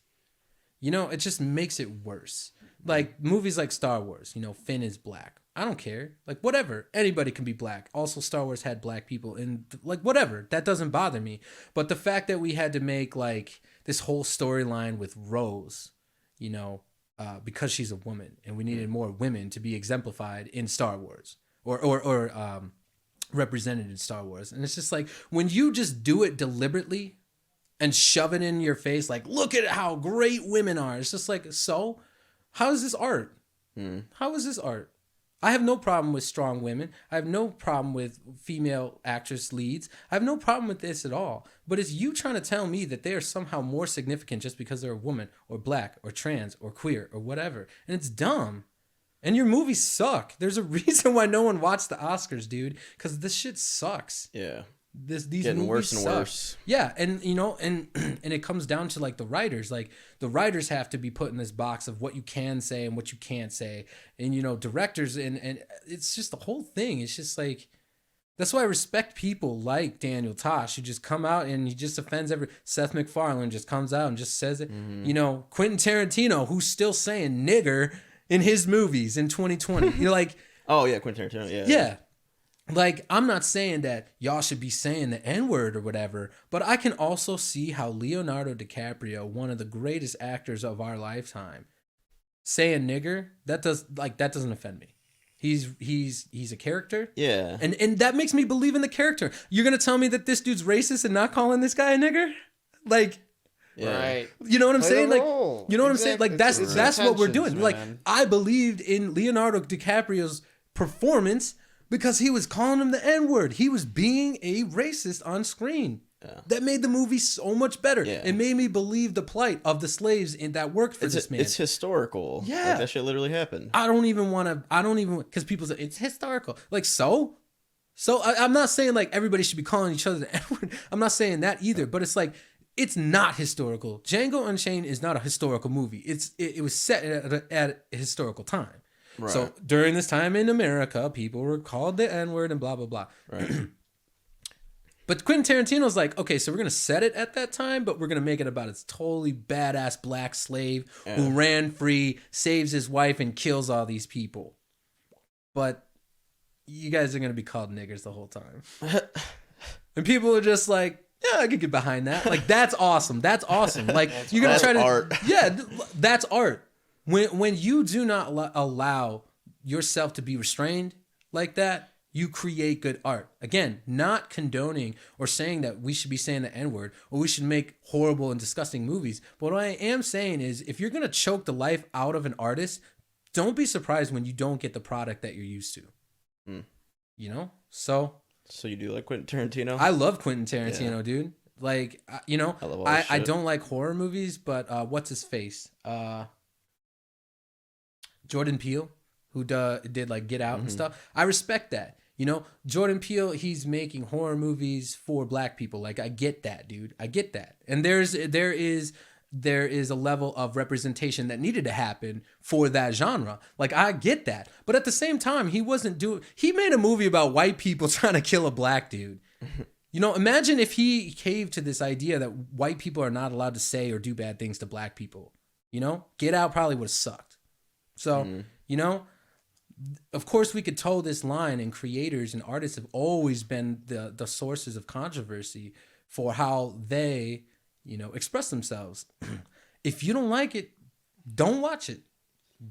You know, it just makes it worse. Like movies like Star Wars, you know, Finn is black. I don't care. Like whatever. Anybody can be black. Also Star Wars had black people in like whatever. That doesn't bother me. But the fact that we had to make like this whole storyline with Rose, you know, because she's a woman and we needed more women to be exemplified in Star Wars or represented in Star Wars. And it's just like when you just do it deliberately and shove it in your face, like, look at how great women are. It's just like, so how is this art? How is this art? I have no problem with strong women. I have no problem with female actress leads. I have no problem with this at all. But it's you trying to tell me that they are somehow more significant just because they're a woman or black or trans or queer or whatever. And it's dumb. And your movies suck. There's a reason why no one watched the Oscars, dude. Because this shit sucks. Yeah. These Getting movies worse and suck. worse. Yeah, and you know, and it comes down to like the writers. Like the writers have to be put in this box of what you can say and what you can't say, and you know, directors and it's just the whole thing. It's just like That's why I respect people like Daniel Tosh who just come out and he just offends Seth MacFarlane just comes out and just says it. You know, Quentin Tarantino, who's still saying nigger in his movies in 2020. You're like, oh yeah, Quentin Tarantino. Yeah. yeah. Like, I'm not saying that y'all should be saying the N-word or whatever, but I can also see how Leonardo DiCaprio, one of the greatest actors of our lifetime, saying nigger, that doesn't offend me. He's a character. Yeah. And that makes me believe in the character. You're gonna tell me that this dude's racist and not calling this guy a nigger? Like, Yeah. Right. you know what I'm Play saying? the Like, role. you know what I'm saying? Like, Exactly. that's what we're doing. Intentions, Like, man. I believed in Leonardo DiCaprio's performance because he was calling him the N-word. He was being a racist on screen. Yeah. That made the movie so much better. Yeah. It made me believe the plight of the slaves that worked for this man. It's historical. Yeah. Like, that shit literally happened. I don't even, because people say it's historical. Like, so I'm not saying like everybody should be calling each other the N-word. I'm not saying that either, but it's like, it's not historical. Django Unchained is not a historical movie. It was set at a historical time. Right. So during this time in America, people were called the N-word and blah, blah, blah. Right. But Quentin Tarantino's like, okay, so we're going to set it at that time, but we're going to make it about this totally badass black slave who ran free, saves his wife, and kills all these people. But you guys are going to be called niggers the whole time. And people are just like, yeah, I could get behind that. Like, that's awesome. That's awesome. Like, you're going to try to... art. Yeah, that's art. When you do not allow yourself to be restrained like that, you create good art. Again, not condoning or saying that we should be saying the N-word or we should make horrible and disgusting movies. But what I am saying is, if you're going to choke the life out of an artist, don't be surprised when you don't get the product that you're used to. You know? So you do like Quentin Tarantino? I love Quentin Tarantino, dude. Like, you know, I love all this I shit. don't like horror movies, but what's his face? Jordan Peele, who did like Get Out and stuff. I respect that. You know, Jordan Peele, he's making horror movies for black people. Like, I get that, dude. I get that. And there is a level of representation that needed to happen for that genre. Like, I get that. But at the same time, he made a movie about white people trying to kill a black dude. You know, imagine if he caved to this idea that white people are not allowed to say or do bad things to black people. You know, Get Out probably would have sucked. So, you know, of course we could toe this line, and creators and artists have always been the sources of controversy for how they, you know, express themselves. If you don't like it, don't watch it.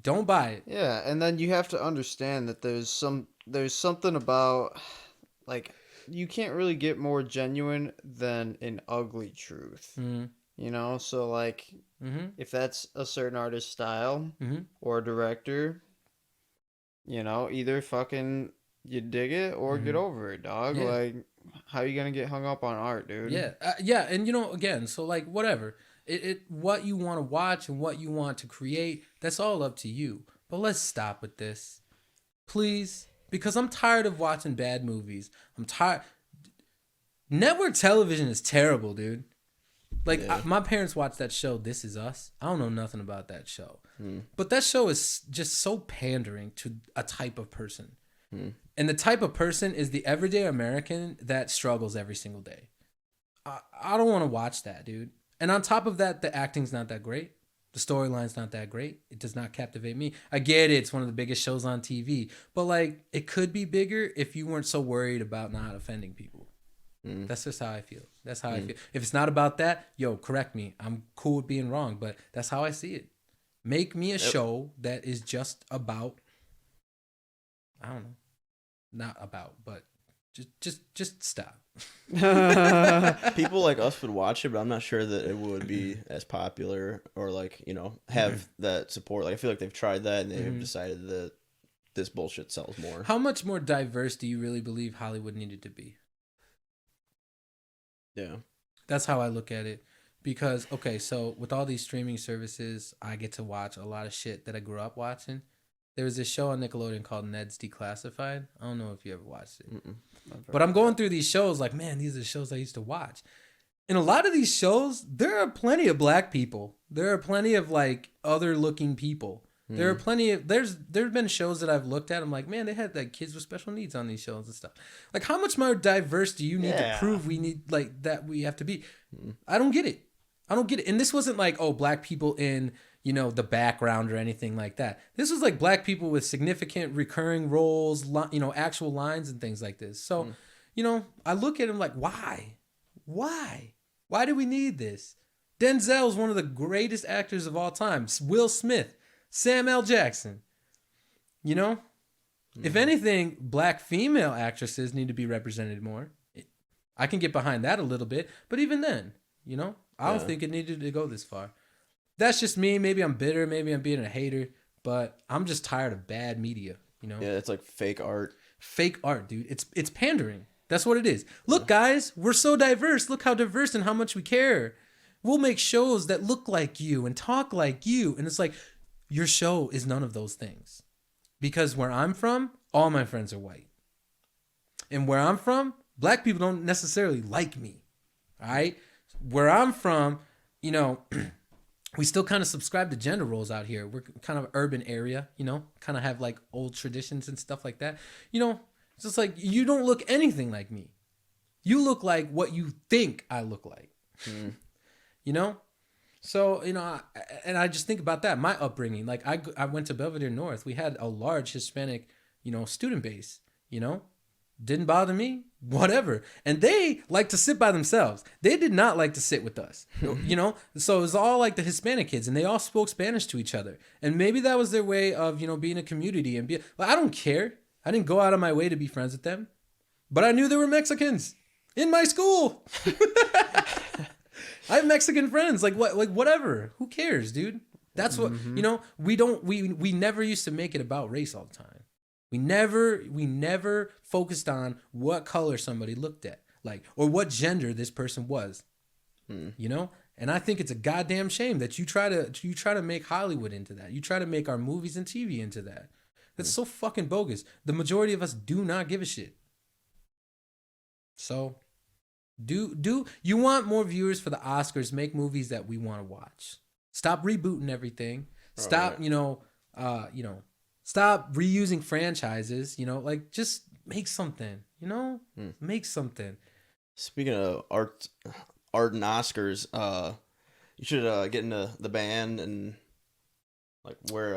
Don't buy it. Yeah, and then you have to understand that there's something about, like, you can't really get more genuine than an ugly truth. You know, so like, if that's a certain artist style or director, you know, either fucking you dig it or get over it, dog. Yeah. Like, how you gonna get hung up on art, dude? Yeah, yeah, and you know, again, so like whatever, what you want to watch and what you want to create, that's all up to you. But let's stop with this, please, because I'm tired of watching bad movies. I'm tired. Network television is terrible, dude. Like, my parents watched that show, This Is Us. I don't know nothing about that show. But that show is just so pandering to a type of person. And the type of person is the everyday American that struggles every single day. I don't want to watch that, dude. And on top of that, the acting's not that great. The storyline's not that great. It does not captivate me. I get it. It's one of the biggest shows on TV. But, like, it could be bigger if you weren't so worried about not offending people. That's just how I feel. That's how I feel. If it's not about that, yo, correct me. I'm cool with being wrong, but that's how I see it. Make me a show that is just about, I don't know, not about, but just stop. People like us would watch it, but I'm not sure that it would be as popular or, like, you know, have that support. Like, I feel like they've tried that and they've decided that this bullshit sells more. How much more diverse do you really believe Hollywood needed to be? Yeah. That's how I look at it. Because, okay, so with all these streaming services, I get to watch a lot of shit that I grew up watching. There was this show on Nickelodeon called Ned's Declassified. I don't know if you ever watched it. But I'm going through these shows like, man, these are the shows I used to watch. In a lot of these shows, there are plenty of black people. There are plenty of, like, other looking people. There are plenty of there's been shows that I've looked at. I'm like, man, they had like kids with special needs on these shows and stuff. Like, how much more diverse do you need to prove we need like that we have to be? I don't get it. I don't get it. And this wasn't like, oh, black people in, you know, the background or anything like that. This was like black people with significant recurring roles, you know, actual lines and things like this. So, you know, I look at him like, why? Why do we need this? Denzel's one of the greatest actors of all time. Will Smith, Sam L. Jackson. You know, if anything, black female actresses need to be represented more. I can get behind that a little bit, but even then, you know, I don't think it needed to go this far. That's just me. Maybe I'm bitter. Maybe I'm being a hater, but I'm just tired of bad media. You know? Yeah, it's like fake art. Fake art, dude. It's pandering. That's what it is. Look, guys, we're so diverse. Look how diverse and how much we care. We'll make shows that look like you and talk like you. And it's like, your show is none of those things. Because where I'm from, all my friends are white. And where I'm from, black people don't necessarily like me. All right? Where I'm from, you know, we still kind of subscribe to gender roles out here. We're kind of urban area, you know, kind of have like old traditions and stuff like that. You know, it's just like, you don't look anything like me. You look like what you think I look like. You know? So, you know, I just think about that. My upbringing, like I went to Belvedere North. We had a large Hispanic, you know, student base, you know? Didn't bother me, whatever. And they like to sit by themselves. They did not like to sit with us, you know? So it was all like the Hispanic kids, and they all spoke Spanish to each other. And maybe that was their way of, you know, being a community and like, I don't care. I didn't go out of my way to be friends with them, but I knew there were Mexicans in my school. I have Mexican friends, like what, like whatever. Who cares, dude? That's what, you know, we never used to make it about race all the time. We never focused on what color somebody looked at, like, or what gender this person was, you know? And I think it's a goddamn shame that you try to make Hollywood into that. You try to make our movies and TV into that. That's so fucking bogus. The majority of us do not give a shit. So, do you want more viewers for the Oscars? Make movies that we want to watch. Stop rebooting everything. Stop, stop reusing franchises, you know, like just make something, you know, make something. Speaking of art and Oscars, you should get into the band and like where.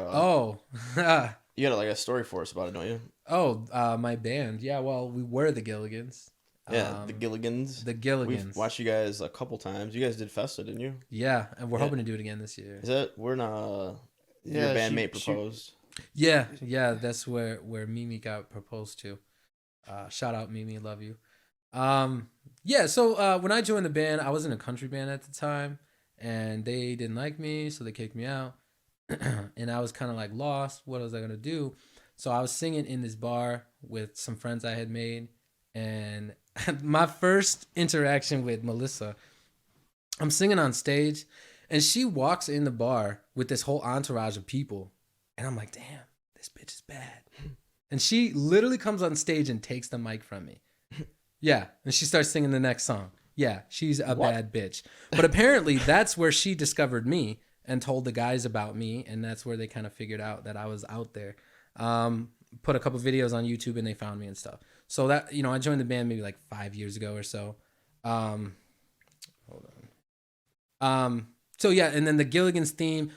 You got like a story for us about it, don't you? Oh, my band. Yeah, well, we were the Gilligans. Yeah, the Gilligans. The Gilligans. We've watched you guys a couple times. You guys did Festa, didn't you? Yeah, and we're hoping to do it again this year. Is that where your bandmate proposed? Yeah, that's where Mimi got proposed to. Shout out Mimi, love you. So when I joined the band, I was in a country band at the time, and they didn't like me, so they kicked me out. And I was kind of like lost. What was I gonna do? So I was singing in this bar with some friends I had made, and my first interaction with Melissa, I'm singing on stage, and she walks in the bar with this whole entourage of people. And I'm like, damn, this bitch is bad. And she literally comes on stage and takes the mic from me. Yeah. And she starts singing the next song. Yeah, she's a bad bitch. But apparently that's where she discovered me and told the guys about me. And that's where they kind of figured out that I was out there. Put a couple videos on YouTube and they found me and stuff. So that, you know, I joined the band maybe like 5 years ago or so. Hold on. So yeah, and then the Gilligans theme.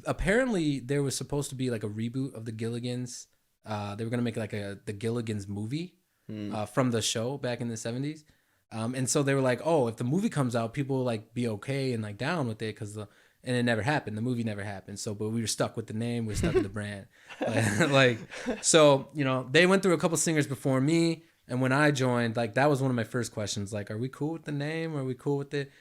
Apparently, there was supposed to be like a reboot of the Gilligans. They were gonna make like the Gilligans movie from the show back in the 70s. And so they were like, oh, if the movie comes out, people will like be okay and like down with it and it never happened. The movie never happened. So, but we were stuck with the name. We were stuck with the brand. So, you know, they went through a couple singers before me. And when I joined, like, that was one of my first questions. Like, are we cool with the name? Are we cool with it?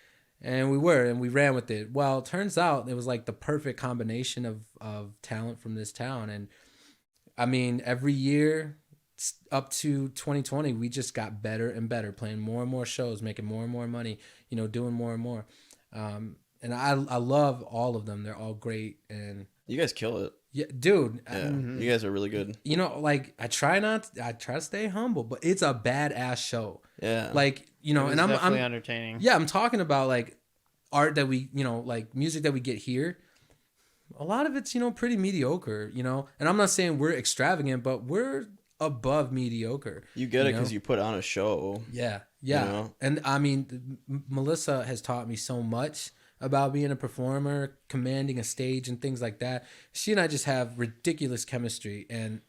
And we were, and we ran with it. Well, it turns out it was like the perfect combination of talent from this town. And I mean, every year up to 2020, we just got better and better, playing more and more shows, making more and more money, you know, doing more and more. And I love all of them. They're all great. And you guys kill it. Yeah, dude. Yeah, you guys are really good. You know, like I try to stay humble, but it's a badass show. Yeah. Like, you know, and I'm entertaining. Yeah, I'm talking about like art that we, you know, like music that we get here. a lot of it's, pretty mediocre, and I'm not saying we're extravagant, but we're above mediocre. You get it because you put on a show. Yeah. know? And I mean, Melissa has taught me so much about being a performer, commanding a stage and things like that. She and I just have ridiculous chemistry. And,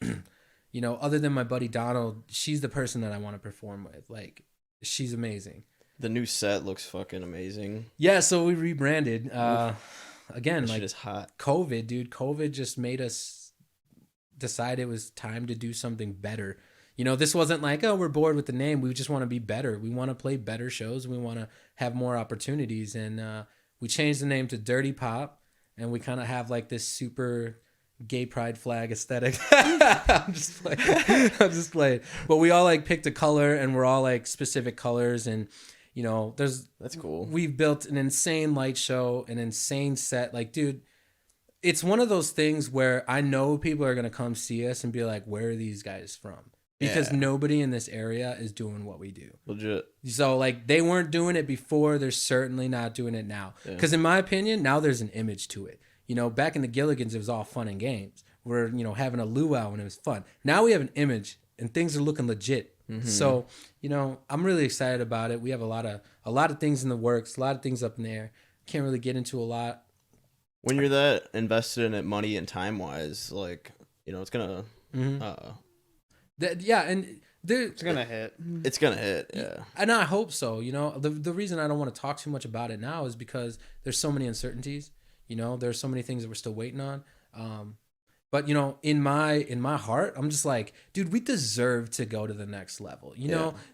other than my buddy Donald, she's the person that I want to perform with. Like, she's amazing. The new set looks fucking amazing. Yeah, so we rebranded. Again, That like, shit is hot. COVID, dude. COVID just made us decide it was time to do something better. This wasn't like, oh, we're bored with the name. We just want to be better. We want to play better shows. We want to have more opportunities. And we changed the name to Dirty Pop. And we kind of have like this super gay pride flag aesthetic. I'm just playing. But we all like picked a color, and we're all like specific colors. And, That's cool. We've built an insane light show, an insane set. Like, dude, it's one of those things where I know people are going to come see us and be like, where are these guys from? Because nobody in this area is doing what we do. Legit. So, like, they weren't doing it before. They're certainly not doing it now. Because in my opinion, now there's an image to it. Back in the Gilligans, it was all fun and games. We're, having a luau and it was fun. Now we have an image and things are looking legit. Mm-hmm. So, I'm really excited about it. We have a lot of things in the works, a lot of things up in the air. Can't really get into a lot. When you're that invested in it money and time wise, like, it's gonna and It's gonna hit. it's gonna hit, yeah. And I hope so. The reason I don't want to talk too much about it now is because there's so many uncertainties. There's so many things that we're still waiting on. But in my heart, I'm just like, dude, we deserve to go to the next level.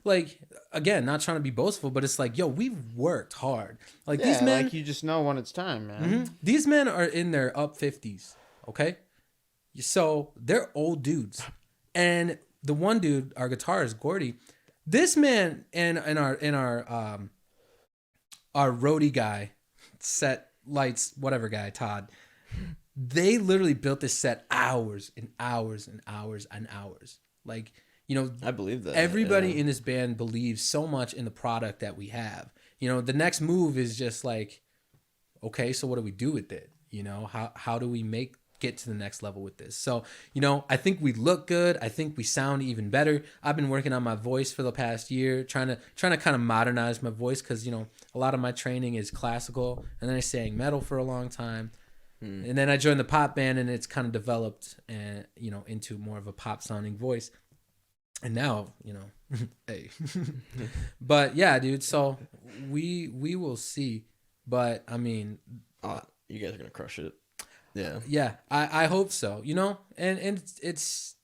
Like, again, not trying to be boastful, but it's like, yo, we've worked hard. Like, these men, like, you just know when it's time, man. Mm-hmm. These men are in their up 50s. Okay, so they're old dudes, and the one dude, our guitarist Gordy, this man and our roadie guy, set lights, whatever guy, Todd. They literally built this set hours and hours and hours and hours. Like, I believe that. Everybody in this band believes so much in the product that we have. The next move is just like, okay, so what do we do with it? How do we get to the next level with this? So, I think we look good. I think we sound even better. I've been working on my voice for the past year, trying to kind of modernize my voice because, a lot of my training is classical, and then I sang metal for a long time. And then I joined the pop band, and it's kind of developed, and into more of a pop sounding voice. And now, hey, but yeah, dude. So we will see. But I mean, you guys are gonna crush it. Yeah. I hope so. And it's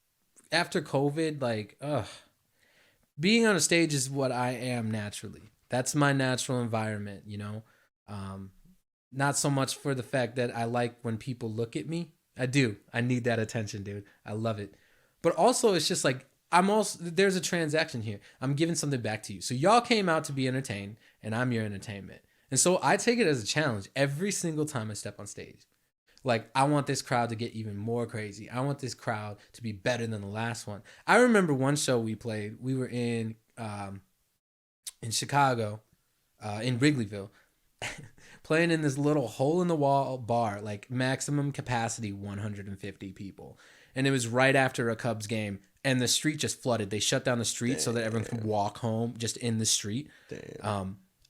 after COVID, like, being on a stage is what I am naturally. That's my natural environment. Not so much for the fact that I like when people look at me. I do. I need that attention, dude. I love it. But also, it's just like, there's a transaction here. I'm giving something back to you. So y'all came out to be entertained, and I'm your entertainment. And so I take it as a challenge every single time I step on stage. Like, I want this crowd to get even more crazy. I want this crowd to be better than the last one. I remember one show we played. We were in Chicago, in Wrigleyville. Playing in this little hole-in-the-wall bar, like maximum capacity 150 people. And it was right after a Cubs game, and the street just flooded. They shut down the street so that everyone could walk home just in the street.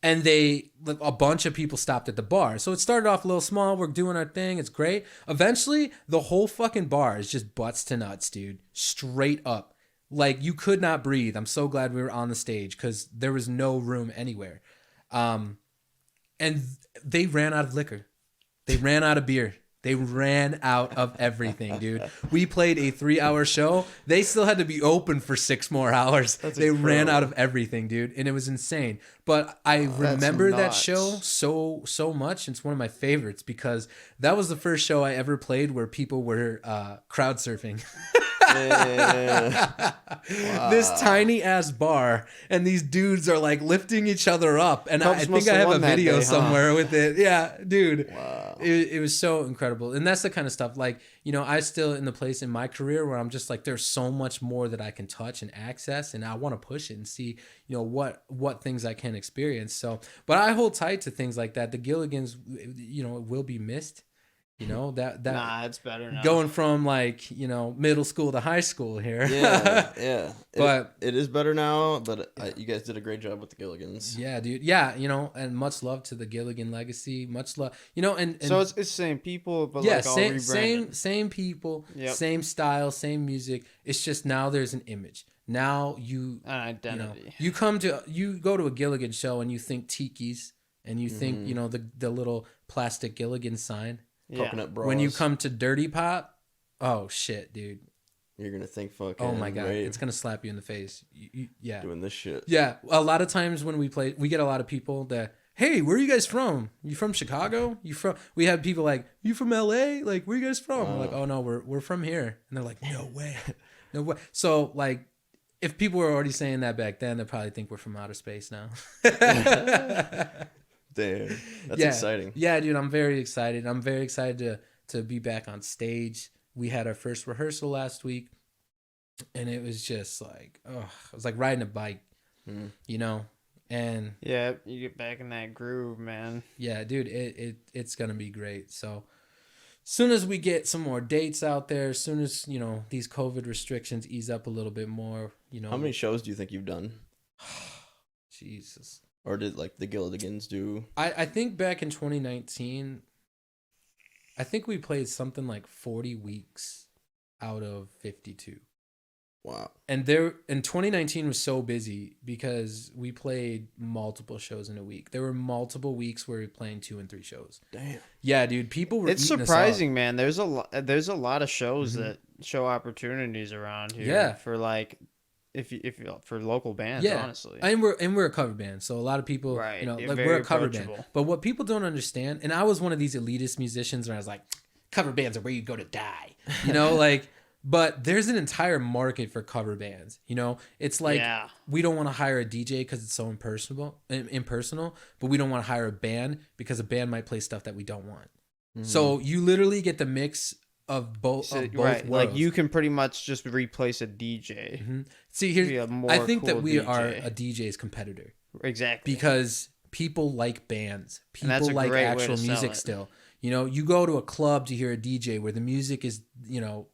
And a bunch of people stopped at the bar. So it started off a little small. We're doing our thing. It's great. Eventually, the whole fucking bar is just butts to nuts, dude. Straight up. Like, you could not breathe. I'm so glad we were on the stage because there was no room anywhere. And they ran out of liquor. They ran out of beer. They ran out of everything, dude. We played a 3-hour show. They still had to be open for 6 more hours. They ran out of everything, dude. And it was insane. But I remember that show so much. It's one of my favorites because that was the first show I ever played where people were crowd surfing. Wow. This tiny ass bar, and these dudes are like lifting each other up, and I think I have a video somewhere with it. Yeah, dude. Wow. It was so incredible. And that's the kind of stuff, like, I still in the place in my career where I'm just like, there's so much more that I can touch and access, and I want to push it and see what things I can experience. So, but I hold tight to things like that. The Gilligans, will be missed. You know, that Nah, it's better now. going from like, you know, middle school to high school here. Yeah. But it is better now, but you guys did a great job with the Gilligans. yeah, dude. Yeah, you know, and much love to the Gilligan legacy. Much love, you know, and So it's the same people, but yeah, like all rebranded. same people, Yep. same style, same music. It's just now there's an image. Now you An you identity. know, you go to a Gilligan show and you think tikis and you think, you know, the little plastic Gilligan sign. Coconut bras. When you come to Dirty Pop, oh shit, dude. you're gonna think fucking. Oh my god, rave it's gonna slap you in the face. Yeah. doing this shit. Yeah, a lot of times when we play, we get a lot of people that, hey, where are you guys from? You from Chicago? You from? We have people like, you from LA? Like, where are you guys from? We're like, oh no, we're from here. And they're like, no way, no way. So like, if people were already saying that back then, they probably think we're from outer space now. Damn, that's Yeah. exciting. Yeah, dude, I'm very excited. I'm very excited to be back on stage. We had our first rehearsal last week, and it was just like, oh, it was like riding a bike, you know. And Yeah, you get back in that groove, man. yeah, dude, it's gonna be great. So, soon as we get some more dates out there, as soon as, you know, these COVID restrictions ease up a little bit more, you know. How many shows do you think you've done, Jesus. or did like the Gilligans do? I think back in 2019, I think we played something like 40 weeks out of 52. Wow. And there, and 2019 was so busy because we played multiple shows in a week. There were multiple weeks where we were playing 2 and 3 shows. Damn. Yeah, dude, people were. It's eating us surprising, man. There's a lot of shows Mhm. that show opportunities around here. Yeah. For like, if you for local bands, Yeah. honestly. And we're a cover band, so a lot of people, Right, you know, you're like very we're a cover band. approachable. But what people don't understand, and I was one of these elitist musicians, where I was like, cover bands are where you go to die, you know, like. But there's an entire market for cover bands. You know, it's like Yeah. we don't want to hire a DJ because it's so impersonal, but we don't want to hire a band because a band might play stuff that we don't want. So you literally get the mix of both. So, Of both right, worlds. like you can pretty much just replace a DJ. Mhm. See Be here, a more I think that cool we are DJ. a DJ's competitor Exactly. because people like bands. And that's People a like great way actual to sell music it. still. You know, you go to a club to hear a DJ where the music is, you know,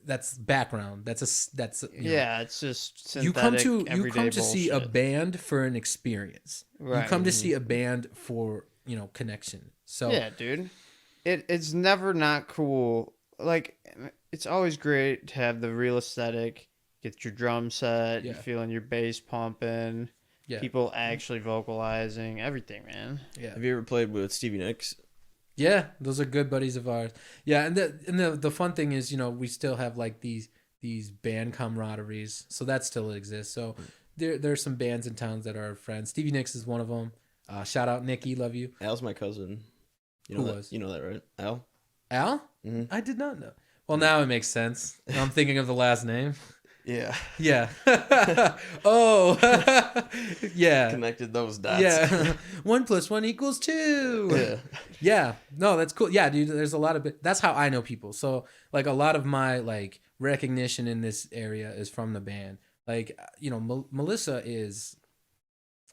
that's background. That's you know, yeah, it's just you come synthetic, to everyday see a bullshit. band for an experience. Right. You come to see a band for, you know, connection. So Yeah, dude. It's never not cool. Like, it's always great to have the real aesthetic, get your drum set, Yeah. you're feeling your bass pumping, yeah, people actually vocalizing, everything, man. yeah, Have you ever played with Stevie Nicks? yeah. Those are good buddies of ours. Yeah, and the fun thing is, you know, we still have like these band camaraderies, so that still exists. So there's some bands in towns that are our friends. Stevie Nicks is one of them. Shout out Nikki, love you. Al's my cousin. You know Who that? was? You know that, right? Al. Al? Mhm. I did not know. Well, now it makes sense. I'm thinking of the last name. Yeah. Yeah. Oh. Yeah. Connected those dots. Yeah. 1 + 1 = 2. Yeah. Yeah. No, that's cool. Yeah, dude. There's a lot of that's how I know people. So like a lot of my like recognition in this area is from the band. Like, you know, Melissa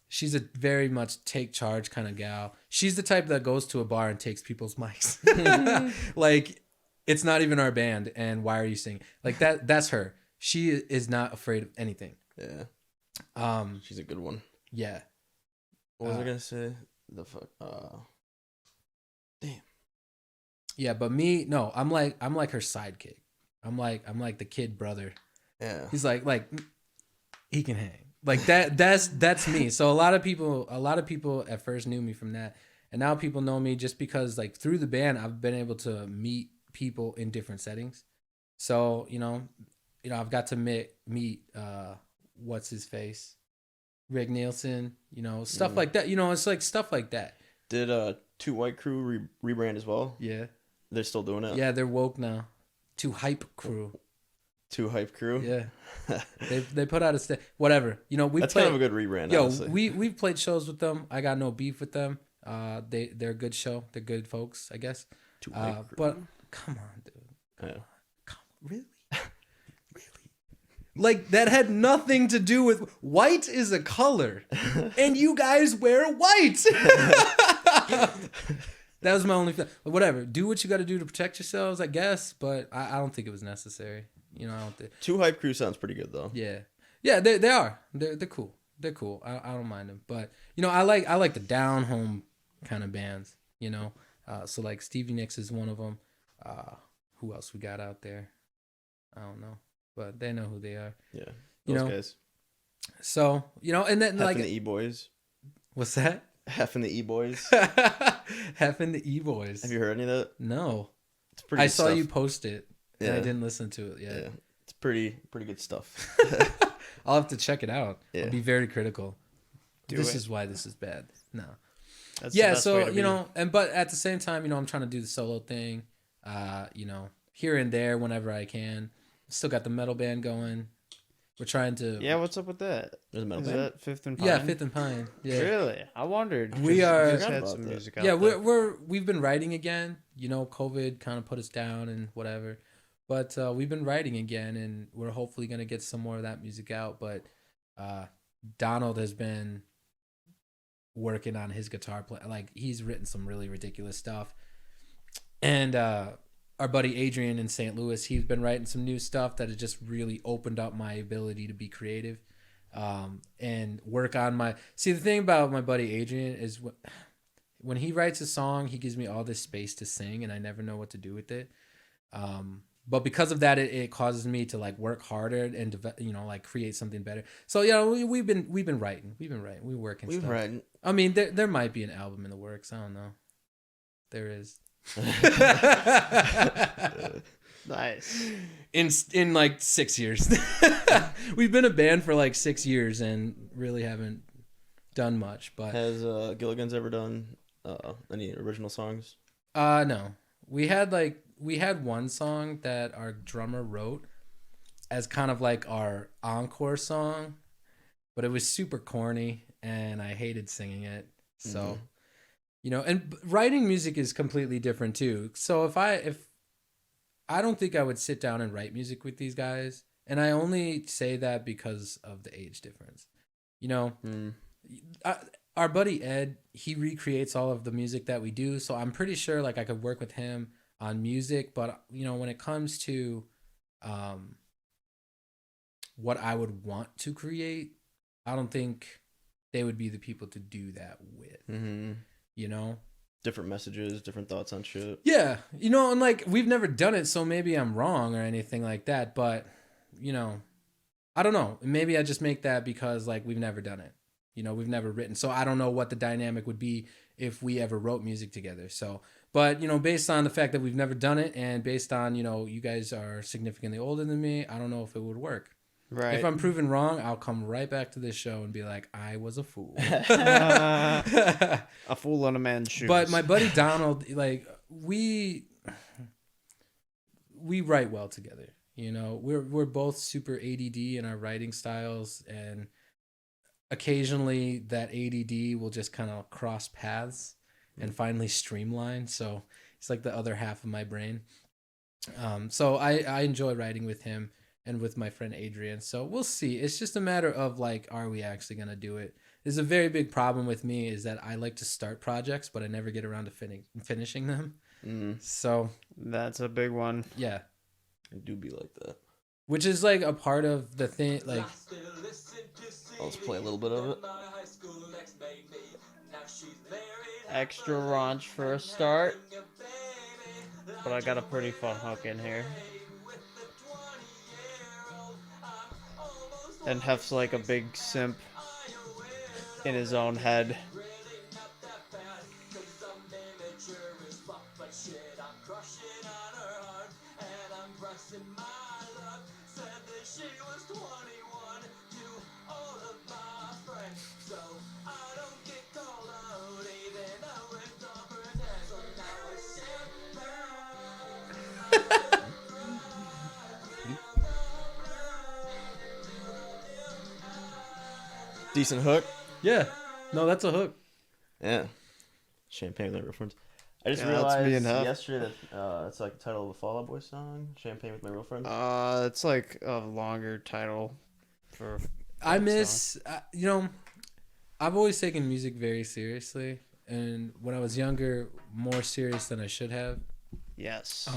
she's a very much take charge kind of gal. She's the type that goes to a bar and takes people's mics. Like, it's not even our band, and why are you singing? Like that's her. She is not afraid of anything. Yeah. She's a good one. Yeah. What was I gonna say? The fuck. Damn. Yeah, but me, no, I'm like her sidekick. I'm like the kid brother. Yeah. He's like he can hang. Like that's me. So a lot of people at first knew me from that. And now people know me just because like through the band I've been able to meet people in different settings. So, you know, I've got to meet what's his face? Rick Nielsen, you know, stuff like that. You know, it's like stuff like that. Did Two White Crew rebrand as well? Yeah. They're still doing it. Yeah, they're woke now. Too Hype Crew. Two Hype Crew. Yeah. They put out a whatever. You know, That's kind of a good rebrand. Yo, honestly. we've played shows with them. I got no beef with them. They're a good show. They're good folks, I guess. Two White Crew. But come on, dude. Yeah. Really? Really? Like that had nothing to do with white is a color, and you guys wear white. That was my only thing. Whatever. Do what you got to do to protect yourselves, I guess. But I don't think it was necessary. You know, I don't think. Two Hype Crew sounds pretty good though. Yeah, yeah, they are. They're cool. They're cool. I don't mind them. But you know, I like the down home kind of bands. You know, so like Stevie Nicks is one of them. Who else we got out there? I don't know, but they know who they are. Yeah, You those know, guys. so you know, and then Hef like and the E-Boys. what's that? Hef and the E-Boys. Hef and the E-Boys. Have you heard any of that? No, It's pretty. I good saw stuff. you post it, and I Yeah. didn't listen to it yet. Yeah, it's pretty good stuff. I'll have to check it out. Yeah. I'll be very critical. This it. is why this is bad. No. That's the Yeah, best way so to you be. know, but at the same time, you know, I'm trying to do the solo thing. You know, here and there whenever I can. Still got the metal band going. We're trying to. Yeah, what's up with that? There's a metal Is band. that Fifth and Pine? Yeah, Fifth and Pine. Yeah. Really? I wondered. We 'cause are- you guys Forgot had about some that. music out Yeah, there. we've been writing again. You know, COVID kind of put us down and whatever, but we've been writing again, and we're hopefully gonna get some more of that music out. But Donald has been working on his guitar play. Like he's written some really ridiculous stuff, and our buddy Adrian in St. Louis, he's been writing some new stuff that has just really opened up my ability to be creative, and work on my. See, the thing about my buddy Adrian is when he writes a song, he gives me all this space to sing, and I never know what to do with it. But because of that, it causes me to like work harder and you know, like create something better. So yeah, we've been writing, we're working. We've stuff. read. I mean, there might be an album in the works. I don't know. There is. Nice. In like 6 years. We've been a band for like 6 years and really haven't done much. But Has Gilligan's ever done any original songs? no. We had one song that our drummer wrote as kind of like our encore song, but it was super corny and I hated singing it. So, you know, and writing music is completely different too. So if I don't think I would sit down and write music with these guys, and I only say that because of the age difference. You know, our buddy Ed, he recreates all of the music that we do, so I'm pretty sure like I could work with him on music, but you know, when it comes to what I would want to create, I don't think they would be the people to do that with. Mm-hmm. You know? Different messages, different thoughts on shit. Yeah, you know, and like we've never done it, so maybe I'm wrong or anything like that, but you know, I don't know. Maybe I just make that because like we've never done it. You know, we've never written. So I don't know what the dynamic would be if we ever wrote music together. So, but you know, based on the fact that we've never done it and based on, you know, you guys are significantly older than me, I don't know if it would work. Right. If I'm proven wrong, I'll come right back to this show and be like, I was a fool. A fool on a man's shoes. But my buddy Donald, like we write well together. You know, we're both super ADD in our writing styles, and occasionally that ADD will just kind of cross paths and finally streamline. So it's like the other half of my brain. So I enjoy writing with him and with my friend Adrian. So we'll see. It's just a matter of like, are we actually going to do it? There's a very big problem with me is that I like to start projects, but I never get around to finishing them. So that's a big one. yeah, I do be like that. which is like a part of the thing. Like, I'll just play a little bit of it. Extra raunch for a start. But I got a pretty fun hook in here. And Hef's like a big simp in his own head. Decent hook. yeah, no, that's a hook. Yeah. Champagne with my real friends. I just Yeah, that's me realized and Hef. yesterday that it's like the title of a Fall Out Boy song, Champagne with My Real Friends. It's like a longer title for I that miss, you know, I've always taken music very seriously. and when I was younger, more serious than I should have. Yes.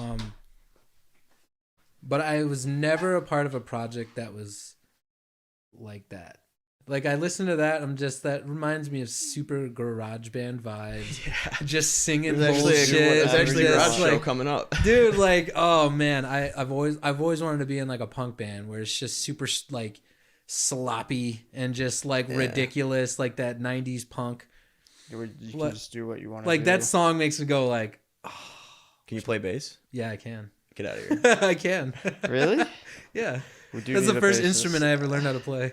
But I was never a part of a project that was like that. Like I listen to that, that reminds me of super garage band vibes. Yeah. Just singing There's bullshit. actually a garage show like, coming up. dude, like, oh man, I've always wanted to be in like a punk band where it's just super like sloppy and just like ridiculous, like that 90s punk. You can just do what you want to Like do. that song makes me go like, Can you play bass? yeah, I can. Get out of here. I can. Really? Yeah. We do That's need the a first bassist. instrument I ever learned how to play.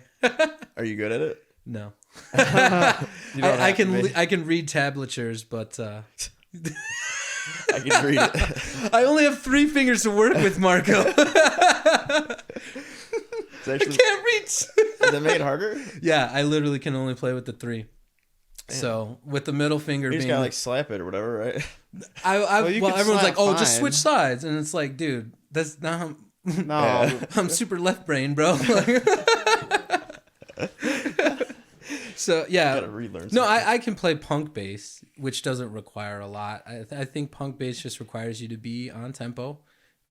Are you good at it? No. You don't I have to be. I can read tablatures, but I can read it. I only have 3 fingers to work with, Marco. It's I actually, can't reach. is it made harder? Yeah, I literally can only play with the 3. Damn. So with the middle finger You just being, gotta like slap it or whatever, right? well, you can everyone's like, slap oh, just fine. switch sides, and it's like, dude, that's not. No. Yeah. I'm super left brain, bro. So yeah, Gotta relearn. no, something. I can play punk bass, which doesn't require a lot. I think punk bass just requires you to be on tempo,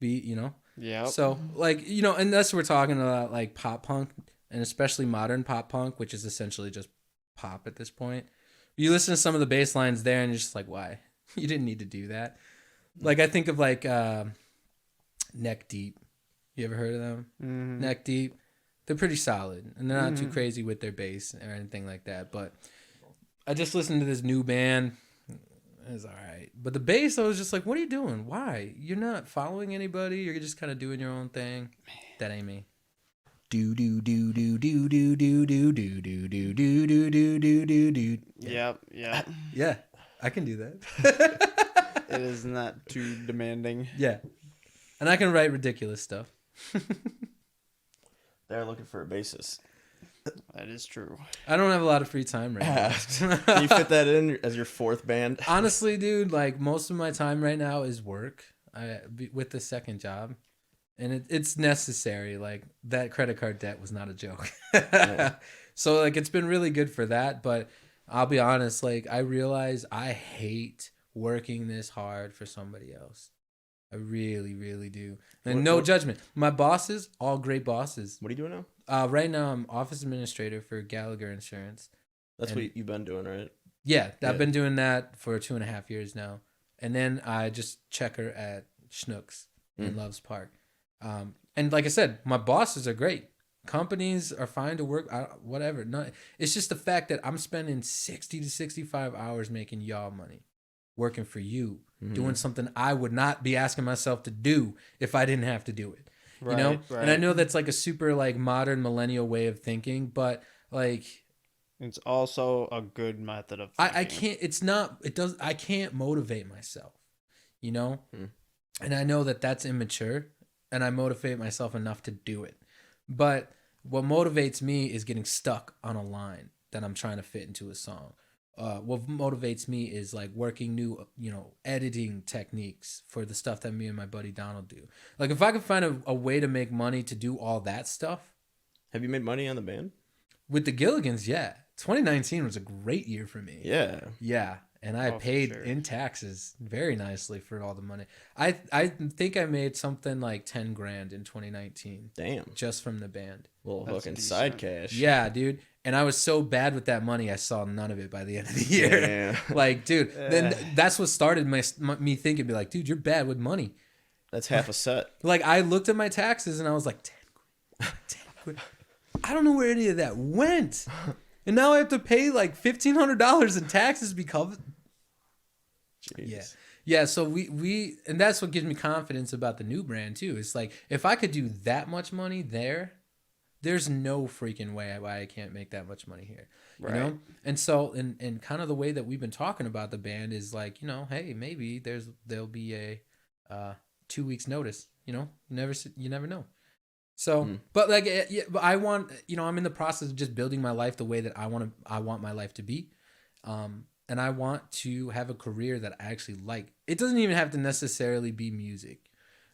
Yeah. So like unless we're talking about like pop punk and especially modern pop punk, which is essentially just pop at this point. You listen to some of the bass lines there, and you're just like, why? You didn't need to do that. Like I think of like Neck Deep. You ever heard of them? Mhm. Neck Deep. They're pretty solid, and they're not too crazy with their bass or anything like that. But I just listened to this new band. It was all right. But the bass, I was just like, what are you doing? Why? You're not following anybody. You're just kind of doing your own thing. That ain't me. Do do do do do do do do do do do do do do do do do. Yep. Yep. Yeah, I can do that. It is not too demanding. Yeah, and I can write ridiculous stuff. They're looking for a bassist. That is true. I don't have a lot of free time right now. Can you fit that in as your 4th band? Honestly, dude, like most of my time right now is work. With the second job, and it's necessary. Like that credit card debt was not a joke. Yeah. So like it's been really good for that. But I'll be honest, like I realize I hate working this hard for somebody else. I really, really do. And no judgment. My bosses, all great bosses. What are you doing now? Right now, I'm office administrator for Gallagher Insurance. That's And- what you've been doing, right? Yeah, Yeah. I've been doing that for 2.5 years now. And then I just checker at Schnucks in Loves Park. And like I said, my bosses are great. Companies are fine to work, whatever. No, it's just the fact that I'm spending 60 to 65 hours making y'all money, working for you, doing something I would not be asking myself to do if I didn't have to do it. Right, You know? right. And I know that's like a super like modern millennial way of thinking, but like It's also a good method of I thinking. can't I can't motivate myself, you know? And I know that that's immature, and I motivate myself enough to do it. But what motivates me is getting stuck on a line that I'm trying to fit into a song. What motivates me is like working new, editing techniques for the stuff that me and my buddy Donald do. Like if I could find a way to make money to do all that stuff Have you made money on the band? with the Gilligans, yeah. 2019 was a great year for me. Yeah. Yeah, and I Oh, for paid sure. in taxes very nicely for all the money. I think I made something like 10 grand in 2019 Damn. just from the band. Little That's fucking decent. side cash. Yeah, dude. And I was so bad with that money, I saw none of it by the end of the year. Yeah. Like, dude, then that's what started me thinking, be like, dude, you're bad with money. That's half a set. Like, I looked at my taxes and I was like, 10 grand, 10 grand. I don't know where any of that went. And now I have to pay like $1,500 in taxes because Jeez. Yeah. Yeah, so we and that's what gives me confidence about the new brand too. It's like if I could do that much money there's no freaking way why I can't make that much money here. You know? Right. And so and kind of the way that we've been talking about the band is like, hey, maybe there'll be a 2 weeks notice, you never know. So, but like but I want, I'm in the process of just building my life the way that I want my life to be. And I want to have a career that I actually like. It doesn't even have to necessarily be music.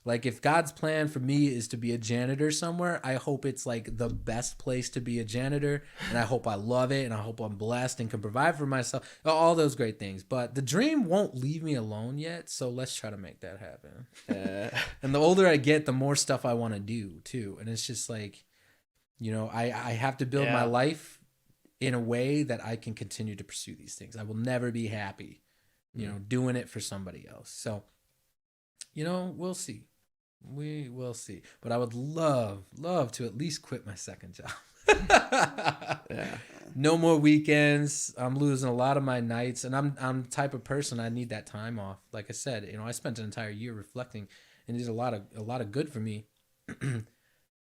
Like if God's plan for me is to be a janitor somewhere, I hope it's like the best place to be a janitor, and I hope I love it, and I hope I'm blessed and can provide for myself, all those great things. But the dream won't leave me alone yet, so let's try to make that happen. And the older I get, the more stuff I want to do too, and it's just like, you know, I have to build my life in a way that I can continue to pursue these things. I will never be happy, you know, doing it for somebody else. So, you know, we'll see. We will see. But I would love to at least quit my second job. Yeah. No more weekends. I'm losing a lot of my nights, and I'm the type of person I need that time off. Like I said, you know, I spent an entire year reflecting, and it did a lot of good for me.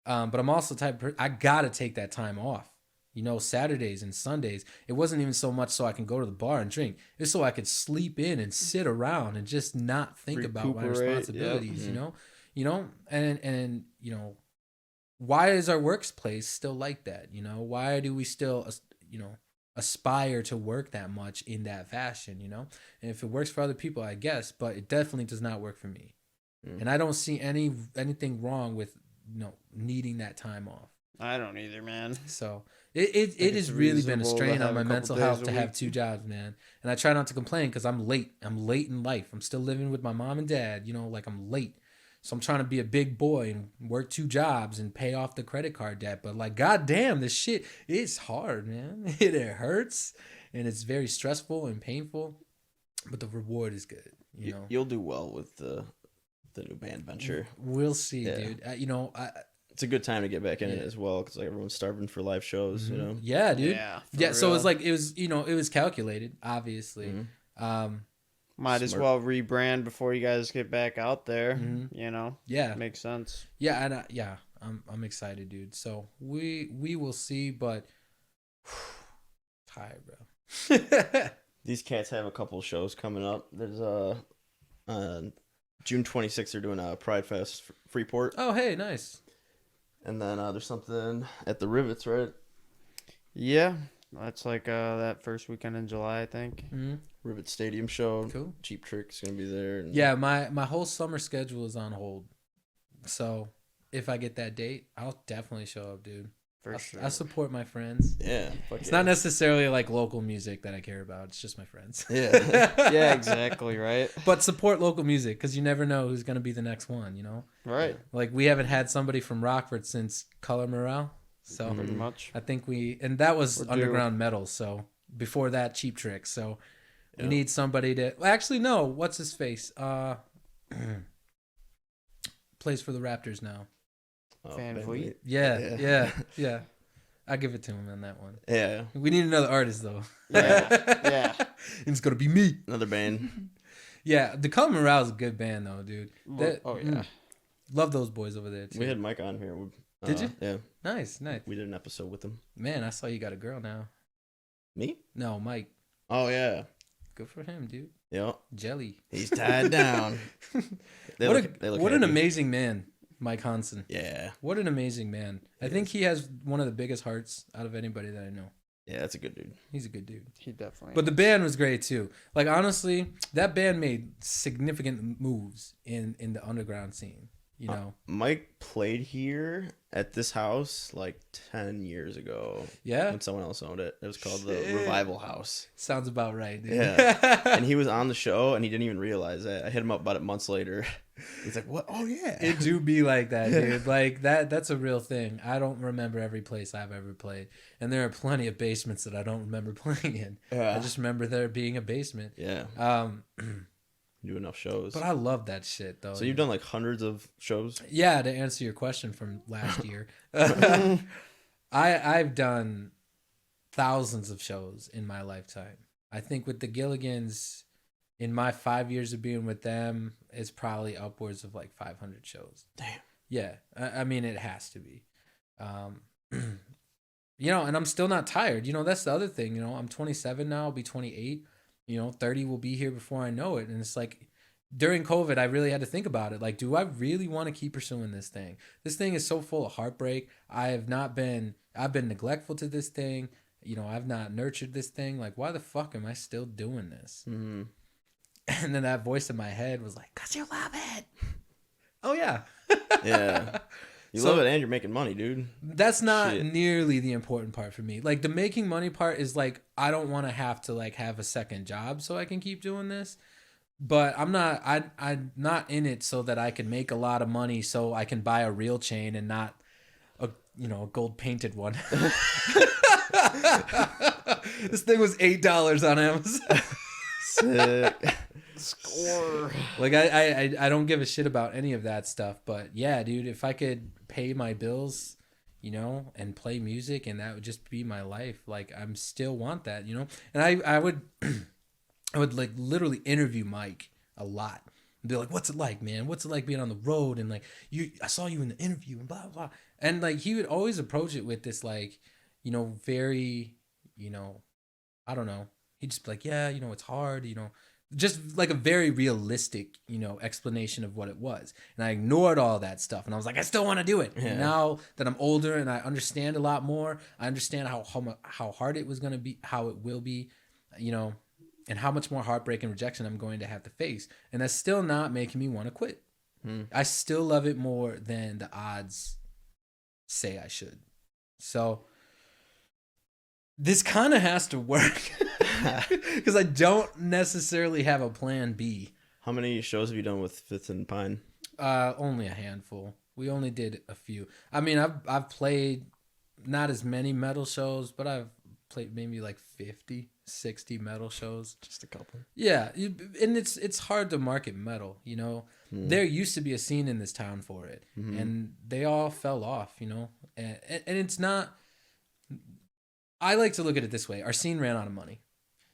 But I'm also the type of person, I gotta take that time off. You know, Saturdays and Sundays, it wasn't even so much so I can go to the bar and drink. It's so I could sleep in and sit around and just not think about my responsibilities, you know, and, you know, why is our workplace still like that? You know, why do we still, you know, aspire to work that much in that fashion, you know? And if it works for other people, I guess, but it definitely does not work for me. And I don't see anything wrong with, you know, needing that time off. I don't either, man. So it has really been a strain on my mental health to have 2 jobs, man. And I try not to complain because I'm late. I'm late in life. I'm still living with my mom and dad, you know, like I'm late. So I'm trying to be a big boy and work 2 jobs and pay off the credit card debt. But like, goddamn, this shit, it's hard, man. It hurts and it's very stressful and painful, but the reward is good, you know. You'll do well with the new band venture. We'll see, dude. You know, it's a good time to get back in it as well, because like everyone's starving for live shows, you know. Yeah, dude. Yeah. So it's like it was, you know, it was calculated, obviously. Might as well rebrand before you guys get back out there. You know. Yeah, makes sense. Yeah, and I'm excited, dude. So we will see, but tired, bro. These cats have a couple shows coming up. There's June 26th, they're doing a Pride Fest Freeport. Oh, hey, nice. And then there's something at the Rivets, right? Yeah, that's like that first weekend in July, I think. Rivet Stadium show. Cool. Cheap Trick's gonna be there. And... Yeah, my whole summer schedule is on hold. So if I get that date, I'll definitely show up, dude. For sure. I support my friends. Yeah. It's not necessarily like local music that I care about. It's just my friends. Yeah. Yeah, exactly, right? But support local music, because you never know who's going to be the next one, you know? Right. Like, we haven't had somebody from Rockford since Color Morale. So Pretty much. I think and that was underground metal. So before that, Cheap Trick. So we need somebody to, actually, no, what's his face? Plays for the Raptors now. Van Vliet. Yeah. I'll give it to him on that one. Yeah. We need another artist, though. Yeah. And it's going to be me. Another band. Yeah, the Color Morale is a good band, though, dude. Yeah. Love those boys over there, too. We had Mike on here. Did you? Yeah. Nice. We did an episode with him. Man, I saw you got a girl now. Me? No, Mike. Oh, yeah. Good for him, dude. Yeah. Jelly. He's tied down. What an amazing man, Mike Hansen. Yeah. What an amazing man. I think he has one of the biggest hearts out of anybody that I know. Yeah, that's a good dude. He's a good dude. He definitely But the band was great, too. Like, honestly, that band made significant moves in the underground scene, you know? Mike played here at this house like 10 years ago. Yeah? When someone else owned it. It was called the Revival House. Sounds about right, dude. Yeah. And he was on the show and he didn't even realize it. I hit him up about it months later. He's like, what? Oh, yeah. It do be like that, dude. Like, that's a real thing. I don't remember every place I've ever played. And there are plenty of basements that I don't remember playing in. Yeah. I just remember there being a basement. Yeah. Do enough shows. But I love that shit, though. So you've done like hundreds of shows? Yeah, to answer your question from last year. I've done thousands of shows in my lifetime. I think with the Gilligans, in my 5 years of being with them, it's probably upwards of like 500 shows. Damn. Yeah. I mean, it has to be. You know, and I'm still not tired. You know, that's the other thing. You know, I'm 27 now. I'll be 28. You know, 30 will be here before I know it. And it's like, during COVID, I really had to think about it. Like, do I really want to keep pursuing this thing? This thing is so full of heartbreak. I've been neglectful to this thing. You know, I've not nurtured this thing. Like, why the fuck am I still doing this? Mm-hmm. And then that voice in my head was like, 'cause you love it. Oh yeah. Yeah. You So- love it and you're making money, dude. That's not Shit. nearly the important part for me. Like the making money part is like I don't want to have to like have a second job so I can keep doing this. But I'm not in it so that I can make a lot of money so I can buy a real chain and not a a gold painted one. This thing was $8 on Amazon. Sick. Score. Like I don't give a shit about any of that stuff. But yeah, dude, if I could pay my bills, and play music and that would just be my life. Like I'm still want that, And I would I would like literally interview Mike a lot. And be like, what's it like, man? What's it like being on the road? And like I saw you in the interview and blah blah. And like he would always approach it with this like, very, I don't know. He'd just be like, yeah, it's hard, just like a very realistic, explanation of what it was. And I ignored all that stuff. And I was like, I still want to do it. Yeah. And now that I'm older and I understand a lot more, I understand how hard it was going to be, how it will be, and how much more heartbreak and rejection I'm going to have to face. And that's still not making me want to quit. I still love it more than the odds say I should. So this kind of has to work because I don't necessarily have a plan B. How many shows have you done with Fifth and Pine? Only a handful. We only did a few. I mean, I've played not as many metal shows, but I've played maybe like 50, 60 metal shows. Just a couple. Yeah, and it's hard to market metal, There used to be a scene in this town for it, and they all fell off, And it's not... I like to look at it this way. Our scene ran out of money.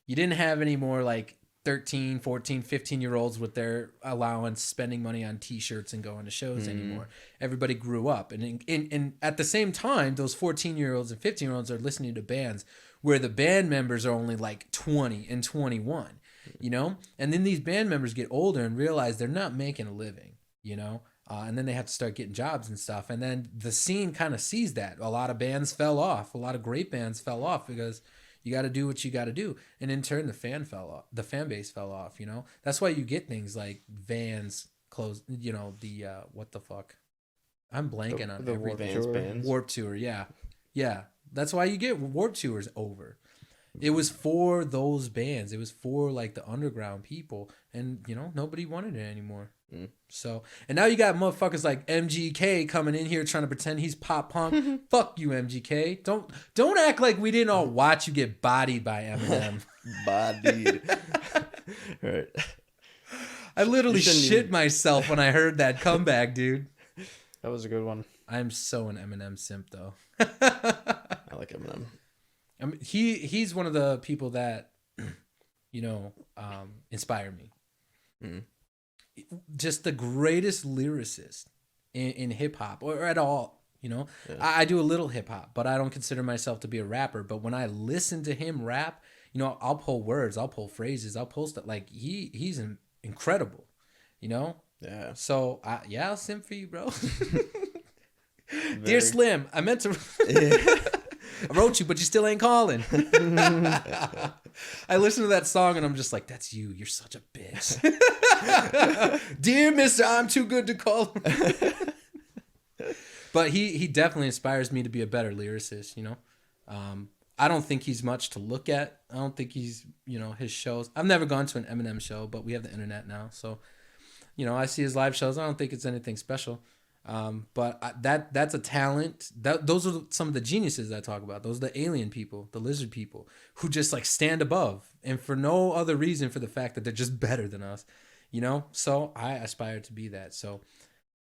You didn't have any more like 13, 14, 15-year-olds with their allowance spending money on T-shirts and going to shows anymore. Everybody grew up. And at the same time, those 14-year-olds and 15-year-olds are listening to bands where the band members are only like 20 and 21, And then these band members get older and realize they're not making a living, and then they have to start getting jobs and stuff. And then the scene kind of sees that. A lot of bands fell off. A lot of great bands fell off because you got to do what you got to do. And in turn, the fan base fell off, That's why you get things like Vans closed, what the fuck? I'm blanking on the every Warped Vans Tour. bands. Warped Tour, yeah. Yeah. That's why you get Warped Tours over. It was for those bands. It was for like the underground people. And, nobody wanted it anymore. So, and now you got motherfuckers like MGK coming in here trying to pretend he's pop punk. Fuck you, MGK. Don't act like we didn't all watch you get bodied by Eminem. Bodied. Right. I literally shouldn't shit even- myself when I heard that comeback, dude. That was a good one. I'm so an Eminem simp, though. I like Eminem. I mean, he's one of the people that, inspire me. Just the greatest lyricist in hip hop or at all. Yeah. I do a little hip hop, but I don't consider myself to be a rapper. But when I listen to him rap, I'll pull words, I'll pull phrases, I'll pull stuff. Like he's incredible. Yeah. So I'll simp for you, bro. Dear Slim, I meant to. I wrote you, but you still ain't calling. I listen to that song and I'm just like, that's you. You're such a bitch. Dear Mister, I'm too good to call. But he definitely inspires me to be a better lyricist, I don't think he's much to look at. I don't think he's, his shows. I've never gone to an Eminem show, but we have the internet now. So, I see his live shows. I don't think it's anything special. But that's a talent. Those are some of the geniuses I talk about. Those are the alien people, the lizard people, who just like stand above, and for no other reason for the fact that they're just better than us, So I aspire to be that. So,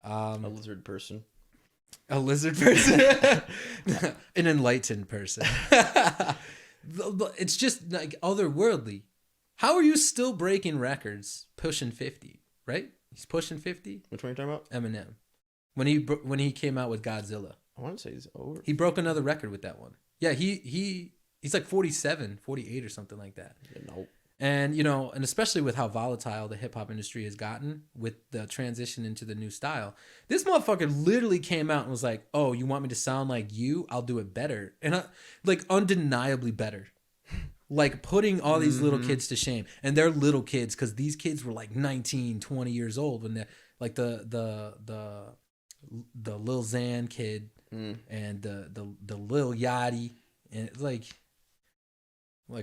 A lizard person. a lizard person, an enlightened person. It's just like otherworldly. How are you still breaking records, pushing 50? Right? He's pushing 50. Which one are you talking about? Eminem. When he came out with Godzilla, I want to say he's over. he broke another record with that one. Yeah, he's like 47, 48 or something like that. Yeah, nope. And and especially with how volatile the hip hop industry has gotten with the transition into the new style, this motherfucker literally came out and was like, "Oh, you want me to sound like you? I'll do it better," and like undeniably better. Like putting all these little kids to shame, and they're little kids because these kids were like 19, 20 years old when like the Lil Xan kid and the Lil Yachty, and it's like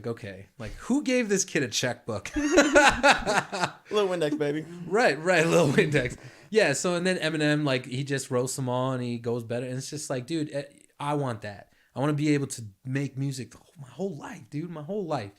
okay, like who gave this kid a checkbook? Little Windex, baby. Right, Lil Windex. Yeah, so and then Eminem, like he just roasts them all and he goes better, and it's just like, dude, I want that. I want to be able to make music my whole life, dude, my whole life.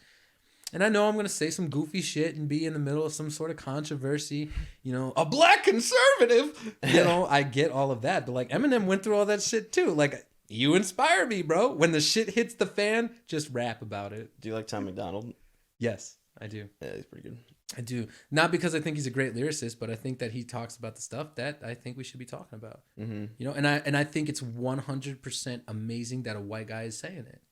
And I know I'm going to say some goofy shit and be in the middle of some sort of controversy, you know, a black conservative. You know, I get all of that. But like Eminem went through all that shit too. Like, you inspire me, bro. When the shit hits the fan, just rap about it. Do you like Tom McDonald? Yes, I do. Yeah, he's pretty good. I do. Not because I think he's a great lyricist, but I think that he talks about the stuff that I think we should be talking about. Mm-hmm. You know, and I think it's 100% amazing that a white guy is saying it.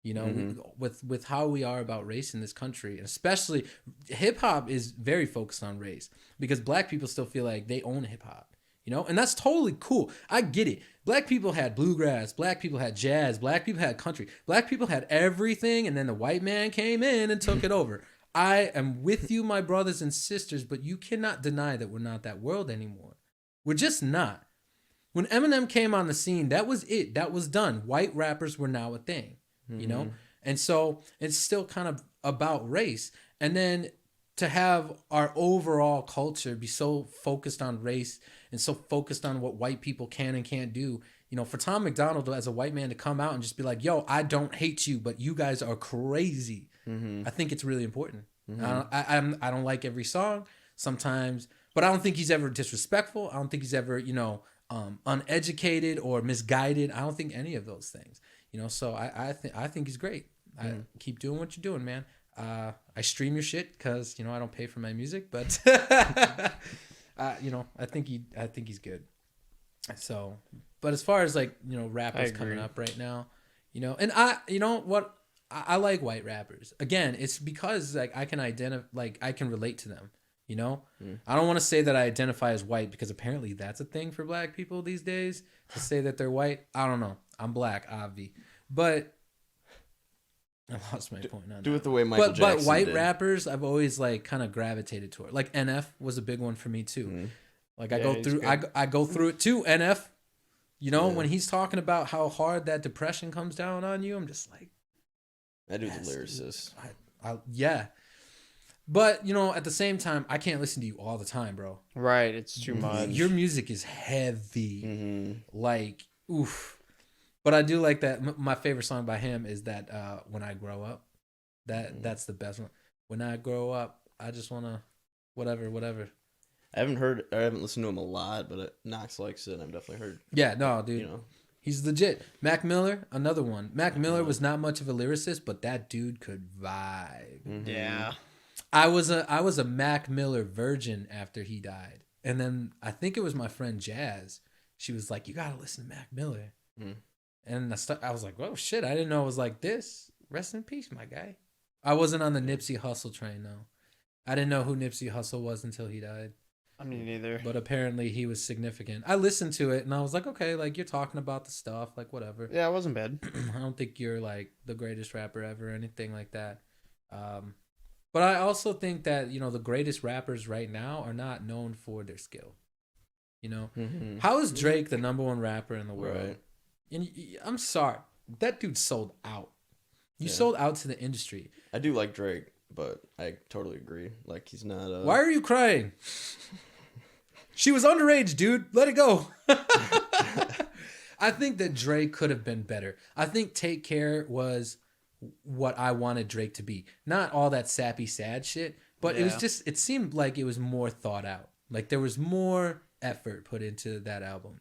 You know, with how we are about race in this country, and especially hip hop is very focused on race because black people still feel like they own hip hop, you know, and that's totally cool. I get it. Black people had bluegrass, black people had jazz, black people had country, black people had everything. And then the white man came in and took it over. I am with you, my brothers and sisters, but you cannot deny that we're not that world anymore. We're just not. When Eminem came on the scene, that was it. That was done. White rappers were now a thing. You know, and so it's still kind of about race. And then to have our overall culture be so focused on race and so focused on what white people can and can't do, you know, for Tom McDonald as a white man to come out and just be like, yo, I don't hate you, but you guys are crazy. I think it's really important. I don't like every song sometimes, but I don't think he's ever disrespectful. I don't think he's ever, you know, uneducated or misguided. I don't think any of those things. You know, so I think he's great. I keep doing what you're doing, man. I stream your shit because, you know, I don't pay for my music, but you know, I think he's good. So, but as far as like, you know, rappers coming up right now, you know, and you know what, I like white rappers. Again, it's because like I can I can relate to them. You know, I don't want to say that I identify as white because apparently that's a thing for black people these days to say that they're white. I don't know. I'm black, obvi. But I lost my point on that. Do it the way Michael Jackson But white did. rappers, I've always like kind of gravitated toward. Like NF was a big one for me too. Like I go through it too. NF, you know, when he's talking about how hard that depression comes down on you, I'm just like, that dude's a lyricist. Yeah. But, you know, at the same time, I can't listen to you all the time, bro. Right, it's too much. Your music is heavy. Like, oof. But I do like that. My favorite song by him is that When I Grow Up. That's the best one. When I grow up, I just want to whatever. I haven't listened to him a lot, but Knox likes it, and I've definitely heard. Yeah, no, dude. You know. He's legit. Mac Miller, another one. Mac Miller was not much of a lyricist, but that dude could vibe. Yeah. I was a Mac Miller virgin after he died. And then I think it was my friend Jazz. She was like, you got to listen to Mac Miller. And I was like, oh, shit. I didn't know it was like this. Rest in peace, my guy. I wasn't on the Nipsey Hussle train, though. I didn't know who Nipsey Hussle was until he died. I mean, neither. But apparently he was significant. I listened to it and I was like, okay, like you're talking about the stuff, like whatever. Yeah, it wasn't bad. I don't think you're like the greatest rapper ever or anything like that. But I also think that, you know, the greatest rappers right now are not known for their skill. You know, how is Drake the number one rapper in the world? Right. And I'm sorry, that dude sold out. You sold out to the industry. I do like Drake, but I totally agree. Like, he's not. Why are you crying? She was underage, dude. Let it go. I think that Drake could have been better. I think Take Care was what I wanted Drake to be. Not all that sappy, sad shit, but it seemed like it was more thought out. Like there was more effort put into that album.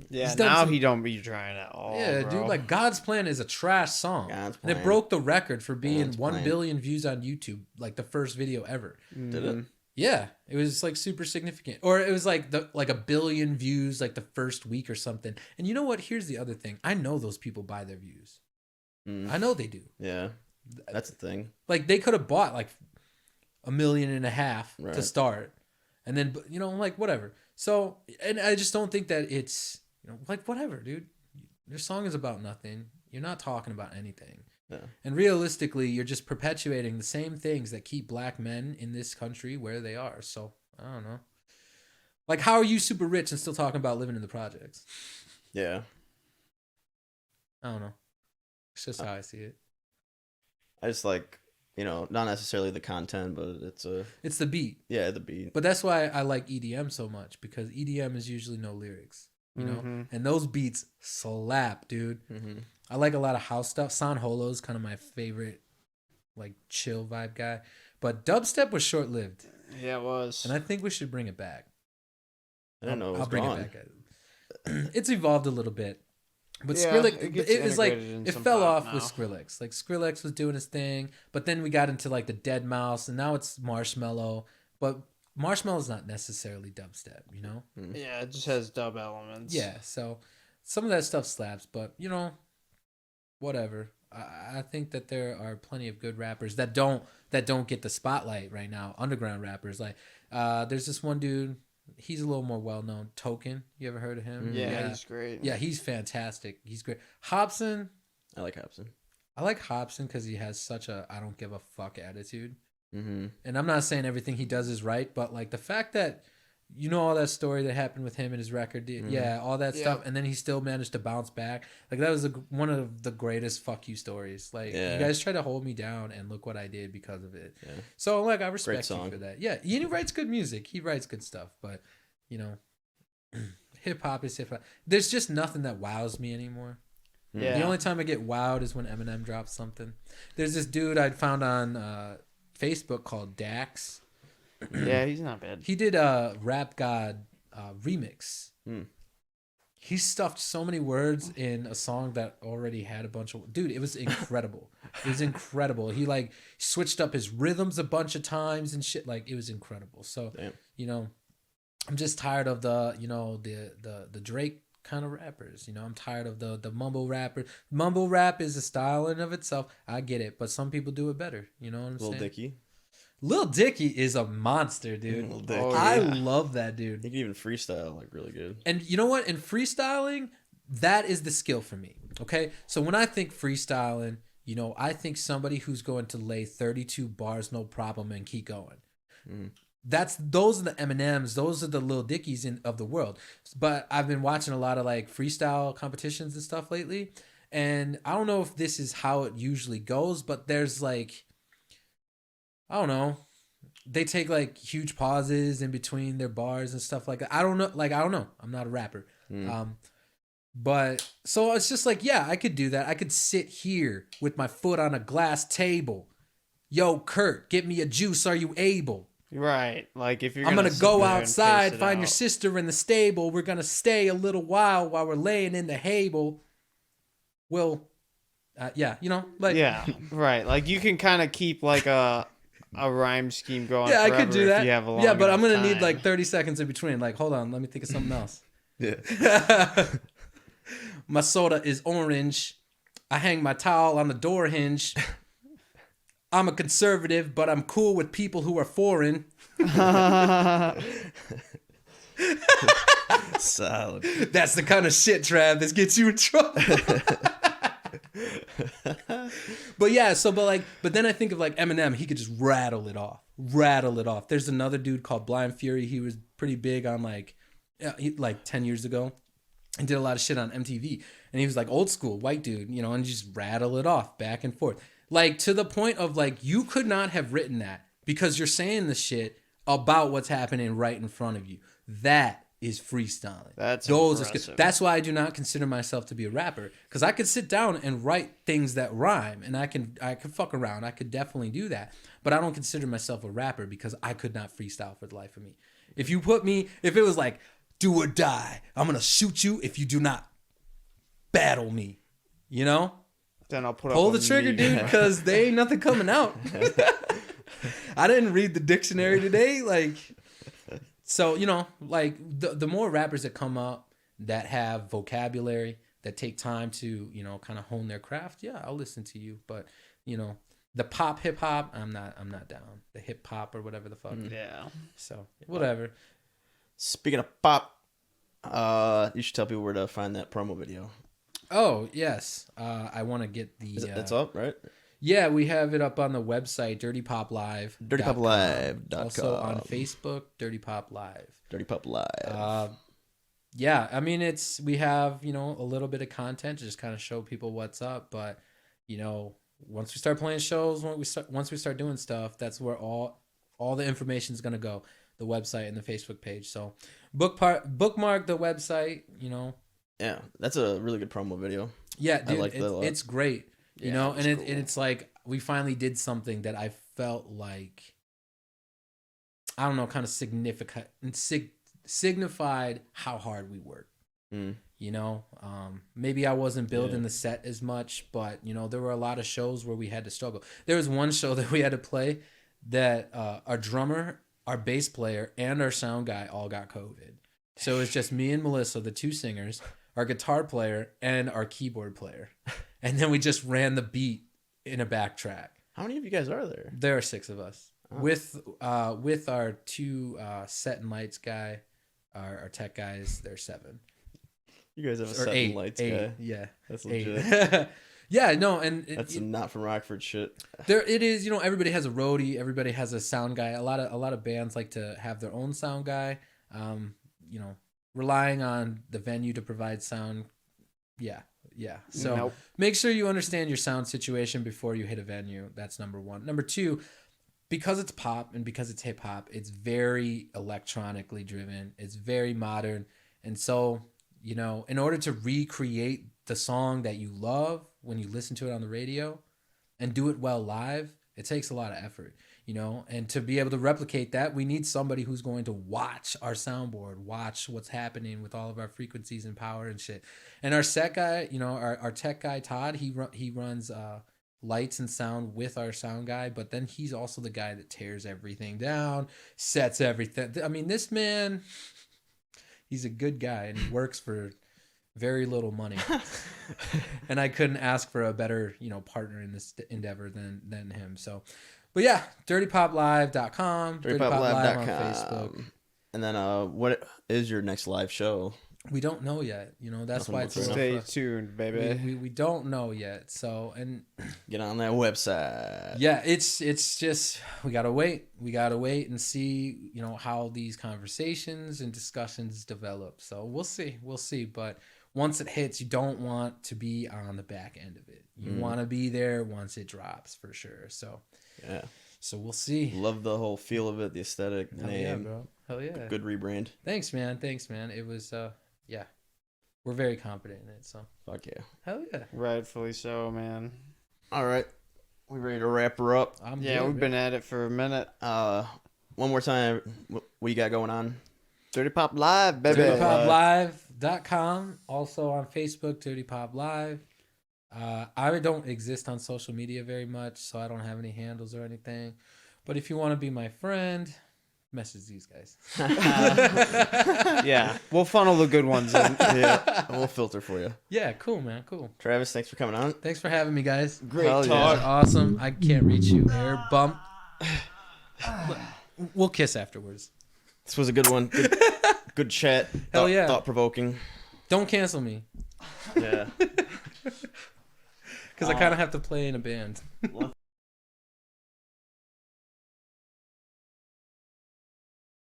Yeah, now he don't be trying at all. Yeah, bro. dude, like God's Plan is a trash song. God's And it Plan. broke the record for being God's 1 Plan. billion views on YouTube, like the first video ever. Did it? Yeah, it was like super significant. Or it was like a billion views like the first week or something. And you know what? Here's the other thing. I know those people buy their views. I know they do. Yeah, that's the thing. Like they could have bought like 1.5 million Right. to start. And then, you know, like whatever. So, and I just don't think that it's, you know, like whatever, dude. Your song is about nothing. You're not talking about anything. Yeah. And realistically, you're just perpetuating the same things that keep black men in this country where they are. So, I don't know. Like, how are you super rich and still talking about living in the projects? Yeah. I don't know. It's just how I see it. I just like, not necessarily the content, but It's the beat. Yeah, the beat. But that's why I like EDM so much, because EDM is usually no lyrics, you know? And those beats slap, dude. Mm-hmm. I like a lot of house stuff. San Holo's kind of my favorite, like, chill vibe guy. But dubstep was short-lived. Yeah, it was. And I think we should bring it back. I don't know. I'll bring gone. it back. It's evolved a little bit. But Yeah, Skrillex, it it was like, integrated in it some fell pop off with now. Skrillex. Like, Skrillex was doing his thing, but then we got into, like, the Dead Mouse, and now it's Marshmello. But Marshmellow's not necessarily dubstep, you know? Yeah, it just has dub elements. Yeah, so some of that stuff slaps, but, whatever. I think that there are plenty of good rappers that don't get the spotlight right now. Underground rappers. Like, there's this one dude, he's a little more well-known, Token. You ever heard of him? Yeah, he's great. Yeah, he's fantastic. He's great. Hobson. I like Hobson. I like Hobson because he has such a I don't give a fuck attitude. Mm-hmm. And I'm not saying everything he does is right, but like the fact that all that story that happened with him and his record, all that stuff, and then he still managed to bounce back. Like that was one of the greatest fuck you stories. Like you guys try to hold me down, and look what I did because of it. Yeah. So like I respect you for that. Yeah, he writes good music. He writes good stuff, but hip hop is hip hop. There's just nothing that wows me anymore. Yeah. The only time I get wowed is when Eminem drops something. There's this dude I'd found on Facebook called Dax. Yeah, he's not bad. He did a Rap God remix. Mm. He stuffed so many words in a song that already had a bunch of... Dude, it was incredible. It was incredible. He like switched up his rhythms a bunch of times and shit. Like it was incredible. So, I'm just tired of the Drake kind of rappers. I'm tired of the mumble rapper. Mumble rap is a style in of itself. I get it, but some people do it better. You know what I'm saying? Lil Dicky. Lil Dicky is a monster, dude. Lil Dicky. I love that dude. He can even freestyle like really good. And you know what? In freestyling, that is the skill for me. Okay? So when I think freestyling, I think somebody who's going to lay 32 bars no problem and keep going. Those are the Eminems, those are the Lil Dickies of the world. But I've been watching a lot of like freestyle competitions and stuff lately, and I don't know if this is how it usually goes, but there's like, I don't know, they take like huge pauses in between their bars and stuff like that. I don't know. I'm not a rapper. But so it's just like, yeah, I could do that. I could sit here with my foot on a glass table. Yo, Kurt, get me a juice. Are you able? Right. Like if you're I'm going to sit go there and outside, pace it find your out. sister in the stable. We're going to stay a little while we're laying in the hable. Well, yeah, Yeah, right. Like you can kind of keep like a rhyme scheme going. Yeah, I could do that. If you have a long yeah, but I'm enough going to need time. like 30 seconds in between. Like, hold on, let me think of something else. Yeah. My soda is orange. I hang my towel on the door hinge. I'm a conservative, but I'm cool with people who are foreign. Solid. That's the kind of shit, Trav, that gets you in trouble. But then I think of like Eminem, he could just rattle it off. There's another dude called Blind Fury. He was pretty big on like 10 years ago and did a lot of shit on MTV. And he was like old school white dude, and just rattle it off back and forth. Like to the point of like, you could not have written that because you're saying the shit about what's happening right in front of you. That is freestyling. That's impressive. That's why I do not consider myself to be a rapper, because I could sit down and write things that rhyme, and I could fuck around. I could definitely do that, but I don't consider myself a rapper because I could not freestyle for the life of me. If it was like do or die, I'm gonna shoot you if you do not battle me. Then I'll pull the trigger, dude, because there ain't nothing coming out. I didn't read the dictionary today, like. So, like the more rappers that come up that have vocabulary, that take time to, kind of hone their craft, yeah, I'll listen to you. But, the pop hip hop, I'm not down. The hip hop or whatever the fuck. Yeah. So, whatever. Speaking of pop, you should tell people where to find that promo video. Oh, yes. I want to get the... That's up, right? Yeah, we have it up on the website, dirtypoplive. DirtyPopLive.com. Also on Facebook, Dirty Pop Live. Dirty Pop Live. Yeah, I mean, we have, a little bit of content to just kind of show people what's up. But, once we start playing shows, once we start doing stuff, that's where all the information is going to go. The website and the Facebook page. So bookmark the website, Yeah, that's a really good promo video. Yeah, dude, I like that a lot. it's great. Yeah, and it's like we finally did something that I felt like, I don't know, kind of signified how hard we work. Maybe I wasn't building the set as much, but there were a lot of shows where we had to struggle. There was one show that we had to play that our drummer, our bass player, and our sound guy all got COVID. So it's just me and Melissa, the two singers, our guitar player, and our keyboard player. And then we just ran the beat in a backtrack. How many of you guys are there? There are 6 of us. Oh. With our 2 set and lights guy, our tech guys, there's 7. You guys have a set and lights guy. Yeah. That's legit. Yeah, no, and that's not from Rockford shit. There it is, everybody has a roadie, everybody has a sound guy. A lot of bands like to have their own sound guy. Relying on the venue to provide sound. Yeah. So Make sure you understand your sound situation before you hit a venue. That's number 1. Number 2, because it's pop and because it's hip hop, it's very electronically driven. It's very modern. And so, in order to recreate the song that you love when you listen to it on the radio and do it well live, it takes a lot of effort, and to be able to replicate that, we need somebody who's going to watch our soundboard, watch what's happening with all of our frequencies and power and shit. And our set guy, our tech guy, Todd, he runs lights and sound with our sound guy, but then he's also the guy that tears everything down, sets everything. I mean, this man, he's a good guy and he works for very little money. And I couldn't ask for a better, partner in this endeavor than him. So, but yeah, dirtypoplive.com, dirtypoplive on Facebook. And then what is your next live show? We don't know yet. That's why it's stay tuned, baby. We don't know yet. So, and get on that website. Yeah, it's just we gotta wait. We gotta wait and see, how these conversations and discussions develop. So we'll see. But once it hits, you don't want to be on the back end of it. You want to be there once it drops for sure. So yeah. So we'll see. Love the whole feel of it, the aesthetic, Hell name. Yeah, bro. Hell yeah. Good rebrand. Thanks, man. It was yeah. We're very confident in it, so. Fuck yeah. Hell yeah. Rightfully so, man. All right. We ready to wrap her up? We've been at it for a minute. One more time, what you got going on? Dirty Pop Live, baby. DirtyPopLive.com. Also on Facebook, Dirty Pop Live. I don't exist on social media very much, so I don't have any handles or anything. But if you want to be my friend, message these guys. Yeah, we'll funnel the good ones in. Yeah, we'll filter for you. Yeah, cool, man. Cool. Travis, thanks for coming on. Thanks for having me, guys. Great talk. Yeah. Awesome. I can't reach you. Air bump. We'll kiss afterwards. This was a good one. Good chat. Hell yeah. Thought-provoking. Don't cancel me. Yeah. Because I kind of have to play in a band.